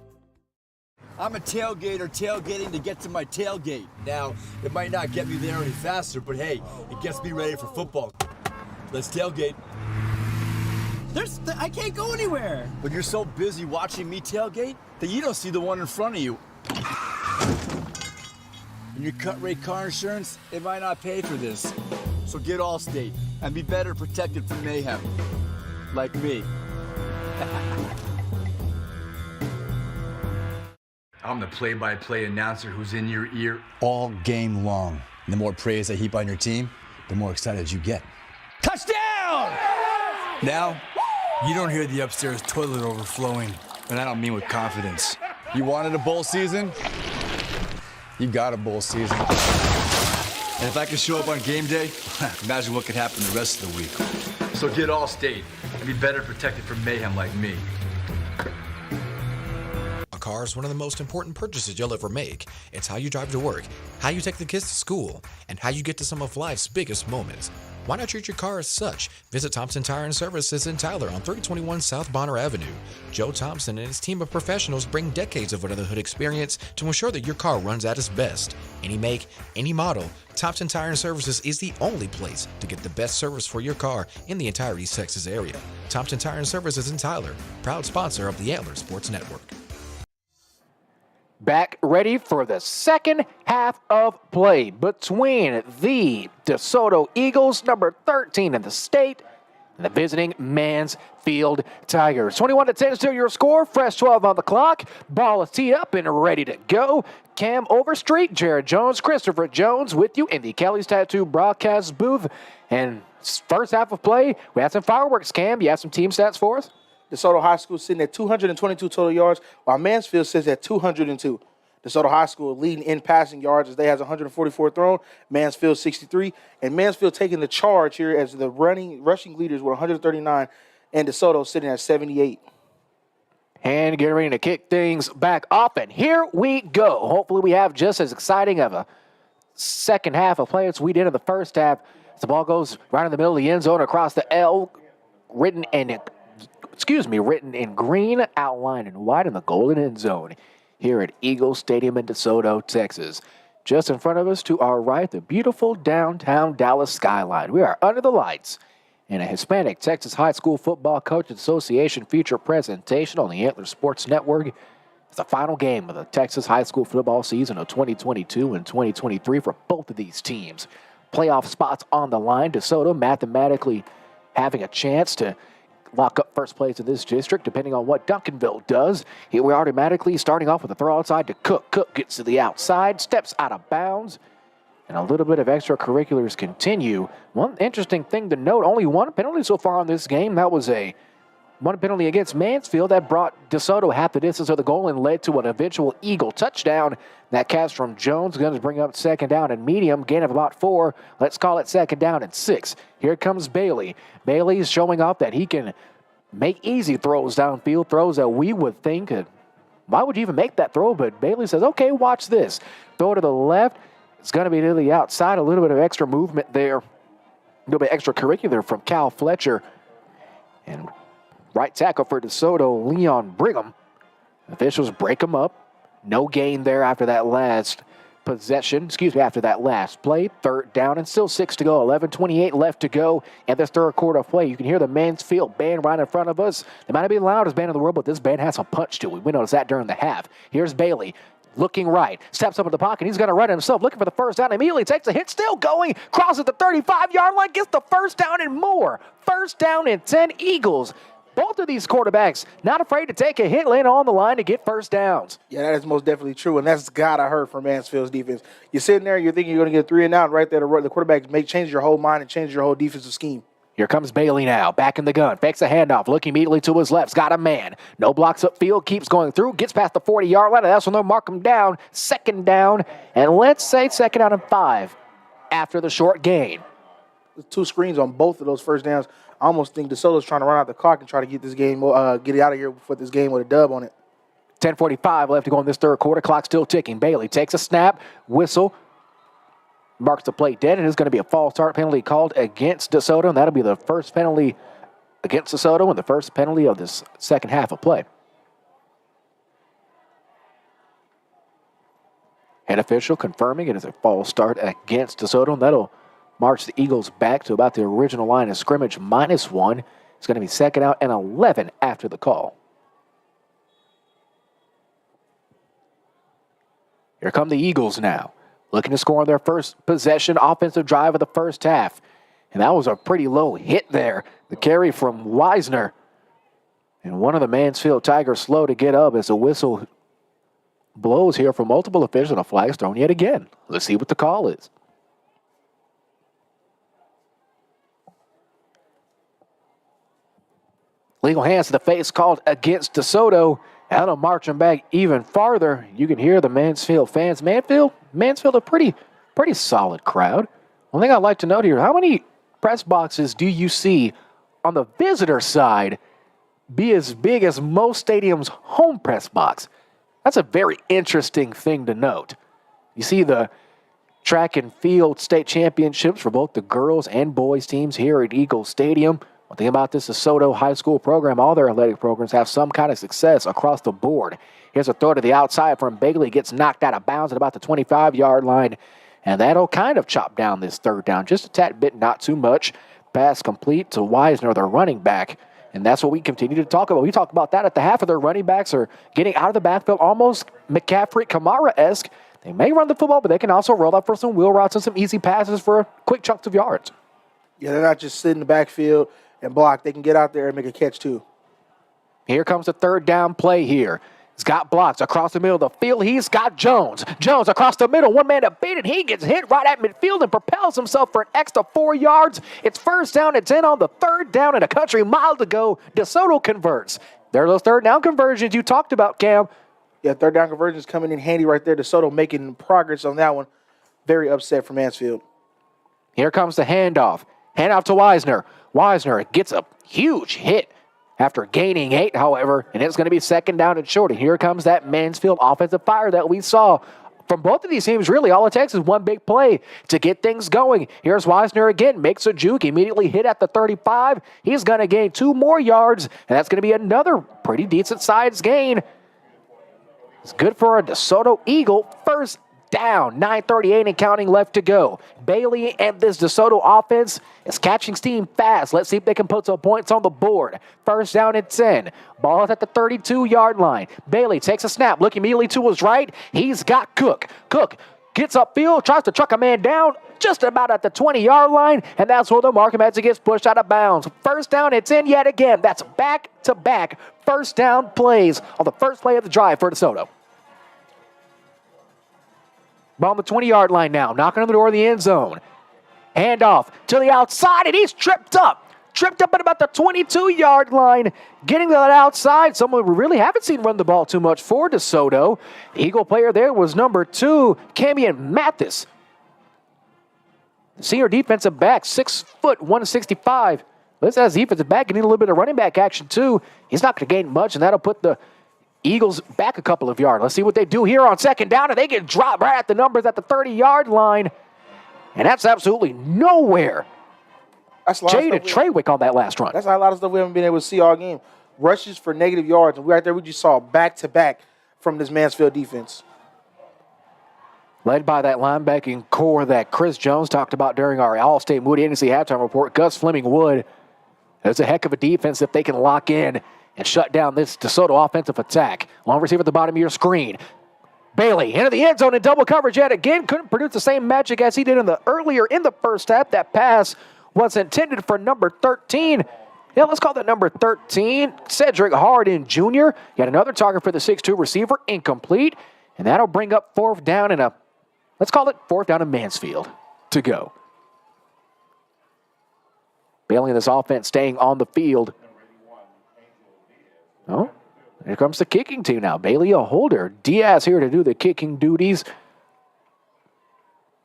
I'm a tailgater tailgating to get to my tailgate. Now, it might not get me there any faster, but hey, it gets me ready for football. Let's tailgate. I can't go anywhere. But you're so busy watching me tailgate that you don't see the one in front of you. And your cut rate car insurance, it might not pay for this. So get Allstate and be better protected from mayhem. Like me. I'm the play-by-play announcer who's in your ear all game long. And the more praise I heap on your team, the more excited you get. Touchdown! Now, you don't hear the upstairs toilet overflowing, and I don't mean with confidence. You wanted a bowl season? You got a bowl season. And if I can show up on game day, imagine what could happen the rest of the week. So get Allstate and be better protected from mayhem like me. A car is one of the most important purchases you'll ever make. It's how you drive to work, how you take the kids to school, and how you get to some of life's biggest moments. Why not treat your car as such? Visit Thompson Tire and Services in Tyler on 3021 South Bonner Avenue. Joe Thompson and his team of professionals bring decades of under the hood experience to ensure that your car runs at its best. Any make, any model, Thompson Tire and Services is the only place to get the best service for your car in the entire East Texas area. Thompson Tire and Services in Tyler, proud sponsor of the Antler Sports Network. Back ready for the second half of play between the DeSoto Eagles, number 13 in the state, and the visiting Mansfield Tigers. 21-10 is still your score. Fresh 12 on the clock. Ball is teed up and ready to go. Cam Overstreet, Jared Jones, Christopher Jones with you in the Kelly's Tattoo broadcast booth. And first half of play, we had some fireworks. Cam, you have some team stats for us? DeSoto High School sitting at 222 total yards, while Mansfield sits at 202. DeSoto High School leading in passing yards as they has 144 thrown, Mansfield 63, and Mansfield taking the charge here as the rushing leaders with 139, and DeSoto sitting at 78. And getting ready to kick things back off, and here we go. Hopefully we have just as exciting of a second half of play as we did in the first half. As the ball goes right in the middle of the end zone across the L, written in green, outlined in white in the golden end zone here at Eagle Stadium in DeSoto, Texas. Just in front of us to our right, the beautiful downtown Dallas skyline. We are under the lights in a Hispanic Texas High School Football Coaches Association feature presentation on the Antler Sports Network. It's the final game of the Texas High School football season of 2022 and 2023 for both of these teams. Playoff spots on the line. DeSoto mathematically having a chance to lock up first place in this district, depending on what Duncanville does. Here we are automatically starting off with a throw outside to Cook. Cook gets to the outside, steps out of bounds, and a little bit of extracurriculars continue. One interesting thing to note, only one penalty so far in this game. That was one penalty against Mansfield that brought DeSoto half the distance of the goal and led to an eventual Eagle touchdown. That catch from Jones going to bring up second down and medium, gain of about 4. Let's call it second down and 6. Here comes Bailey. Bailey's showing off that he can make easy throws downfield, throws that we would think, why would you even make that throw? But Bailey says, okay, watch this. Throw to the left. It's going to be to the outside. A little bit of extra movement there. A little bit extracurricular from Cal Fletcher. And right tackle for DeSoto, Leon Brigham. Officials break him up. No gain there after that last after that last play. Third down and still 6 to go. 11:28 left to go in this third quarter of play. You can hear the Mansfield band right in front of us. They might not be the loudest band in the world, but this band has some punch to it. We noticed that during the half. Here's Bailey. Looking right, steps up in the pocket. He's going to run it himself, looking for the first down. Immediately takes a hit, still going, crosses the 35-yard line, gets the first down and more. First down and 10 Eagles. Both of these quarterbacks not afraid to take a hit, laying on the line to get first downs. Yeah, that is most definitely true, and that's got to hurt for Mansfield's defense. You're sitting there, you're thinking you're going to get 3 and out. Right there, the quarterback changes your whole mind and changes your whole defensive scheme. Here comes Bailey now, back in the gun, fakes a handoff, looking immediately to his left, got a man. No blocks upfield, keeps going through, gets past the 40-yard line, and that's when they'll mark him down. Second down, and let's say second down and 5 after the short gain. 2 screens on both of those first downs. I almost think DeSoto's trying to run out the clock and try to get this game, get it out of here for this game with a dub on it. 10:45 left to go in this third quarter. Clock still ticking. Bailey takes a snap, whistle, marks the play dead, and it's going to be a false start penalty called against DeSoto, and that'll be the first penalty against DeSoto and the first penalty of this second half of play. Head official confirming it is a false start against DeSoto, and that'll march the Eagles back to about the original line of scrimmage, -1. It's going to be second out and 11 after the call. Here come the Eagles now, looking to score on their first possession, offensive drive of the first half. And that was a pretty low hit there. The carry from Weisner. And one of the Mansfield Tigers slow to get up as the whistle blows here from multiple officials and a flag's thrown yet again. Let's see what the call is. Legal hands to the face called against DeSoto. Out of marching back even farther, you can hear the Mansfield fans. Mansfield, a pretty solid crowd. One thing I'd like to note here, how many press boxes do you see on the visitor side be as big as most stadiums' home press box? That's a very interesting thing to note. You see the track and field state championships for both the girls and boys teams here at Eagle Stadium. One thing about this Desoto high school program, all their athletic programs have some kind of success across the board. Here's a throw to the outside from Bailey, gets knocked out of bounds at about the 25-yard line, and that'll kind of chop down this third down just a tad bit, not too much. Pass complete to Wisner, their running back. And that's what we continue to talk about. We talked about that at the half of their running backs are getting out of the backfield almost McCaffrey-Kamara-esque. They may run the football, but they can also roll up for some wheel routes and some easy passes for quick chunks of yards. Yeah, they're not just sitting in the backfield and block. They can get out there and make a catch too. Here comes the third down play here. He's got blocks across the middle of the field. He's got Jones. Jones across the middle. One man to beat it. He gets hit right at midfield and propels himself for an extra 4 yards. It's first down and 10 on the third down and a country mile to go. DeSoto converts. There are those third down conversions you talked about, Cam. Yeah, third down conversions coming in handy right there. DeSoto making progress on that one. Very upset for Mansfield. Here comes the handoff. Handoff to Wisner. Wisner gets a huge hit after gaining 8, however, and it's going to be second down and short. And here comes that Mansfield offensive fire that we saw from both of these teams. Really, all it takes is one big play to get things going. Here's Wisner again, makes a juke, immediately hit at the 35. He's going to gain 2 more yards, and that's going to be another pretty decent-sized gain. It's good for a DeSoto Eagle first down. 9:38 and counting left to go. Bailey and this DeSoto offense is catching steam fast. Let's see if they can put some points on the board. First down and 10. Ball is at the 32-yard line. Bailey takes a snap, looking immediately to his right. He's got Cook. Cook gets upfield, tries to truck a man down just about at the 20-yard line, and that's where the mark as he gets pushed out of bounds. First down and 10 yet again. That's back-to-back first down plays on the first play of the drive for DeSoto. Ball on the 20-yard line now, knocking on the door of the end zone. Handoff to the outside, and he's tripped up. Tripped up at about the 22-yard line, getting to that outside. Someone we really haven't seen run the ball too much for DeSoto. The Eagle player there was number 2, Camion Mathis. The senior defensive back, 6 foot, 165. This has defensive back and need a little bit of running back action too. He's not going to gain much, and that'll put the Eagles back a couple of yards. Let's see what they do here on second down, and they get dropped right at the numbers at the 30-yard line. And that's absolutely nowhere. That's Jada Treywick on that last run. That's a lot of stuff we haven't been able to see all game. Rushes for negative yards, and right there we just saw back-to-back from this Mansfield defense. Led by that linebacking core that Chris Jones talked about during our All-State Moody Agency halftime report, Gus Fleming Wood. It's a heck of a defense if they can lock in and shut down this DeSoto offensive attack. Long receiver at the bottom of your screen. Bailey into the end zone in double coverage yet again. Couldn't produce the same magic as he did earlier in the first half. That pass was intended for number 13. Yeah, let's call that number 13, Cedric Hardin Jr. Yet another target for the 6'2 receiver, incomplete. And that'll bring up fourth down and let's call it fourth down in Mansfield to go. Bailey and this offense staying on the field. Oh, here comes the kicking team now. Bailey a holder. Diaz here to do the kicking duties.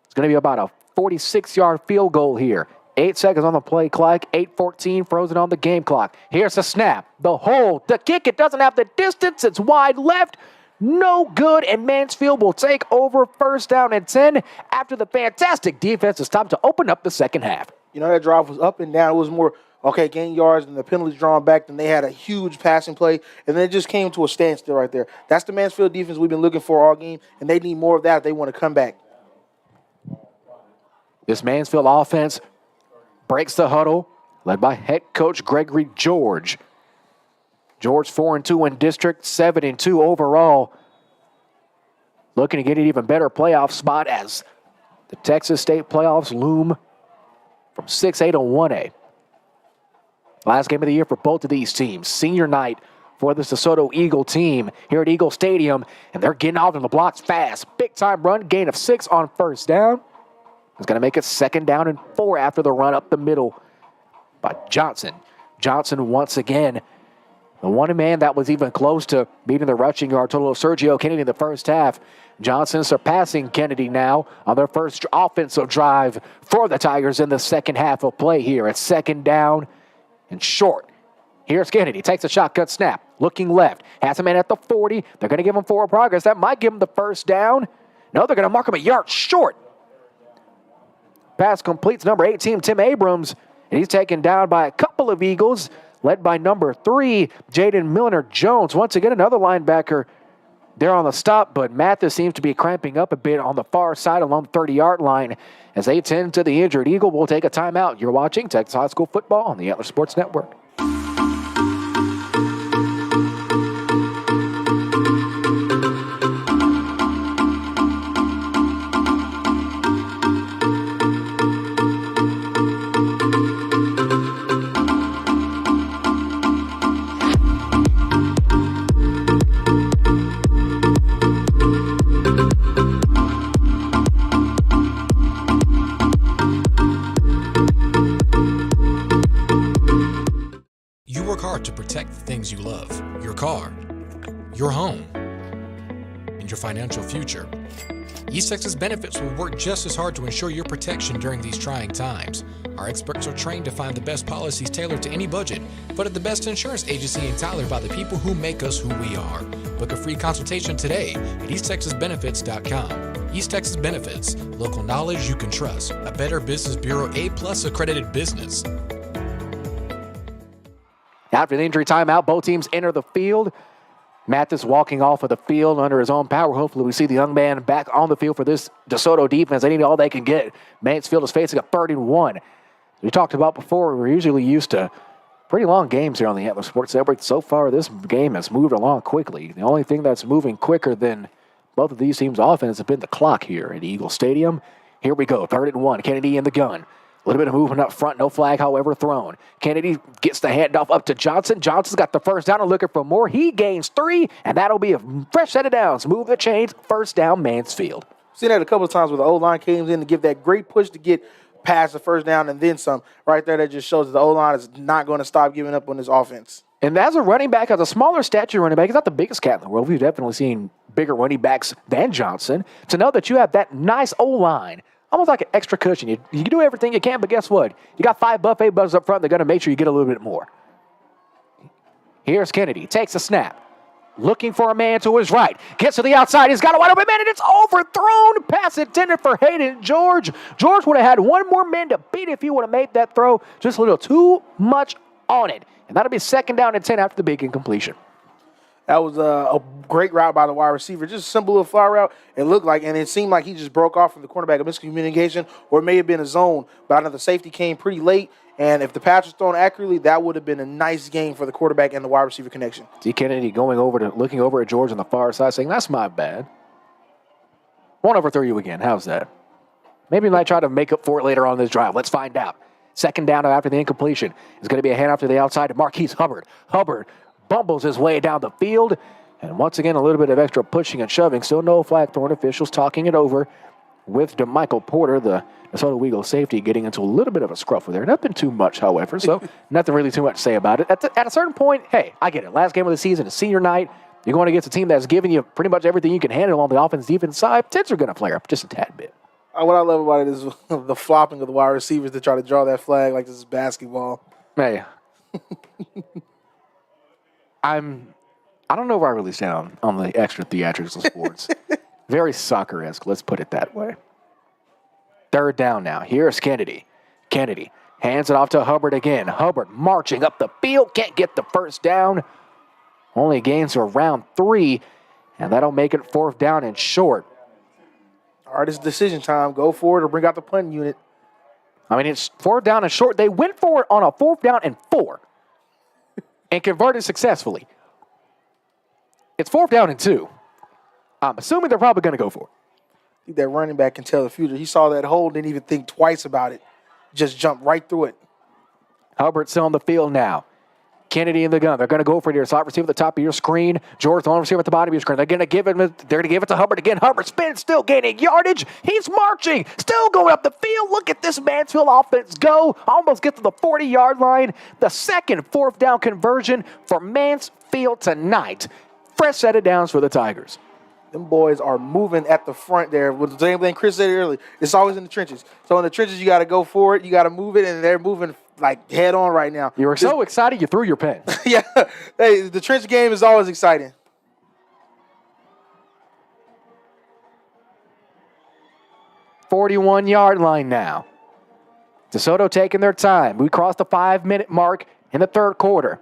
It's going to be about a 46-yard field goal here. 8 seconds on the play clock. 8:14 frozen on the game clock. Here's the snap. The hold. The kick. It doesn't have the distance. It's wide left. No good. And Mansfield will take over first down and 10 after the fantastic defense. It's time to open up the second half. You know, that drive was up and down. It was more, okay, gain yards and the penalties drawn back. Then they had a huge passing play, and then it just came to a standstill right there. That's the Mansfield defense we've been looking for all game, and they need more of that if they want to come back. This Mansfield offense breaks the huddle, led by head coach Gregory George. George 4-2 in district, 7-2 overall. Looking to get an even better playoff spot as the Texas State playoffs loom from 6A to 1A. Last game of the year for both of these teams. Senior night for this DeSoto Eagle team here at Eagle Stadium, and they're getting off in the blocks fast. Big-time run, gain of 6 on first down. It's going to make it second down and 4 after the run up the middle by Johnson. Johnson once again The one man that was even close to beating the rushing yard total of Sergio Kennedy in the first half. Johnson surpassing Kennedy now on their first offensive drive for the Tigers in the second half of play here. It's second down and short. Here's Kennedy. Takes a shotgun snap. Looking left. Has a man at the 40. They're going to give him forward progress. That might give him the first down. No, they're going to mark him a yard short. Pass completes number 18, Tim Abrams. And he's taken down by a couple of Eagles, led by number 3, Jaden Milner-Jones. Once again, another linebacker there on the stop, but Mathis seems to be cramping up a bit on the far side along the 30-yard line as they tend to the injured Eagle. Will take a timeout. You're watching Texas High School football on the Antler Sports Network. To protect the things you love, your car, your home, and your financial future. East Texas Benefits will work just as hard to ensure your protection during these trying times. Our experts are trained to find the best policies tailored to any budget, but at the best insurance agency in Tyler by the people who make us who we are. Book a free consultation today at easttexasbenefits.com. East Texas Benefits, local knowledge you can trust. A Better Business Bureau A+ accredited business. After the injury timeout, both teams enter the field. Mathis walking off of the field under his own power. Hopefully we see the young man back on the field for this DeSoto defense. They need all they can get. Mansfield is facing a 3rd-and-1. We talked about before, we're usually used to pretty long games here on the Antler Sports Network. So far, this game has moved along quickly. The only thing that's moving quicker than both of these teams' offense has been the clock here at Eagle Stadium. Here we go, 3rd-and-1. Kennedy in the gun. A little bit of movement up front, no flag, however, thrown. Kennedy gets the handoff up to Johnson. Johnson's got the first down and looking for more. He gains 3, and that'll be a fresh set of downs. Move the chains, first down, Mansfield. Seen that a couple of times where the O-line came in to give that great push to get past the first down and then some. Right there, that just shows that the O-line is not going to stop giving up on this offense. And as a running back, as a smaller stature running back, he's not the biggest cat in the world. We've definitely seen bigger running backs than Johnson. To know that you have that nice O-line, almost like an extra cushion. You can do everything you can, but guess what? You got 5 buffet buzzers up front. They're going to make sure you get a little bit more. Here's Kennedy. Takes a snap. Looking for a man to his right. Gets to the outside. He's got a wide open man, and it's overthrown. Pass intended for Hayden George. George would have had one more man to beat if he would have made that throw. Just a little too much on it. And that'll be 2nd down and 10 after the big incompletion. That was a great route by the wide receiver. Just a simple little fly route. It looked like, and it seemed like he just broke off from the cornerback, a miscommunication, or it may have been a zone. But I know the safety came pretty late, and if the pass was thrown accurately, that would have been a nice game for the quarterback and the wide receiver connection. See Kennedy looking over at George on the far side, saying, "That's my bad. Won't overthrow you again. How's that? Maybe he might try to make up for it later on in this drive. Let's find out." 2nd down after the incompletion. It's going to be a handoff to the outside to Marquise Hubbard. Hubbard bumbles his way down the field. And once again, a little bit of extra pushing and shoving. Still no flag thrown. Officials talking it over with DeMichael Porter, the Desoto Eagle safety, getting into a little bit of a scruffle there. Nothing too much, however, so nothing really too much to say about it. At a certain point, hey, I get it. Last game of the season is senior night. You're going against a team that's giving you pretty much everything you can handle on the offense-defense side. Tits are going to flare up just a tad bit. What I love about it is the flopping of the wide receivers to try to draw that flag like this is basketball. Hey. I don't know where I really stand on the extra theatrics of sports. Very soccer-esque, let's put it that way. 3rd down now. Here's Kennedy. Kennedy hands it off to Hubbard again. Hubbard marching up the field. Can't get the first down. Only gains around 3, and that'll make it 4th down and short. All right, it's decision time. Go for it or bring out the punt unit. I mean, it's 4th down and short. They went for it on a 4th down and 4 and converted successfully. It's 4th down and 2. I'm assuming they're probably going to go for it. I think that running back can tell the future. He saw that hole, didn't even think twice about it. Just jumped right through it. Hubbard still on the field now. Kennedy in the gun. They're going to go for it here. Slot receiver at the top of your screen. George, the long receiver at the bottom of your screen. They're going to give it to Hubbard again. Hubbard spins, still gaining yardage. He's marching, still going up the field. Look at this Mansfield offense go. Almost get to the 40-yard line. The second fourth down conversion for Mansfield tonight. Fresh set of downs for the Tigers. Them boys are moving at the front there. With the same thing Chris said earlier, it's always in the trenches. So in the trenches, you got to go for it. You got to move it, and they're moving like head on right now. You were so excited you threw your pen. Yeah. Hey, the trench game is always exciting. .41-yard line now. DeSoto taking their time. We crossed the 5-minute mark in the third quarter.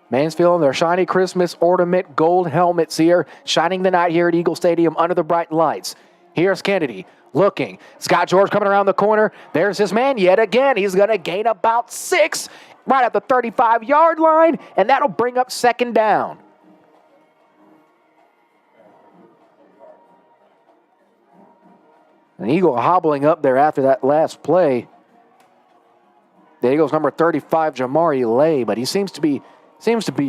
Mansfield in their shiny Christmas ornament gold helmets here, shining the night here at Eagle Stadium under the bright lights. Here's Kennedy looking. Scott George coming around the corner. There's his man yet again. He's going to gain about 6 right at the 35-yard line, and that'll bring up second down. An Eagle hobbling up there after that last play. The Eagles number 35, Jamari Lay, but he seems to be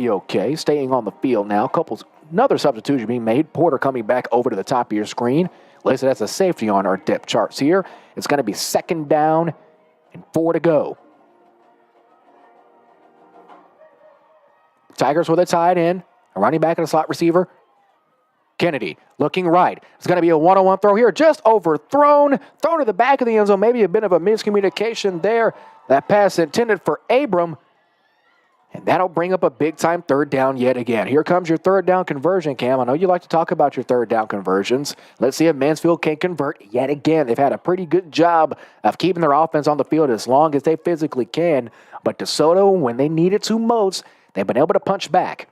okay, staying on the field now. Another substitution being made. Porter coming back over to the top of your screen. Listed as a safety on our depth charts here. It's going to be second down and 4 to go. Tigers with a tight end. A running back and a slot receiver. Kennedy looking right. It's going to be a one-on-one throw here. Just overthrown. Thrown to the back of the end zone. Maybe a bit of a miscommunication there. That pass intended for Abram. And that'll bring up a big-time third down yet again. Here comes your third down conversion, Cam. I know you like to talk about your third down conversions. Let's see if Mansfield can convert yet again. They've had a pretty good job of keeping their offense on the field as long as they physically can. But DeSoto, when they need it to most, they've been able to punch back.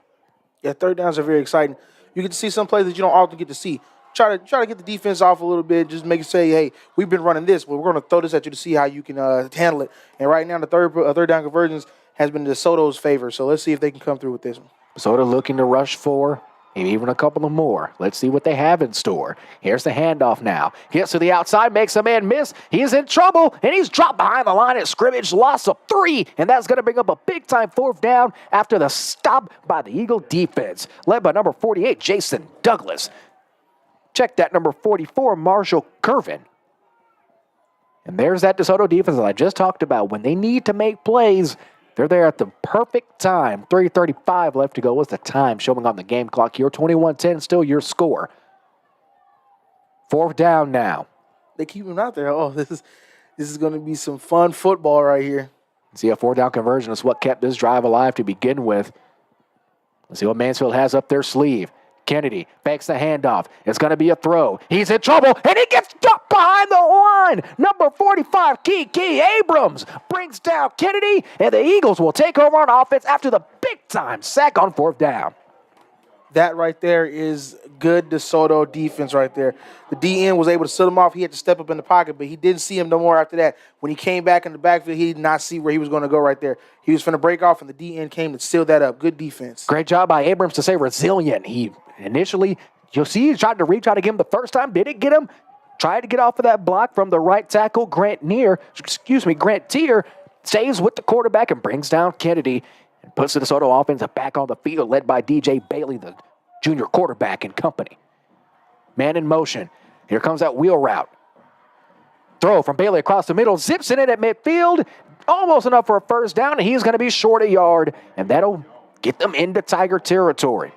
Yeah, third downs are very exciting. You get to see some plays that you don't often get to see. Try to get the defense off a little bit. Just make it say, hey, we've been running this, but we're going to throw this at you to see how you can handle it. And right now, the third down conversions has been DeSoto's favor. So let's see if they can come through with this one. DeSoto looking to rush 4, maybe even a couple of more. Let's see what they have in store. Here's the handoff now. Gets to the outside, makes a man miss. He's in trouble, and he's dropped behind the line at scrimmage. Loss of 3, and that's going to bring up a big-time fourth down after the stop by the Eagle defense, led by number 48, Jason Douglas. Check that number 44, Marshall Curvin. And there's that DeSoto defense that I just talked about. When they need to make plays, they're there at the perfect time. 3:35 left to go. What's the time showing on the game clock here? 21-10, still your score. Fourth down now. They keep him out there. Oh, this is going to be some fun football right here. See, a fourth down conversion is what kept this drive alive to begin with. Let's see what Mansfield has up their sleeve. Kennedy fakes the handoff. It's going to be a throw. He's in trouble, and he gets dropped behind the line. Number 45, Kiki Abrams, brings down Kennedy, and the Eagles will take over on offense after the big-time sack on fourth down. That right there is good DeSoto defense right there. The DN was able to set him off. He had to step up in the pocket, but he didn't see him no more after that. When he came back in the backfield, he did not see where he was going to go right there. He was going to break off, and the DN came to seal that up. Good defense. Great job by Abrams to say resilient. He initially, you'll see, he tried to reach out to get him the first time. Didn't get him. Tried to get off of that block from the right tackle. Grant Tier stays with the quarterback and brings down Kennedy. And puts the DeSoto offense back on the field, led by DJ Bailey, the junior quarterback and company. Man in motion. Here comes that wheel route. Throw from Bailey across the middle. Zips in it at midfield. Almost enough for a first down, and he's going to be short a yard. And that'll get them into Tiger territory.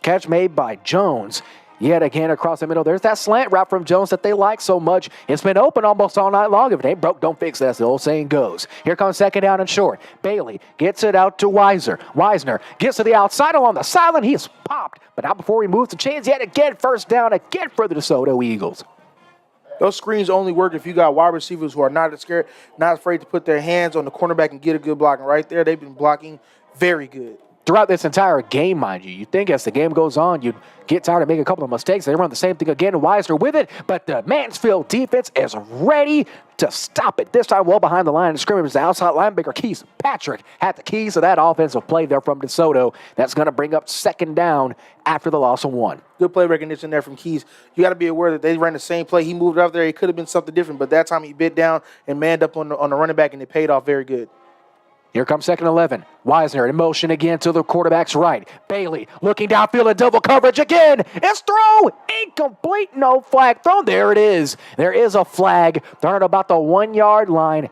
Catch made by Jones. Yet again across the middle. There's that slant route from Jones that they like so much. It's been open almost all night long. If it ain't broke, don't fix it, as the old saying goes. Here comes second down and short. Bailey gets it out to Wisner gets to the outside along the sideline. He is popped, but not before he moves the chains. Yet again, first down again for the DeSoto Eagles. Those screens only work if you got wide receivers who are not scared, not afraid to put their hands on the cornerback and get a good block. And right there, they've been blocking very good. Throughout this entire game, mind you, think as the game goes on, you'd get tired of making a couple of mistakes. They run the same thing again, Wisner with it, but the Mansfield defense is ready to stop it. This time well behind the line of scrimmage, the outside linebacker, Keys Patrick, had the keys to that offensive play there from DeSoto. That's going to bring up second down after the loss of 1. Good play recognition there from Keys. You got to be aware that they ran the same play. He moved out there. It could have been something different, but that time he bit down and manned up on the running back, and it paid off very good. Here comes second 11. Wisner in motion again to the quarterback's right. Bailey looking downfield in double coverage again. It's throw incomplete. No flag thrown. There it is. There is a flag thrown at about the 1 yard line.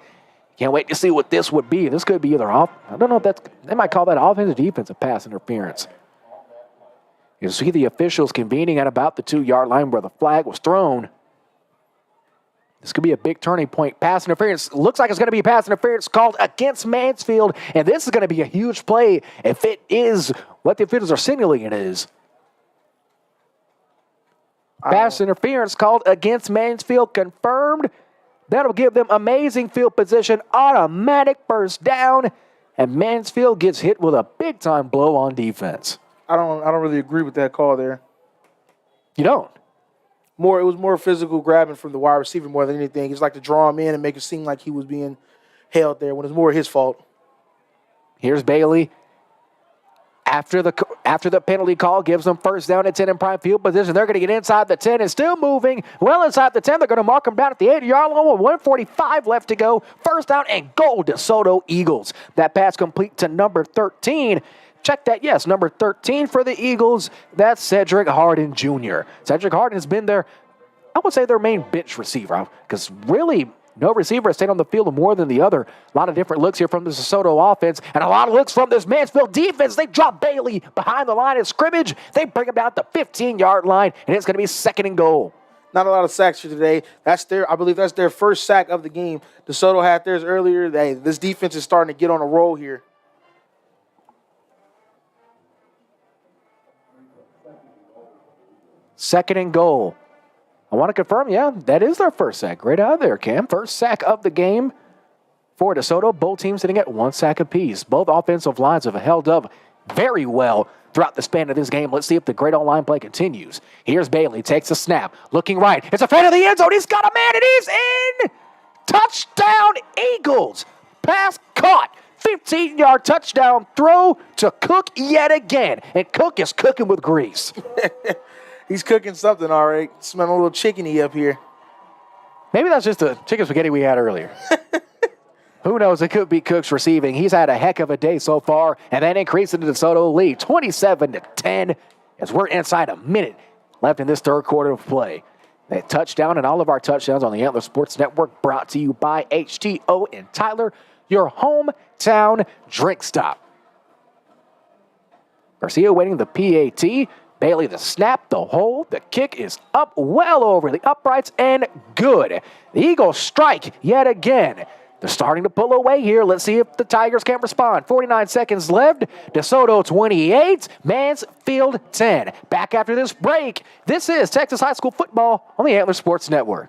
Can't wait to see what this would be. This could be either off. I don't know if they might call that offensive defensive pass interference. You see the officials convening at about the 2 yard line where the flag was thrown. This could be a big turning point. Pass interference. Looks like it's going to be pass interference called against Mansfield. And this is going to be a huge play if it is what the officials are signaling it is. Pass interference called against Mansfield confirmed. That'll give them amazing field position, automatic first down, and Mansfield gets hit with a big-time blow on defense. I don't really agree with that call there. You don't? It was more physical grabbing from the wide receiver more than anything. It's like to draw him in and make it seem like he was being held there when it's more his fault. Here's Bailey. After the penalty call, gives them first down at 10 in prime field position. They're going to get inside the 10 and still moving. Well inside the 10, they're going to mark them down at the 8-yard line with 1:45 left to go. First down and goal, DeSoto Eagles. That pass complete to number 13. Check that, yes, number 13 for the Eagles. That's Cedric Harden Jr. Cedric Harden has been I would say their main bench receiver, because really no receiver has stayed on the field more than the other. A lot of different looks here from the DeSoto offense and a lot of looks from this Mansfield defense. They drop Bailey behind the line of scrimmage. They bring him down at the 15-yard line, and it's going to be second and goal. Not a lot of sacks here today. I believe that's their first sack of the game. DeSoto had theirs earlier. This defense is starting to get on a roll here. Second and goal. I want to confirm, that is their first sack. Great out there, Cam. First sack of the game for DeSoto. Both teams sitting at 1 sack apiece. Both offensive lines have held up very well throughout the span of this game. Let's see if the great online play continues. Here's Bailey, takes a snap, looking right. It's a fan of the end zone. He's got a man, and he's in! Touchdown, Eagles! Pass caught. 15-yard touchdown throw to Cook yet again. And Cook is cooking with grease. He's cooking something, all right. Smelling a little chickeny up here. Maybe that's just the chicken spaghetti we had earlier. Who knows? It could be Cook's receiving. He's had a heck of a day so far, and that increases the DeSoto lead 27-10 as we're inside a minute left in this third quarter of play. That touchdown and all of our touchdowns on the Antler Sports Network brought to you by HTO in Tyler, your hometown drink stop. Garcia waiting the PAT. Bailey the snap, the hold, the kick is up well over the uprights and good. The Eagles strike yet again. They're starting to pull away here. Let's see if the Tigers can respond. 49 seconds left. DeSoto 28, Mansfield 10. Back after this break. This is Texas High School football on the Antler Sports Network.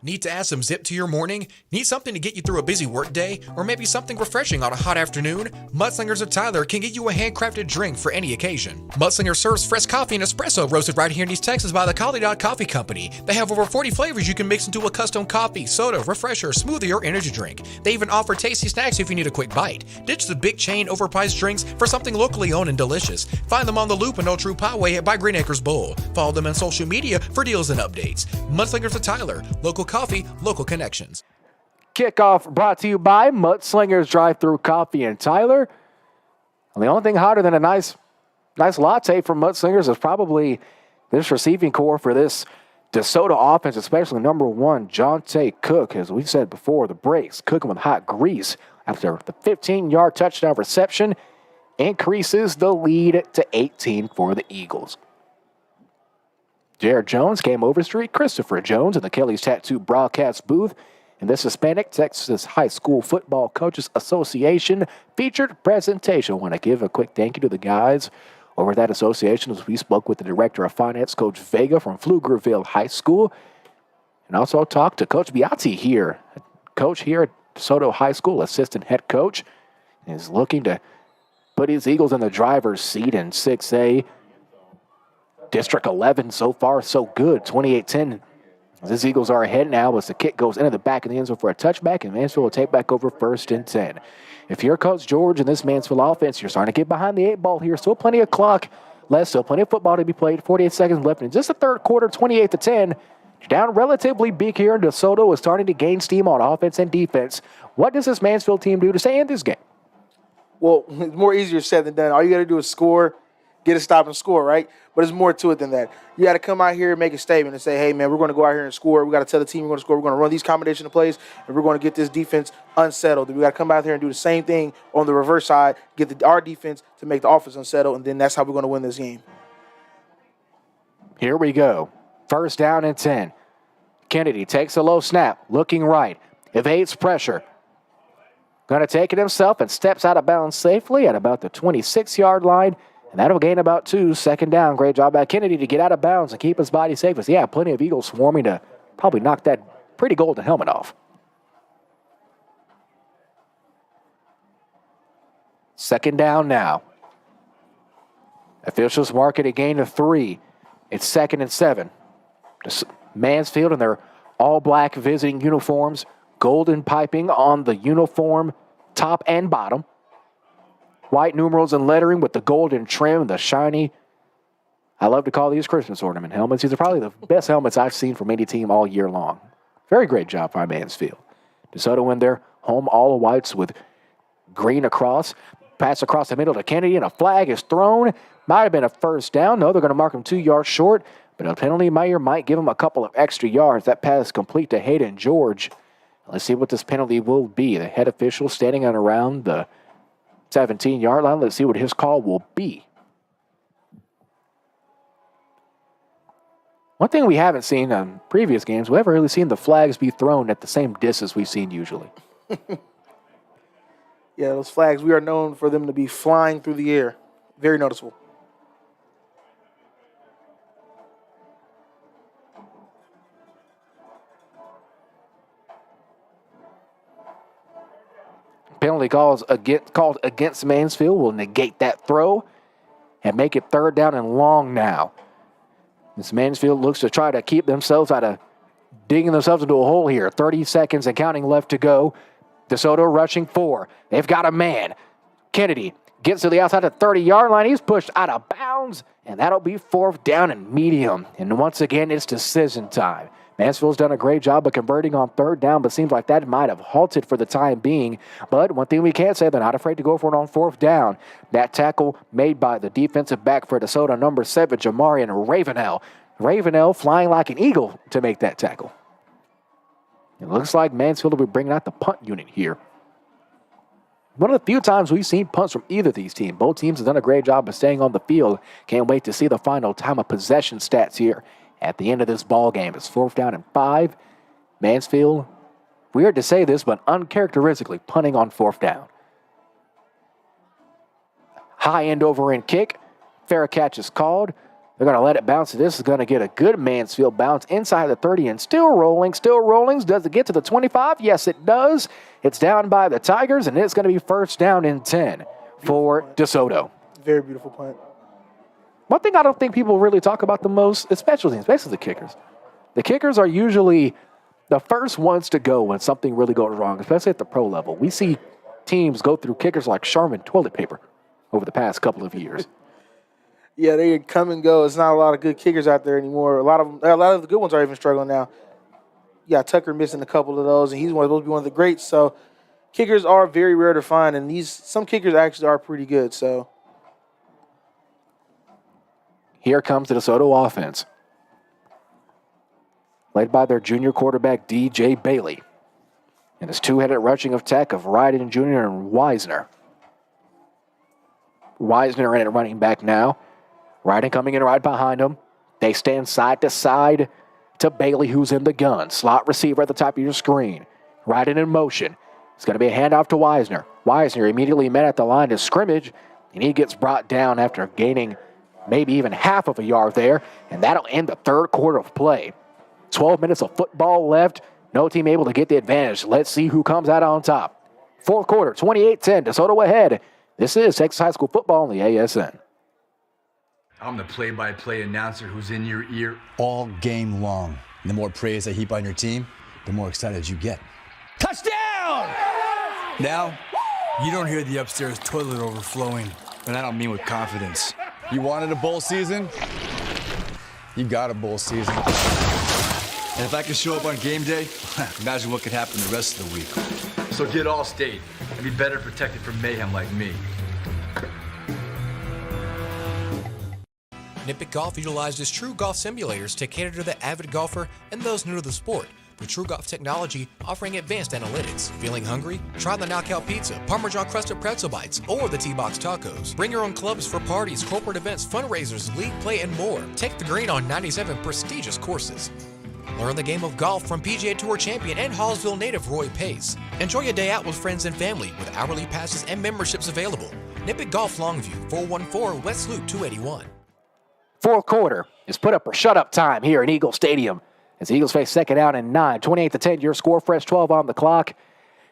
Need to add some zip to your morning? Need something to get you through a busy workday? Or maybe something refreshing on a hot afternoon? Mudslingers of Tyler can get you a handcrafted drink for any occasion. Mudslinger serves fresh coffee and espresso roasted right here in East Texas by the Collie Dog Coffee Company. They have over 40 flavors you can mix into a custom coffee, soda, refresher, smoothie, or energy drink. They even offer tasty snacks if you need a quick bite. Ditch the big chain overpriced drinks for something locally owned and delicious. Find them on the Loop and Old True Highway by Green Acres Bowl. Follow them on social media for deals and updates. Mudslingers of Tyler, local coffee, local connections. Kickoff brought to you by Mudslingers Drive-Thru Coffee in Tyler. And the only thing hotter than a nice latte from Mudslingers is probably this receiving core for this DeSoto offense, especially number 1, Jonte Cook. As we said before, the breaks, cooking with hot grease after the 15-yard touchdown reception increases the lead to 18 for the Eagles. Jared Jones came over Street. Christopher Jones in the Kelly's Tattoo broadcast booth in this Hispanic Texas High School Football Coaches Association featured presentation. I want to give a quick thank you to the guys over that association as we spoke with the Director of Finance, Coach Vega from Pflugerville High School, and also talked to Coach Biati here, coach here at DeSoto High School, assistant head coach, and is looking to put his Eagles in the driver's seat in 6A. District 11, so far, so good. 28-10. These Eagles are ahead now as the kick goes into the back of the end zone for a touchback, and Mansfield will take back over 1st and 10. If you're Coach George in this Mansfield offense, you're starting to get behind the 8 ball here. Still plenty of clock left, still plenty of football to be played. 48 seconds left in just the third quarter, 28-10. You're down relatively big here, and DeSoto is starting to gain steam on offense and defense. What does this Mansfield team do to stay in this game? Well, it's more easier said than done. All you got to do is score, get a stop and score, right? But there's more to it than that. You got to come out here and make a statement and say, hey, man, we're going to go out here and score. We got to tell the team we're going to score. We're going to run these combination of plays, and we're going to get this defense unsettled. We got to come out there and do the same thing on the reverse side, get our defense to make the offense unsettled, and then that's how we're going to win this game. Here we go. First down and 10. Kennedy takes a low snap, looking right, evades pressure. Going to take it himself and steps out of bounds safely at about the 26-yard line. And that'll gain about 2. Second down. Great job by Kennedy to get out of bounds and keep his body safe. As, yeah, plenty of Eagles swarming to probably knock that pretty golden helmet off. Second down now. Officials mark it a gain of 3. It's 2nd and 7. Mansfield in their all-black visiting uniforms. Golden piping on the uniform top and bottom. White numerals and lettering with the golden trim, the shiny. I love to call these Christmas ornament helmets. These are probably the best helmets I've seen from any team all year long. Very great job by Mansfield. Desoto in their home all whites with green across. Pass across the middle to Kennedy, and a flag is thrown. Might have been a first down. No, they're going to mark him 2 yards short, but a penalty might give him a couple of extra yards. That pass complete to Hayden George. Let's see what this penalty will be. The head official standing on around the 17-yard line. Let's see what his call will be. One thing we haven't seen on previous games, we haven't really seen the flags be thrown at the same distance we've seen usually. Yeah, those flags, we are known for them to be flying through the air. Very noticeable. Penalty called against Mansfield will negate that throw and make it 3rd down and long now. As Mansfield looks to try to keep themselves out of digging themselves into a hole here. 30 seconds and counting left to go. Desoto rushing 4. They've got a man. Kennedy gets to the outside of the 30-yard line. He's pushed out of bounds, and that'll be 4th down and medium. And once again, it's decision time. Mansfield's done a great job of converting on 3rd down, but seems like that might have halted for the time being. But one thing we can say, they're not afraid to go for it on 4th down. That tackle made by the defensive back for DeSoto, number 7, Jamarian Ravenel. Ravenel flying like an eagle to make that tackle. It looks like Mansfield will be bringing out the punt unit here. One of the few times we've seen punts from either of these teams. Both teams have done a great job of staying on the field. Can't wait to see the final time of possession stats here at the end of this ball game. It's 4th down and 5. Mansfield, weird to say this, but uncharacteristically punting on 4th down. High end over end kick. Fair catch is called. They're going to let it bounce. This is going to get a good Mansfield bounce inside the 30 and still rolling. Does it get to the 25? Yes, it does. It's down by the Tigers, and it's going to be 1st down and 10 for DeSoto. Very beautiful punt. One thing I don't think people really talk about the most is special teams, especially the kickers. The kickers are usually the first ones to go when something really goes wrong, especially at the pro level. We see teams go through kickers like Charmin toilet paper over the past couple of years. Yeah, they come and go. It's not a lot of good kickers out there anymore. A lot of the good ones are even struggling now. Yeah, Tucker missing a couple of those, and he's supposed to be one of the greats. So kickers are very rare to find, and some kickers actually are pretty good. So here comes the DeSoto offense, led by their junior quarterback, D.J. Bailey, and his two-headed rushing attack of Ryden Jr. and Wisner. Wisner in at running back now. Ryden coming in right behind him. They stand side to side to Bailey, who's in the gun. Slot receiver at the top of your screen. Ryden in motion. It's going to be a handoff to Wisner. Wisner immediately met at the line of scrimmage, and he gets brought down after gaining maybe even half of a yard there, and that'll end the 3rd quarter of play. 12 minutes of football left. No team able to get the advantage. Let's see who comes out on top. 4th quarter, 28-10, DeSoto ahead. This is Texas High School football on the ASN. I'm the play-by-play announcer who's in your ear all game long. And the more praise I heap on your team, the more excited you get. Touchdown! Now, you don't hear the upstairs toilet overflowing, and I don't mean with confidence. You wanted a bowl season? You got a bowl season. And if I can show up on game day, imagine what could happen the rest of the week. So get Allstate and be better protected from mayhem like me. Nippick Golf utilizes True Golf simulators to cater to the avid golfer and those new to the sport, with True Golf technology offering advanced analytics. Feeling hungry? Try the Knockout Pizza, Parmesan crusted pretzel bites, or the T-Box tacos. Bring your own clubs for parties, corporate events, fundraisers, league play, and more. Take the green on 97 prestigious courses. Learn the game of golf from PGA Tour champion and Hallsville native Roy Pace. Enjoy a day out with friends and family with hourly passes and memberships available. Nippick Golf Longview, 414 West Loop 281. Fourth quarter is put up or shut up time here in Eagle Stadium as the Eagles face second down and 9. 28-10, your score, fresh 12 on the clock.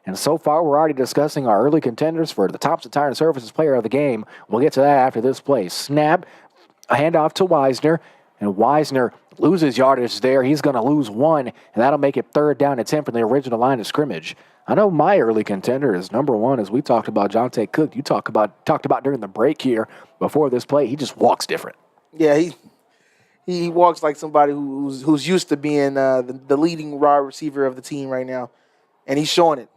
And so far, we're already discussing our early contenders for the Thompson Tire and Services Player of the Game. We'll get to that after this play. Snap, a handoff to Wisner, and Wisner loses yardage there. He's going to lose 1, and that'll make it third down and 10 from the original line of scrimmage. I know my early contender is number 1, as we talked about Jonte Cook. You talked about during the break here before this play. He just walks different. Yeah, he walks like somebody who's used to being the leading wide receiver of the team right now, and he's showing it.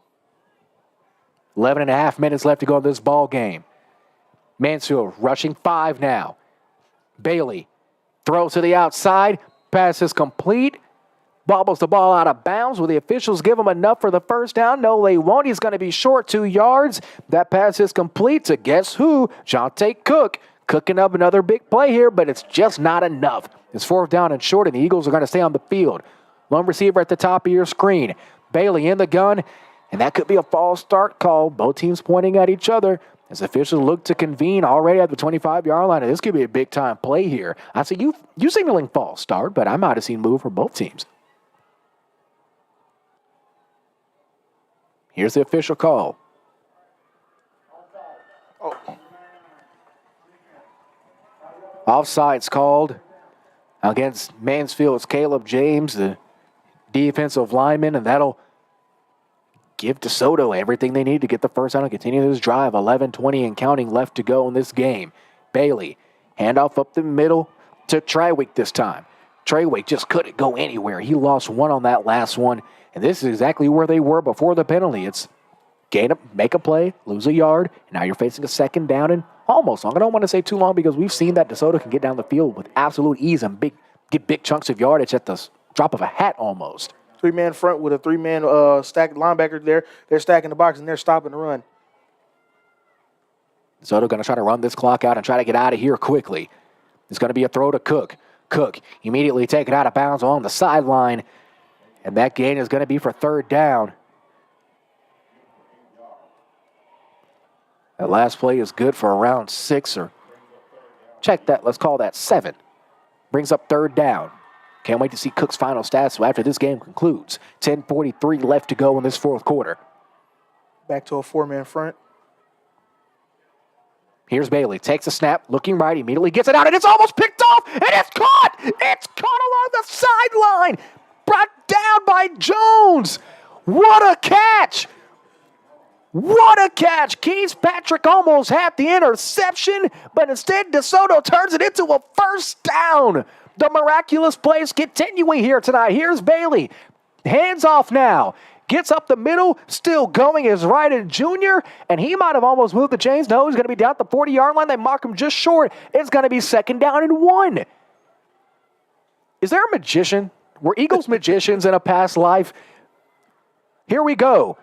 11 and a half minutes left to go in this ball game. Mansfield rushing 5 now. Bailey throws to the outside. Pass is complete. Bobbles the ball out of bounds. Will the officials give him enough for the first down? No, they won't. He's going to be short 2 yards. That pass is complete to guess who? Jonte Cook. Cooking up another big play here, but it's just not enough. It's fourth down and short, and the Eagles are going to stay on the field. Lone receiver at the top of your screen. Bailey in the gun, and that could be a false start call. Both teams pointing at each other as officials look to convene already at the 25-yard line. And this could be a big-time play here. I see you signaling false start, but I might have seen move for both teams. Here's the official call. Offsides called against Mansfield's Caleb James, the defensive lineman, and that'll give Desoto everything they need to get the first down and continue this drive. 11:20 and counting left to go in this game. Bailey, handoff up the middle to Trawick this time. Trawick just couldn't go anywhere. He lost 1 on that last one, and this is exactly where they were before the penalty. It's make a play, lose a yard, and now you're facing a second down and almost long. I don't want to say too long because we've seen that Desoto can get down the field with absolute ease and get big chunks of yardage at the drop of a hat almost. 3-man front with a 3-man stacked linebacker there. They're stacking the box and they're stopping the run. Desoto going to try to run this clock out and try to get out of here quickly. It's going to be a throw to Cook. Cook immediately taken out of bounds on the sideline, and that gain is going to be for third down. That last play is good for around 6 or check that. Let's call that 7. Brings up third down. Can't wait to see Cook's final stats after this game concludes. 10:43 left to go in this fourth quarter. Back to a 4-man front. Here's Bailey. Takes a snap, looking right, immediately gets it out, and it's almost picked off, and it's caught! It's caught along the sideline! Brought down by Jones! What a catch! What a catch! Keys Patrick almost had the interception, but instead Desoto turns it into a first down. The miraculous plays continuing here tonight. Here's Bailey. Hands off now. Gets up the middle, still going is Ryden Jr., and he might have almost moved the chains. No, he's going to be down at the 40-yard line. They mark him just short. It's going to be second down and 1. Is there a magician? Were Eagles magicians in a past life? Here we go.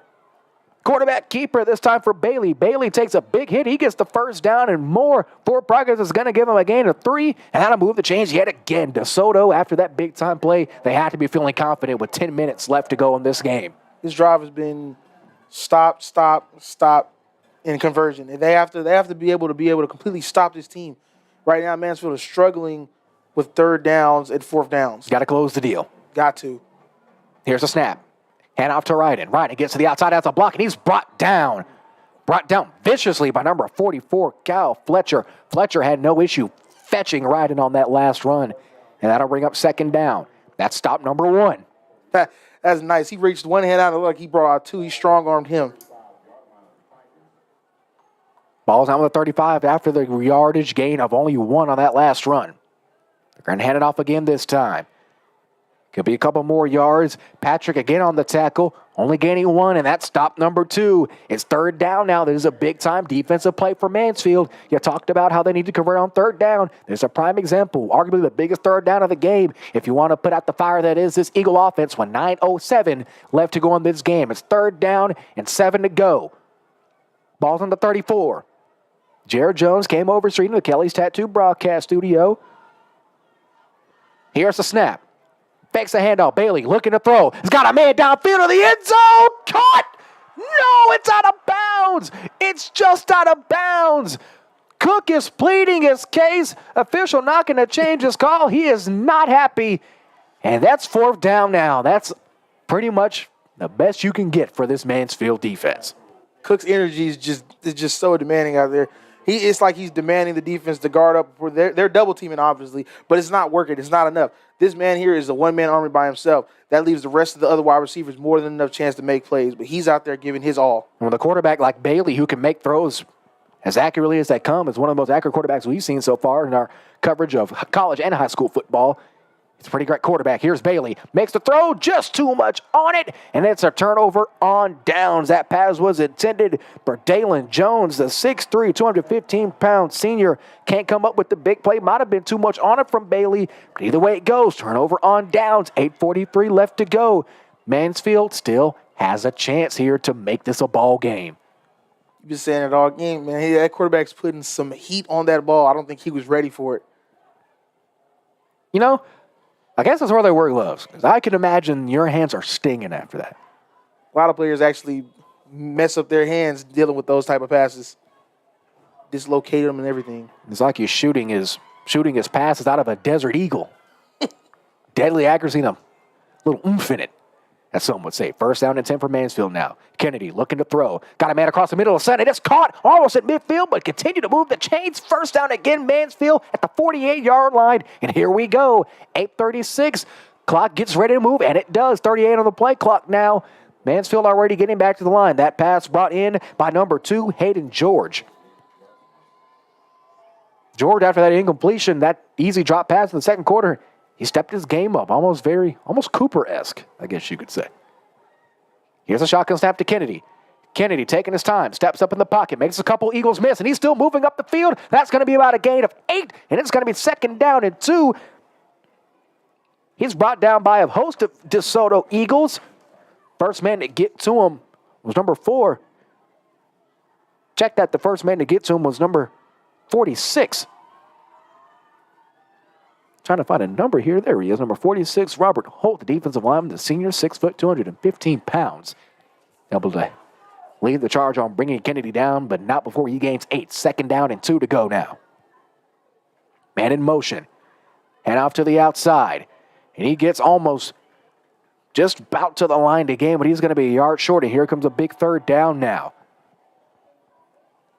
Quarterback keeper this time for Bailey. Bailey takes a big hit. He gets the first down and more. Forward progress is going to give him a gain of 3. And that'll move the chains yet again. Desoto, after that big-time play, they have to be feeling confident with 10 minutes left to go in this game. This drive has been stop, in conversion. They have to be able to completely stop this team. Right now, Mansfield is struggling with third downs and fourth downs. Got to close the deal. Got to. Here's a snap. Hand off to Ryden. Ryden gets to the outside, has a block, and he's brought down viciously by number 44, Cal Fletcher. Fletcher had no issue fetching Ryden on that last run, and that'll bring up second down. That's stop number 1. That's nice. He reached one hand out and look, he brought out 2. He strong-armed him. Ball's down with a 35 after the yardage gain of only 1 on that last run. They're going to hand it off again this time. Could be a couple more yards. Patrick again on the tackle, only gaining 1, and that's stop number 2. It's third down now. There's a big-time defensive play for Mansfield. You talked about how they need to convert on third down. There's a prime example, arguably the biggest third down of the game. If you want to put out the fire that is this Eagle offense with 9:07 left to go in this game. It's third down and 7 to go. Ball's on the 34. Jared Jones came over straight into Kelly's Tattoo broadcast studio. Here's the snap. Fakes the handoff. Bailey looking to throw. He's got a man downfield to the end zone. Caught! No, it's out of bounds. It's just out of bounds. Cook is pleading his case. Official not going to change his call. He is not happy. And that's fourth down now. That's pretty much the best you can get for this Mansfield defense. Cook's energy is just so demanding out there. It's like he's demanding the defense to guard up. They're double teaming, obviously, but it's not working. It's not enough. This man here is a one-man army by himself. That leaves the rest of the other wide receivers more than enough chance to make plays, but he's out there giving his all. Well, the quarterback like Bailey, who can make throws as accurately as they come, is one of the most accurate quarterbacks we've seen so far in our coverage of college and high school football. It's a pretty great quarterback. Here's Bailey. Makes the throw, just too much on it, and it's a turnover on downs. That pass was intended for Dalen Jones, the 6'3", 215-pound senior. Can't come up with the big play. Might have been too much on it from Bailey, but either way it goes, turnover on downs. 8:43 left to go. Mansfield still has a chance here to make this a ball game. You've been saying it all game, man. That quarterback's putting some heat on that ball. I don't think he was ready for it. You know, I guess that's where they wear gloves, because I can imagine your hands are stinging after that. A lot of players actually mess up their hands dealing with those type of passes. Dislocate them and everything. It's like he's shooting his passes out of a Desert Eagle. Deadly accuracy and a little oomph in it, as some would say. First down and 10 for Mansfield now. Kennedy looking to throw. Got a man across the middle of the center. It's caught almost at midfield, but continue to move the chains. First down again, Mansfield at the 48-yard line. And here we go. 8:36. Clock gets ready to move, and it does. 38 on the play clock now. Mansfield already getting back to the line. That pass brought in by number 2, Hayden George. George, after that incompletion, that easy drop pass in the second quarter, he stepped his game up. Almost Cooper-esque, I guess you could say. Here's a shotgun snap to Kennedy. Kennedy taking his time, steps up in the pocket, makes a couple Eagles miss, and he's still moving up the field. That's going to be about a gain of 8, and it's going to be second down and 2. He's brought down by a host of DeSoto Eagles. First man to get to him was number 4. Check that. The first man to get to him was number 46. Trying to find a number here. There he is, number 46, Robert Holt, the defensive lineman, the senior, 6 foot, 215 pounds. Able to lead the charge on bringing Kennedy down, but not before he gains 8. Second down and 2 to go now. Man in motion. Hand off to the outside. And he gets almost just about to the line to gain, but he's going to be a yard short. And here comes a big third down now.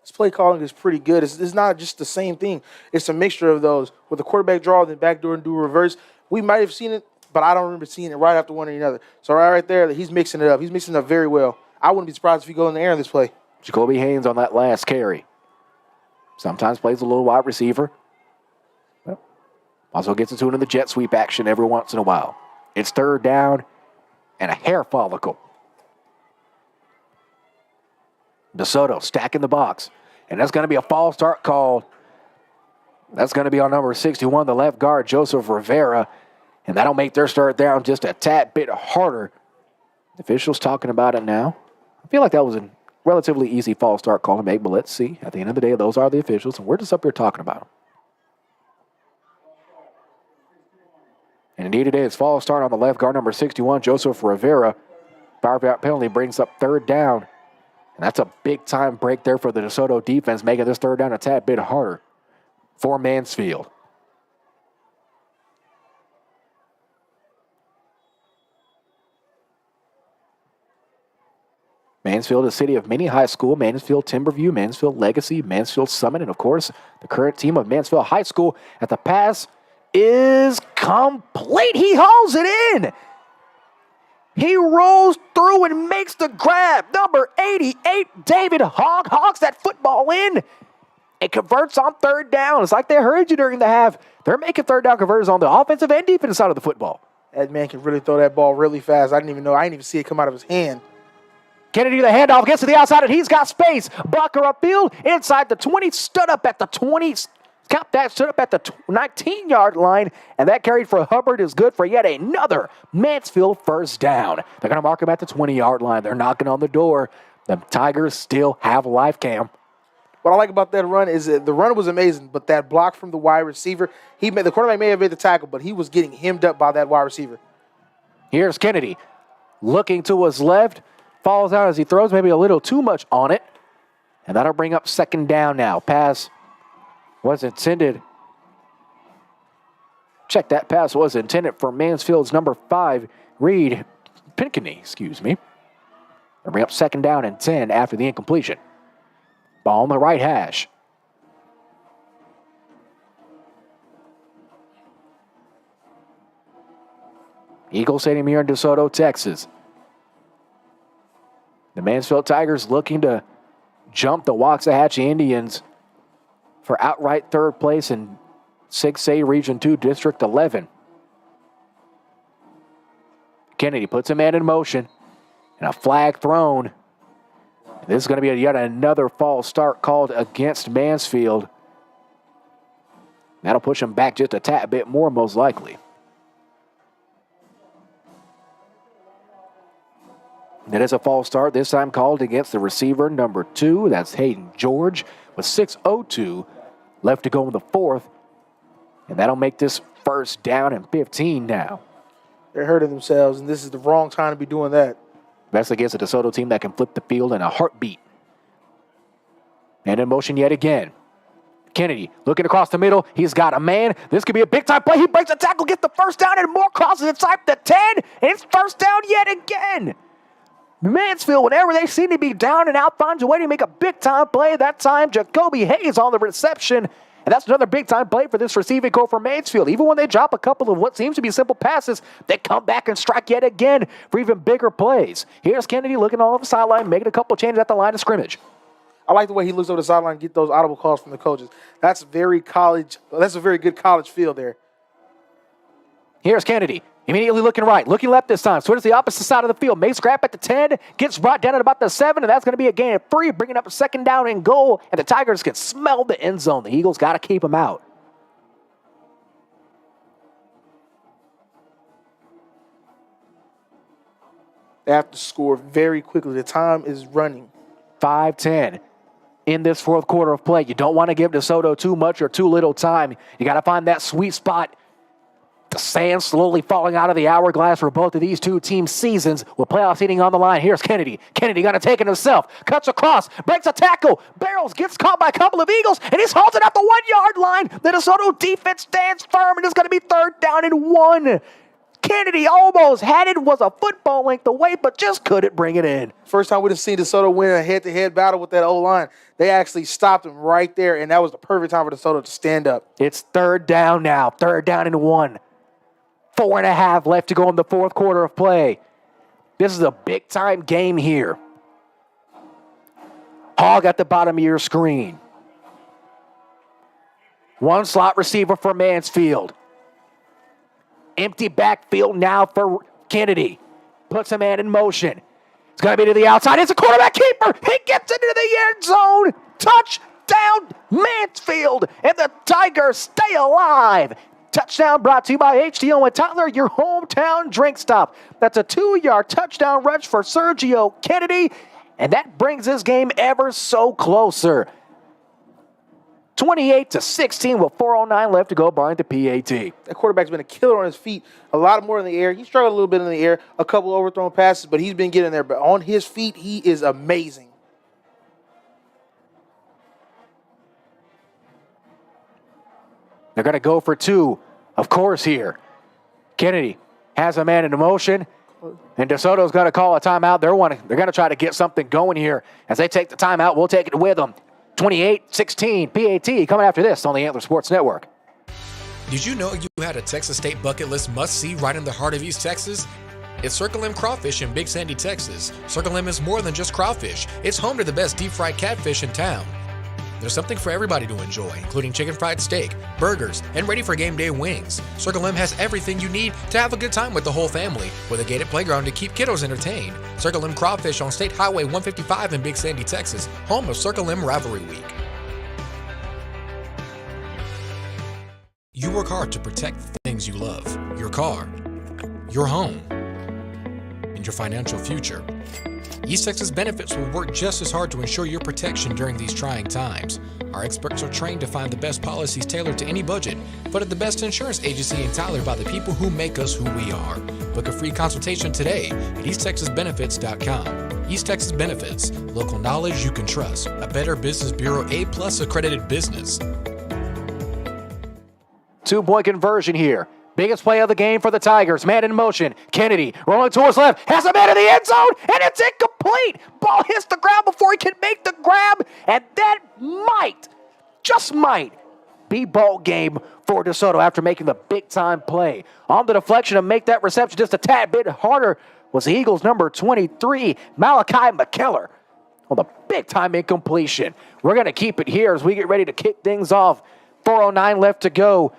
This play calling is pretty good. It's not just the same thing. It's a mixture of those. With the quarterback draw, then backdoor and do reverse. We might have seen it, but I don't remember seeing it right after one or another. So right there, he's mixing it up. He's mixing it up very well. I wouldn't be surprised if he goes in the air in this play. Jacoby Haynes on that last carry. Sometimes plays a little wide receiver. Well, also gets into it in the jet sweep action every once in a while. It's third down and a hair follicle. DeSoto stacking the box. And that's going to be a false start called. That's going to be on number 61, the left guard, Joseph Rivera. And that'll make their start down just a tad bit harder. The officials talking about it now. I feel like that was a relatively easy false start call to make, but let's see. At the end of the day, those are the officials, and we're just up here talking about them. And indeed it is. False start on the left guard, number 61, Joseph Rivera. Power penalty brings up third down. And that's a big-time break there for the DeSoto defense, making this third down a tad bit harder for Mansfield. Mansfield, a city of many high school, Mansfield Timberview, Mansfield Legacy, Mansfield Summit, and, of course, the current team of Mansfield High School. At the pass is complete. He hauls it in. He rolls through and makes the grab. Number 88, David Hogg, hogs that football in. It converts on third down. It's like they heard you during the half. They're making third down conversions on the offensive and defensive side of the football. That man can really throw that ball really fast. I didn't even see it come out of his hand. Kennedy, the handoff, gets to the outside, and he's got space. Bucker upfield, inside the 20, stood up at the 20. Count that, stood up at the 19-yard line, and that carried for Hubbard is good for yet another Mansfield first down. They're going to mark him at the 20-yard line. They're knocking on the door. The Tigers still have live cam. What I like about that run is that the run was amazing, but that block from the wide receiver, the quarterback may have made the tackle, but he was getting hemmed up by that wide receiver. Here's Kennedy looking to his left, falls out as he throws maybe a little too much on it, and that'll bring up second down now. Pass was intended. Check that pass was intended for Mansfield's number 5, Reed Pinkney, They'll bring up second down and 10 after the incompletion. Ball on the right hash. Eagle Stadium here in Desoto, Texas. The Mansfield Tigers looking to jump the Waxahachie Indians for outright third place in 6A Region 2 District 11. Kennedy puts a man in motion and a flag thrown. This is going to be yet another false start called against Mansfield. That'll push him back just a tad bit more, most likely. That is a false start, this time called against the receiver, number 2. That's Hayden George with 6:02 left to go in the fourth. And that'll make this first down and 15 now. They're hurting themselves, and this is the wrong time to be doing that. That's against a DeSoto team that can flip the field in a heartbeat. And in motion yet again. Kennedy looking across the middle. He's got a man. This could be a big-time play. He breaks a tackle, gets the first down, and more crosses inside the 10. And it's first down yet again. Mansfield, whenever they seem to be down and out, finds a way to make a big-time play. That time, Jacoby Hayes on the reception. And that's another big-time play for this receiving core for Mansfield. Even when they drop a couple of what seems to be simple passes, they come back and strike yet again for even bigger plays. Here's Kennedy looking all over the sideline, making a couple changes at the line of scrimmage. I like the way he looks over the sideline and get those audible calls from the coaches. That's a very good college feel there. Here's Kennedy. Immediately looking right, looking left this time. Switches the opposite side of the field. Makes grab at the 10, gets brought down at about the 7, and that's going to be a gain of 3, bringing up a second down and goal. And the Tigers can smell the end zone. The Eagles got to keep them out. They have to score very quickly. The time is running. 5-10 in this fourth quarter of play. You don't want to give DeSoto too much or too little time. You got to find that sweet spot. The sand slowly falling out of the hourglass for both of these two teams' seasons with playoff seeding on the line. Here's Kennedy. Kennedy going to take it himself. Cuts across. Breaks a tackle. Barrels. Gets caught by a couple of Eagles. And he's halted at the 1-yard line. The DeSoto defense stands firm. And it's going to be third down and 1. Kennedy almost had it. Was a football length away, but just couldn't bring it in. First time we'd have seen DeSoto win a head-to-head battle with that O-line. They actually stopped him right there, and that was the perfect time for DeSoto to stand up. It's third down now. Third down and 1. 4.5 left to go in the fourth quarter of play. This is a big-time game here. Hogg at the bottom of your screen. One slot receiver for Mansfield. Empty backfield now for Kennedy. Puts a man in motion. It's going to be to the outside. It's a quarterback keeper. He gets into the end zone. Touchdown, Mansfield. And the Tigers stay alive. Touchdown brought to you by HDO and Tyler, your hometown drink stop. That's a 2-yard touchdown rush for Sergio Kennedy, and that brings this game ever so closer. 28-16 with 4:09 left to go behind the PAT. That quarterback's been a killer on his feet, a lot more in the air. He struggled a little bit in the air, a couple overthrown passes, but he's been getting there. But on his feet, he is amazing. They're going to go for 2, of course, here. Kennedy has a man in motion, and DeSoto's going to call a timeout. They're going to try to get something going here. As they take the timeout, we'll take it with them. 28-16, PAT coming after this on the Antler Sports Network. Did you know you had a Texas State bucket list must-see right in the heart of East Texas? It's Circle M Crawfish in Big Sandy, Texas. Circle M is more than just crawfish. It's home to the best deep-fried catfish in town. There's something for everybody to enjoy, including chicken fried steak, burgers, and ready for game day wings. Circle M has everything you need to have a good time with the whole family, with a gated playground to keep kiddos entertained. Circle M Crawfish on State Highway 155 in Big Sandy, Texas, home of Circle M Rivalry Week. You work hard to protect the things you love, your car, your home, and your financial future. East Texas Benefits will work just as hard to ensure your protection during these trying times. Our experts are trained to find the best policies tailored to any budget, but at the best insurance agency in Tyler by the people who make us who we are. Book a free consultation today at easttexasbenefits.com. East Texas Benefits, local knowledge you can trust. A Better Business Bureau A+ accredited business. 2-point conversion here. Biggest play of the game for the Tigers. Man in motion. Kennedy rolling to his left. Has a man in the end zone. And it's incomplete. Ball hits the ground before he can make the grab. And that might, just might, be ball game for Desoto after making the big-time play. On the deflection to make that reception just a tad bit harder was the Eagles' number 23, Malachi McKellar. On the big-time incompletion. We're going to keep it here as we get ready to kick things off. 4:09 left to go.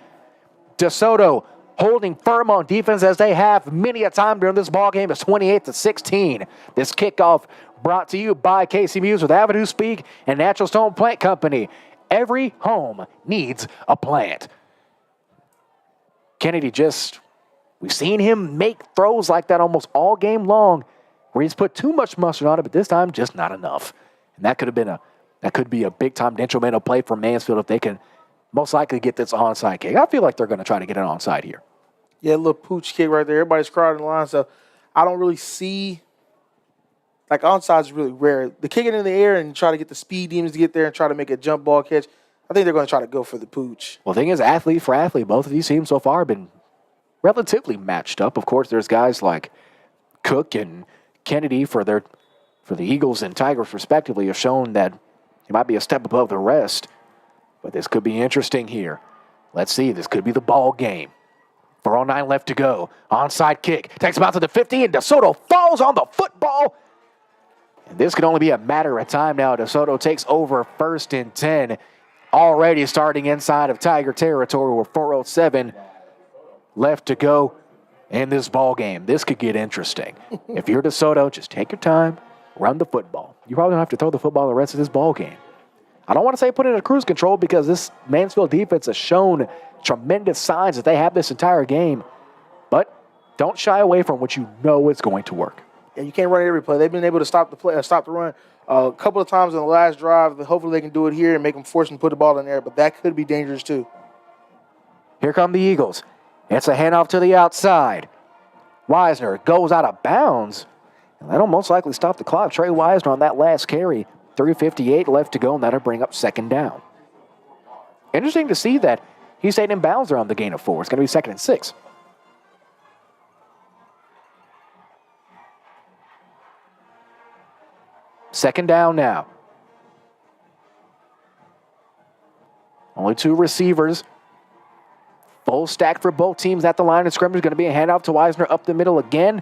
Desoto holding firm on defense as they have many a time during this ball game. It's 28-16. This kickoff brought to you by Casey Muse with Avenue Speak and Natural Stone Plant Company. Every home needs a plant. Kennedy we've seen him make throws like that almost all game long where he's put too much mustard on it, but this time just not enough. And that could be a big-time detrimental play for Mansfield if they can most likely get this onside kick. I feel like they're going to try to get an onside here. Yeah, a little pooch kick right there. Everybody's crowding the line, so I don't really see, like, onside is really rare. The kick it in the air and try to get the speed demons to get there and try to make a jump ball catch, I think they're going to try to go for the pooch. Well, the thing is, athlete for athlete, both of these teams so far have been relatively matched up. Of course, there's guys like Cook and Kennedy for the Eagles and Tigers, respectively, have shown that he might be a step above the rest. But this could be interesting here. Let's see. This could be the ball game. 4:09 left to go. Onside kick. Takes him out to the 50, and Desoto falls on the football. And this could only be a matter of time now. Desoto takes over 1st and 10. Already starting inside of Tiger territory with 4:07 left to go in this ball game. This could get interesting. If you're Desoto, just take your time, run the football. You probably don't have to throw the football the rest of this ball game. I don't want to say put it in a cruise control because this Mansfield defense has shown tremendous signs that they have this entire game. But don't shy away from what you know is going to work. Yeah, you can't run every play. They've been able to stop the run a couple of times in the last drive. Hopefully they can do it here and make them force them to put the ball in there, but that could be dangerous too. Here come the Eagles. It's a handoff to the outside. Wisner goes out of bounds. And that'll most likely stop the clock. Trey Wisner on that last carry. 3:58 left to go, and that'll bring up 2nd down. Interesting to see that he stayed in bounds there on the gain of 4. It's going to be 2nd and 6. Second down now. Only 2 receivers. Full stack for both teams at the line of scrimmage. Going to be a handoff to Wisner up the middle again.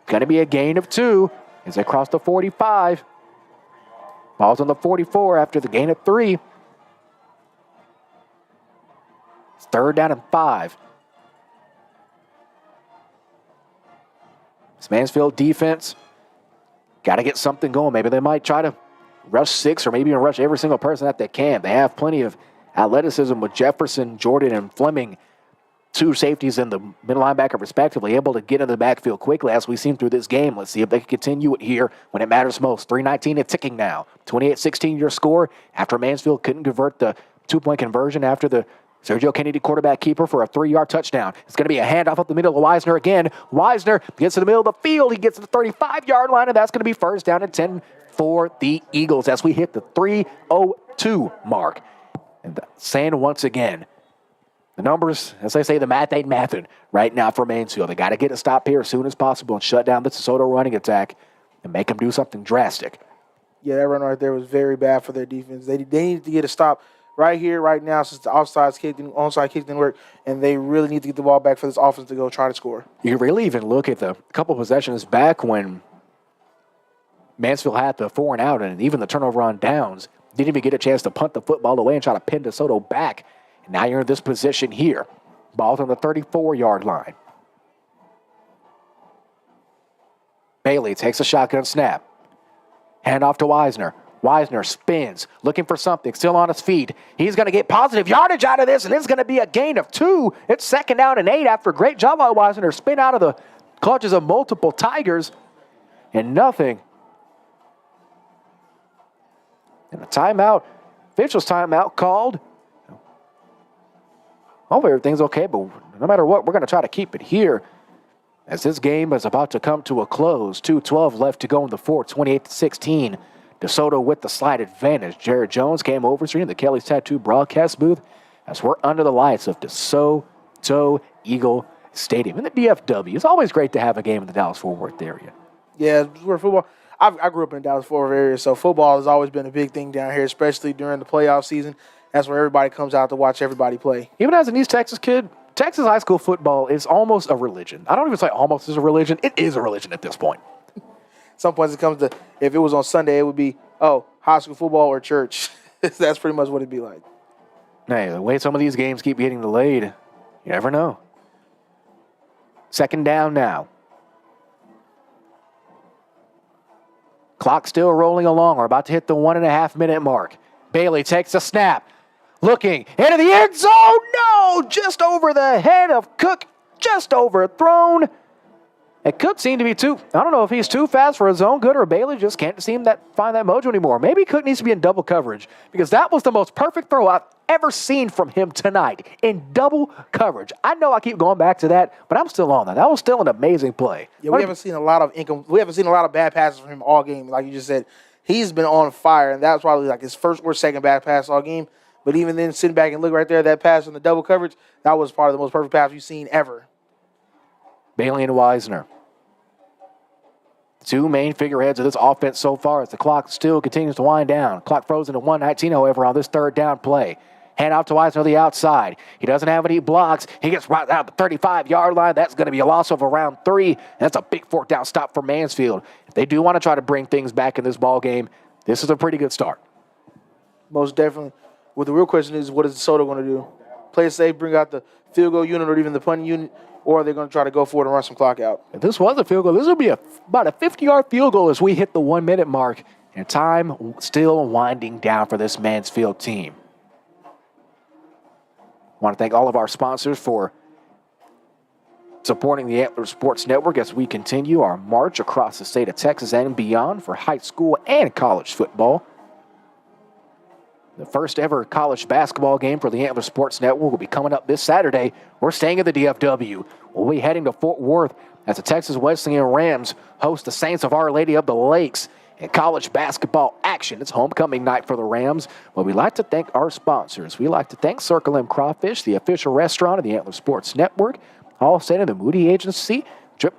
Going to be a gain of 2 as they cross the 45. Ball's on the 44 after the gain of 3. It's 3rd down and 5. This Mansfield defense got to get something going. Maybe they might try to rush 6 or maybe even rush every single person that they can. They have plenty of athleticism with Jefferson, Jordan, and Fleming. 2 safeties and the middle linebacker respectively, able to get in the backfield quickly as we've seen through this game. Let's see if they can continue it here when it matters most. 3:19 and ticking now. 28-16 your score after Mansfield couldn't convert the 2-point conversion after the Sergio Kennedy quarterback keeper for a 3-yard touchdown. It's going to be a handoff up the middle of Wisner again. Wisner gets to the middle of the field. He gets to the 35-yard line, and that's going to be 1st down and 10 for the Eagles as we hit the 3:02 mark. And saying once again, the numbers, as they say, the math ain't mathing right now for Mansfield. They got to get a stop here as soon as possible and shut down the Desoto running attack and make them do something drastic. Yeah, that run right there was very bad for their defense. They needed to get a stop right here, right now, since the onside kick didn't work, and they really need to get the ball back for this offense to go try to score. You can really even look at the couple possessions back when Mansfield had the 4 and out and even the turnover on downs. Didn't even get a chance to punt the football away and try to pin DeSoto back. And now you're in this position here. Ball's on the 34-yard line. Bailey takes a shotgun snap. Hand off to Wisner. Wisner spins, looking for something, still on his feet. He's going to get positive yardage out of this, and it's going to be a gain of 2. It's 2nd down and 8 after a great job by Wisner. Spin out of the clutches of multiple Tigers, and nothing. And a timeout, officials timeout called. Hopefully everything's okay, but no matter what, we're going to try to keep it here as this game is about to come to a close. 2:12 left to go in the fourth, 28-16. DeSoto with the slight advantage. Jared Jones came over to the Kelly's Tattoo broadcast booth as we're under the lights of DeSoto Eagle Stadium in the DFW. It's always great to have a game in the Dallas-Fort Worth area. Yeah, where football. I grew up in the Dallas-Fort Worth area, so football has always been a big thing down here, especially during the playoff season. That's where everybody comes out to watch everybody play. Even as an East Texas kid, Texas high school football is almost a religion. I don't even say almost is a religion. It is a religion at this point. Some points it comes to, if it was on Sunday, it would be, high school football or church. That's pretty much what it'd be like. Hey, the way some of these games keep getting delayed, you never know. 2nd down now. Clock still rolling along. We're about to hit the 1.5-minute mark. Bailey takes a snap. Looking into the end zone. No! Just over the head of Cook. Just overthrown. And Cook seemed to be I don't know if he's too fast for his own good or Bailey just can't seem to find that mojo anymore. Maybe Cook needs to be in double coverage because that was the most perfect throw I've ever seen from him tonight in double coverage. I know I keep going back to that, but I'm still on that. That was still an amazing play. Yeah, we haven't seen a lot of bad passes from him all game. Like you just said, he's been on fire, and that's probably like his first or second bad pass all game. But even then, sitting back and look right there, that pass in the double coverage, that was probably the most perfect pass we've seen ever. Bailey and Wisner. 2 main figureheads of this offense so far as the clock still continues to wind down. Clock frozen to 1:19, however, on this 3rd down play. Hand off to Wisner on the outside. He doesn't have any blocks. He gets right out the 35-yard line. That's going to be a loss of around 3. That's a big 4th down stop for Mansfield. If they do want to try to bring things back in this ball game, this is a pretty good start. Most definitely. Well, the real question is, what is DeSoto going to do? Play it safe, bring out the field goal unit or even the punt unit, or are they going to try to go for it and run some clock out? If this was a field goal, this would be about a 50-yard field goal as we hit the 1-minute mark, and time still winding down for this Mansfield team. I want to thank all of our sponsors for supporting the Antler Sports Network as we continue our march across the state of Texas and beyond for high school and college football. The first ever college basketball game for the Antler Sports Network will be coming up this Saturday. We're staying at the DFW. We'll be heading to Fort Worth as the Texas Wesleyan Rams host the Saints of Our Lady of the Lakes in college basketball action. It's homecoming night for the Rams. Well, we'd like to thank our sponsors. We'd like to thank Circle M Crawfish, the official restaurant of the Antler Sports Network, All State of the Moody Agency,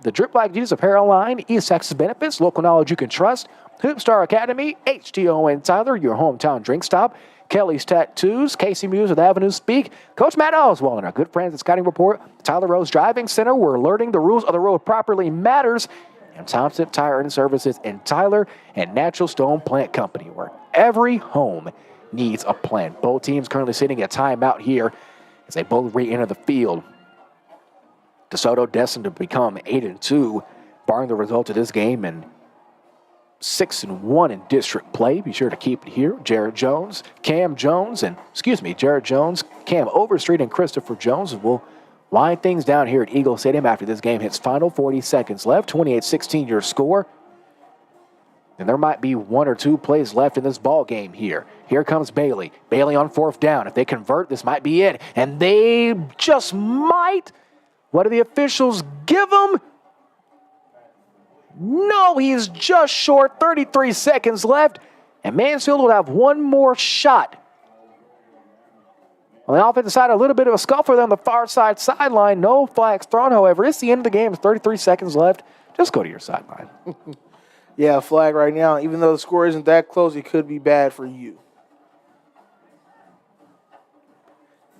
the Drip Like Jesus apparel line, East Texas Benefits, local knowledge you can trust, Hoopstar Academy, HTO and Tyler, your hometown drink stop, Kelly's Tattoos, Casey Muse with Avenue Speak, Coach Matt Oswald, and our good friends at Scouting Report, Tyler Rose Driving Center, where learning the rules of the road properly matters, and Thompson Tire and Services in Tyler, and Natural Stone Plant Company, where every home needs a plant. Both teams currently sitting at timeout here as they both re-enter the field. DeSoto destined to become 8-2, barring the result of this game, and 6-1 in district play. Be sure to keep it here. Jared Jones, Cam Overstreet, and Christopher Jones will wind things down here at Eagle Stadium after this game hits final 40 seconds left. 28-16 your score. And there might be 1 or 2 plays left in this ball game here. Here comes Bailey. Bailey on 4th down. If they convert, this might be it. And they just might. What do the officials give them? No, he's just short. 33 seconds left. And Mansfield will have one more shot. On the offensive side, a little bit of a scuffle there on the far side sideline. No flags thrown, however. It's the end of the game. It's 33 seconds left. Just go to your sideline. Yeah, flag right now. Even though the score isn't that close, it could be bad for you.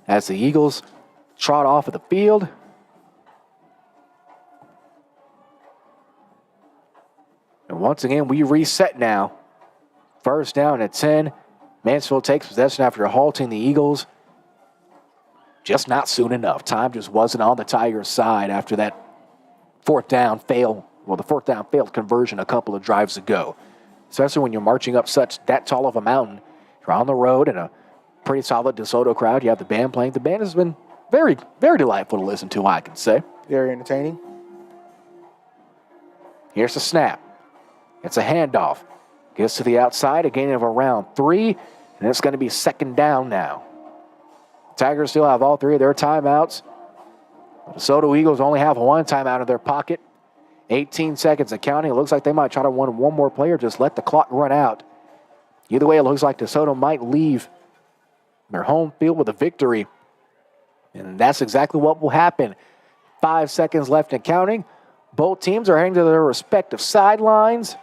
As the Eagles trot off of the field. And once again, we reset now. 1st down at 10. Mansfield takes possession after halting the Eagles. Just not soon enough. Time just wasn't on the Tigers' side after that fourth down failed conversion a couple of drives ago. Especially when you're marching up that tall of a mountain. You're on the road and a pretty solid DeSoto crowd. You have the band playing. The band has been very, very delightful to listen to, I can say. Very entertaining. Here's the snap. It's a handoff. Gets to the outside, a gain of around 3, and it's going to be second down now. Tigers still have all 3 of their timeouts. The DeSoto Eagles only have 1 timeout in their pocket. 18 seconds and counting. It looks like they might try to run one more play or just let the clock run out. Either way, it looks like DeSoto might leave their home field with a victory. And that's exactly what will happen. 5 seconds left and counting. Both teams are heading to their respective sidelines.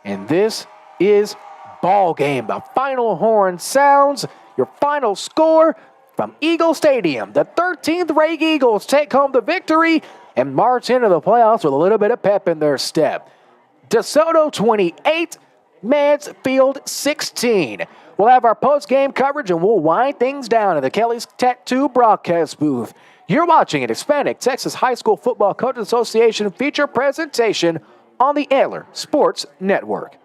And this is ball game. The final horn sounds. Your final score from Eagle Stadium. The 13th ranked Eagles take home the victory and march into the playoffs with a little bit of pep in their step. DeSoto 28, Mansfield 16. We'll have our post-game coverage and we'll wind things down in the Kelly's Tattoo broadcast booth. You're watching an Hispanic Texas High School Football Coaches Association feature presentation on the Antler Sports Network.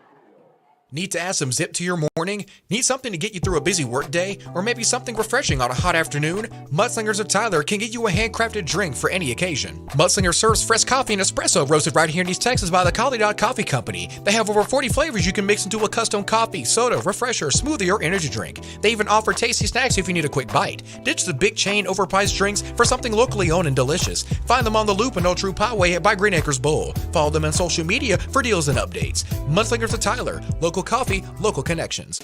Need to add some zip to your morning? Need something to get you through a busy workday? Or maybe something refreshing on a hot afternoon? Mudslingers of Tyler can get you a handcrafted drink for any occasion. Mudslinger serves fresh coffee and espresso roasted right here in East Texas by the Collie Dog Coffee Company. They have over 40 flavors you can mix into a custom coffee, soda, refresher, smoothie, or energy drink. They even offer tasty snacks if you need a quick bite. Ditch the big chain overpriced drinks for something locally owned and delicious. Find them on the Loop and Old True Poway by Green Acres Bowl. Follow them on social media for deals and updates. Mudslingers of Tyler, local coffee, local connections.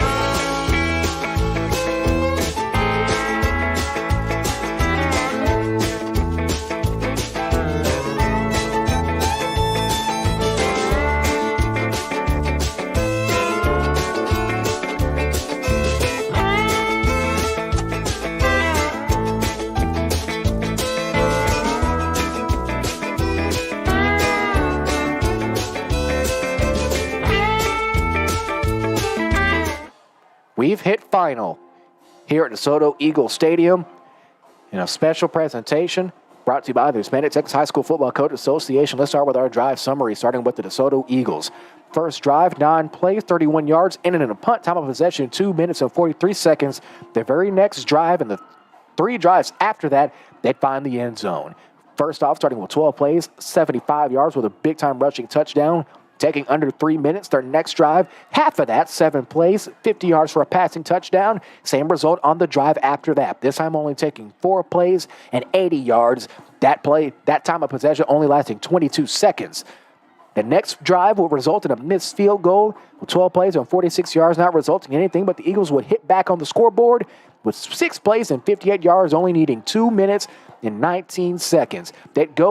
We've hit final here at DeSoto Eagle Stadium in a special presentation brought to you by the Hispanic Texas High School Football Coaches Association. Let's start with our drive summary, starting with the DeSoto Eagles. First drive, 9 plays, 31 yards, in and a punt, time of possession, 2 minutes and 43 seconds. The very next drive and the 3 drives after that, they'd find the end zone. First off, starting with 12 plays, 75 yards with a big-time rushing touchdown, taking under 3 minutes. Their next drive, half of that, 7 plays, 50 yards for a passing touchdown. Same result on the drive after that. This time only taking 4 plays and 80 yards. That time of possession only lasting 22 seconds. The next drive will result in a missed field goal with 12 plays and 46 yards, not resulting in anything, but the Eagles would hit back on the scoreboard with 6 plays and 58 yards, only needing 2 minutes and 19 seconds. They'd hit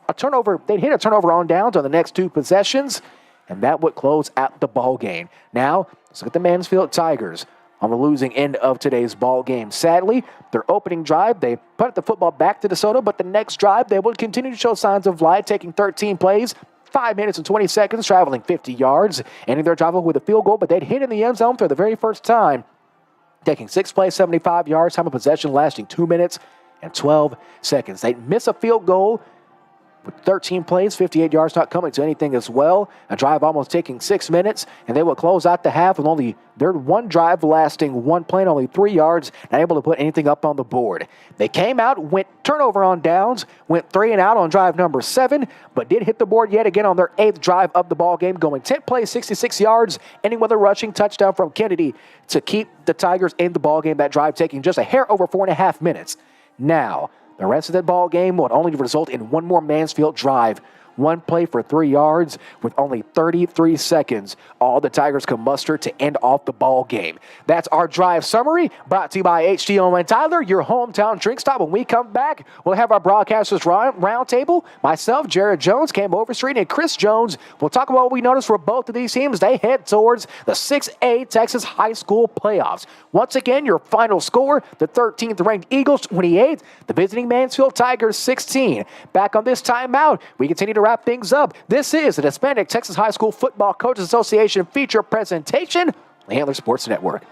a turnover on downs on the next 2 possessions, and that would close out the ball game. Now, let's look at the Mansfield Tigers on the losing end of today's ball game. Sadly, their opening drive, they put the football back to DeSoto, but the next drive, they would continue to show signs of life, taking 13 plays, 5 minutes and 20 seconds, traveling 50 yards, ending their drive with a field goal, but they'd hit in the end zone for the very first time, taking 6 plays, 75 yards, time of possession lasting 2 minutes and 12 seconds. They'd miss a field goal with 13 plays, 58 yards, not coming to anything as well. A drive almost taking 6 minutes, and they will close out the half with only their one drive lasting 1 play and only 3 yards, not able to put anything up on the board. They came out, went turnover on downs, went 3 and out on drive number 7, but did hit the board yet again on their 8th drive of the ball game, going 10 plays, 66 yards, ending with a rushing touchdown from Kennedy to keep the Tigers in the ball game. That drive taking just a hair over 4.5 minutes. Now, the rest of that ball game would only result in one more Mansfield drive. 1 play for 3 yards with only 33 seconds. All the Tigers can muster to end off the ball game. That's our drive summary, brought to you by HDO and Tyler, your hometown drink stop. When we come back, we'll have our broadcasters roundtable. Myself, Jared Jones, Cam Overstreet, and Chris Jones. We'll talk about what we noticed for both of these teams. They head towards the 6A Texas High School playoffs. Once again, your final score, the 13th ranked Eagles 28, the visiting Mansfield Tigers 16. Back on this timeout, we continue to wrap things up. This is the Hispanic Texas High School Football Coaches Association feature presentation on the Antler Sports Network.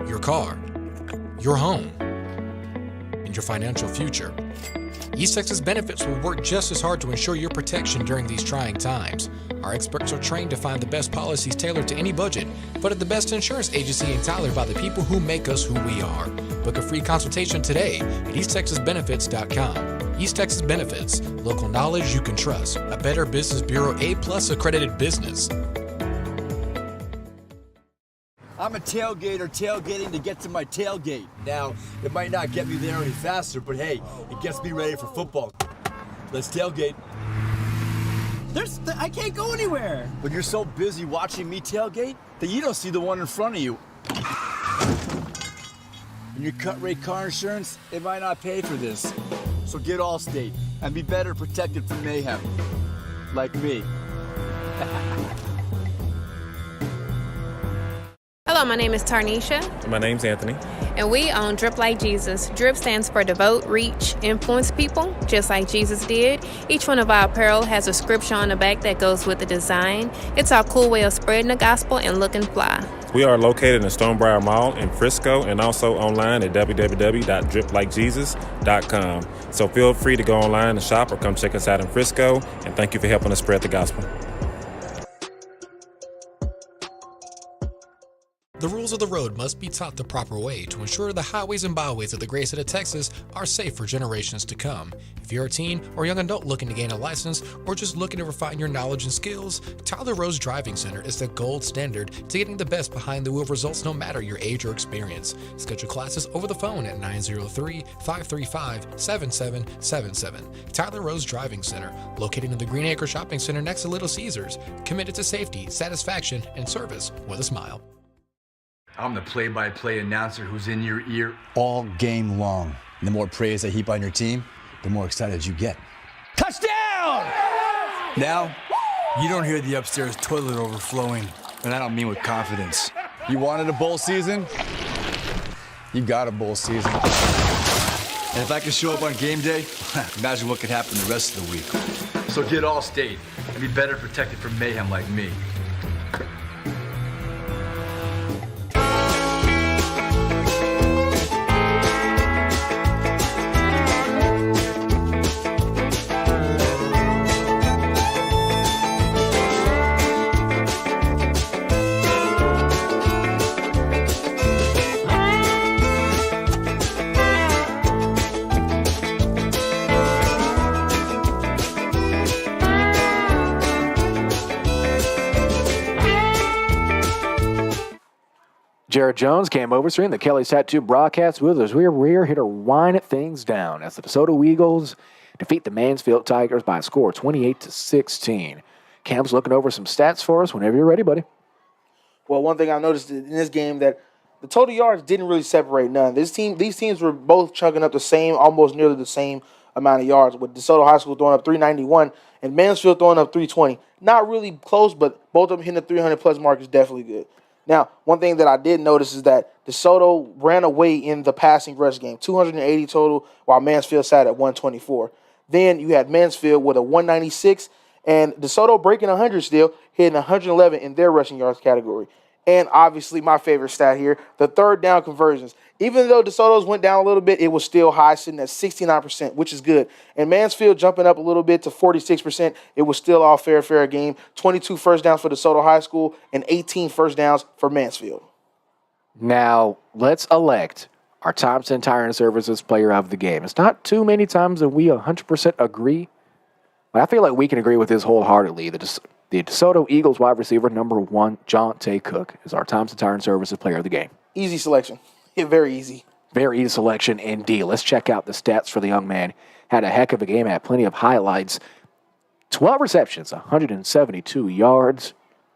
your car, your home, and your financial future. East Texas Benefits will work just as hard to ensure your protection during these trying times. Our experts are trained to find the best policies tailored to any budget, but at the best insurance agency in Tyler by the people who make us who we are. Book a free consultation today at easttexasbenefits.com. East Texas Benefits, local knowledge you can trust. A Better Business Bureau A+ accredited business. I'm a tailgater tailgating to get to my tailgate. Now, it might not get me there any faster, but hey, it gets me ready for football. Let's tailgate. I can't go anywhere. But you're so busy watching me tailgate that you don't see the one in front of you. And your cut rate car insurance, it might not pay for this. So get Allstate and be better protected from mayhem. Like me. Hello, my name is Tarnisha. My name's Anthony. And we own Drip Like Jesus. Drip stands for devote, reach, influence people, just like Jesus did. Each one of our apparel has a scripture on the back that goes with the design. It's our cool way of spreading the gospel and looking fly. We are located in Stonebriar Mall in Frisco and also online at www.driplikejesus.com. So feel free to go online and shop or come check us out in Frisco. And thank you for helping us spread the gospel. The rules of the road must be taught the proper way to ensure the highways and byways of the great state of Texas are safe for generations to come. If you're a teen or young adult looking to gain a license or just looking to refine your knowledge and skills, Tyler Rose Driving Center is the gold standard to getting the best behind the wheel results no matter your age or experience. Schedule classes over the phone at 903-535-7777. Tyler Rose Driving Center, located in the Green Acre Shopping Center next to Little Caesars, committed to safety, satisfaction, and service with a smile. I'm the play-by-play announcer who's in your ear all game long. And the more praise I heap on your team, the more excited you get. Touchdown! Now, you don't hear the upstairs toilet overflowing, and I don't mean with confidence. You wanted a bowl season? You got a bowl season. And if I can show up on game day, imagine what could happen the rest of the week. So get Allstate and be better protected from mayhem like me. Jared Jones came over stream the Kelly's Tattoo broadcast with us. We're here to wind things down as the Desoto Eagles defeat the Mansfield Tigers by a score of 28-16. Cam's looking over some stats for us whenever you're ready, buddy. Well, one thing I noticed in this game that the total yards didn't really separate none. These teams were both chugging up the same, almost nearly the same amount of yards, with DeSoto High School throwing up 391 and Mansfield throwing up 320. Not really close, but both of them hitting the 300-plus mark is definitely good. Now, one thing that I did notice is that DeSoto ran away in the passing rush game, 280 total, while Mansfield sat at 124. Then you had Mansfield with a 196, and DeSoto breaking 100 still, hitting 111 in their rushing yards category. And obviously, my favorite stat here, the third down conversions. Even though DeSoto's went down a little bit, it was still high, sitting at 69%, which is good. And Mansfield jumping up a little bit to 46%, it was still all fair game. 22 first downs for DeSoto High School and 18 first downs for Mansfield. Now, let's elect our Thompson Tire and Services player of the game. It's not too many times that we 100% agree, but I feel like we can agree with this wholeheartedly. The DeSoto Eagles wide receiver number 1, Jonte Cook, is our Thompson Tire and Services player of the game. Easy selection. Very easy. Very easy selection indeed. Let's check out the stats for the young man. Had a heck of a game, had plenty of highlights. 12 receptions, 172 yards,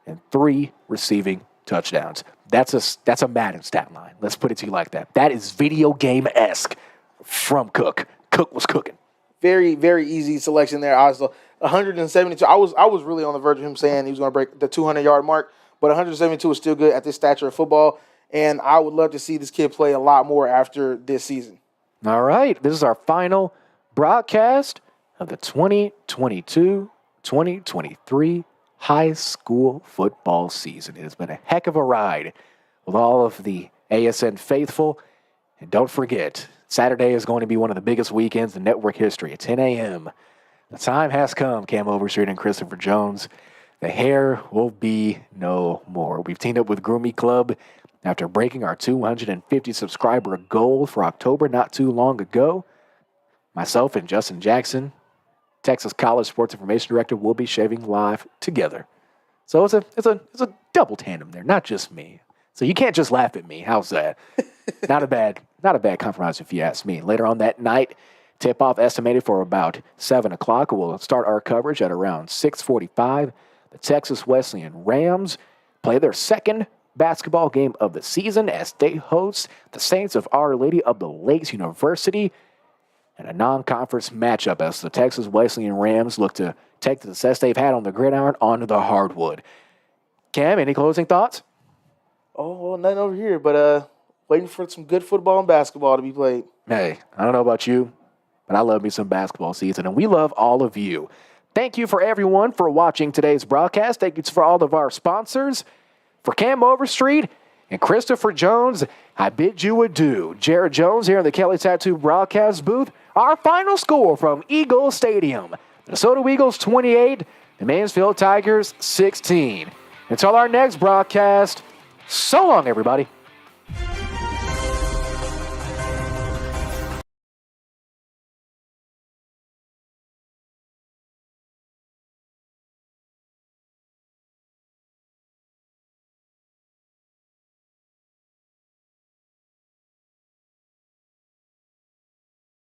and 3 receiving touchdowns. That's a Madden stat line. Let's put it to you like that. That is video game-esque from Cook. Cook was cooking. Very, very easy selection there. Also, 172. I was really on the verge of him saying he was going to break the 200-yard mark, but 172 is still good at this stature of football, and I would love to see this kid play a lot more after this season. All right. This is our final broadcast of the 2022-2023 high school football season. It has been a heck of a ride with all of the ASN faithful. And don't forget, Saturday is going to be one of the biggest weekends in network history at 10 a.m. The time has come, Cam Overstreet and Christopher Jones. The hair will be no more. We've teamed up with Groomie Club after breaking our 250 subscriber goal for October not too long ago. Myself and Justin Jackson, Texas College Sports Information Director, will be shaving live together. So it's a double tandem there, not just me. So you can't just laugh at me. How's that? Not a bad compromise if you ask me. Later on that night, tip-off estimated for about 7 o'clock. We'll start our coverage at around 6:45. The Texas Wesleyan Rams play their second basketball game of the season as they host the Saints of Our Lady of the Lakes University in a non-conference matchup as the Texas Wesleyan Rams look to take the success they've had on the gridiron onto the hardwood. Cam, any closing thoughts? Oh, well, nothing over here, but waiting for some good football and basketball to be played. Hey, I don't know about you, but I love me some basketball season, and we love all of you. Thank you for everyone for watching today's broadcast. Thank you for all of our sponsors. For Cam Overstreet and Christopher Jones, I bid you adieu. Jared Jones here in the Kelly Tattoo broadcast booth. Our final score from Eagle Stadium. The Desoto Eagles 28, the Mansfield Tigers 16. Until our next broadcast, so long, everybody.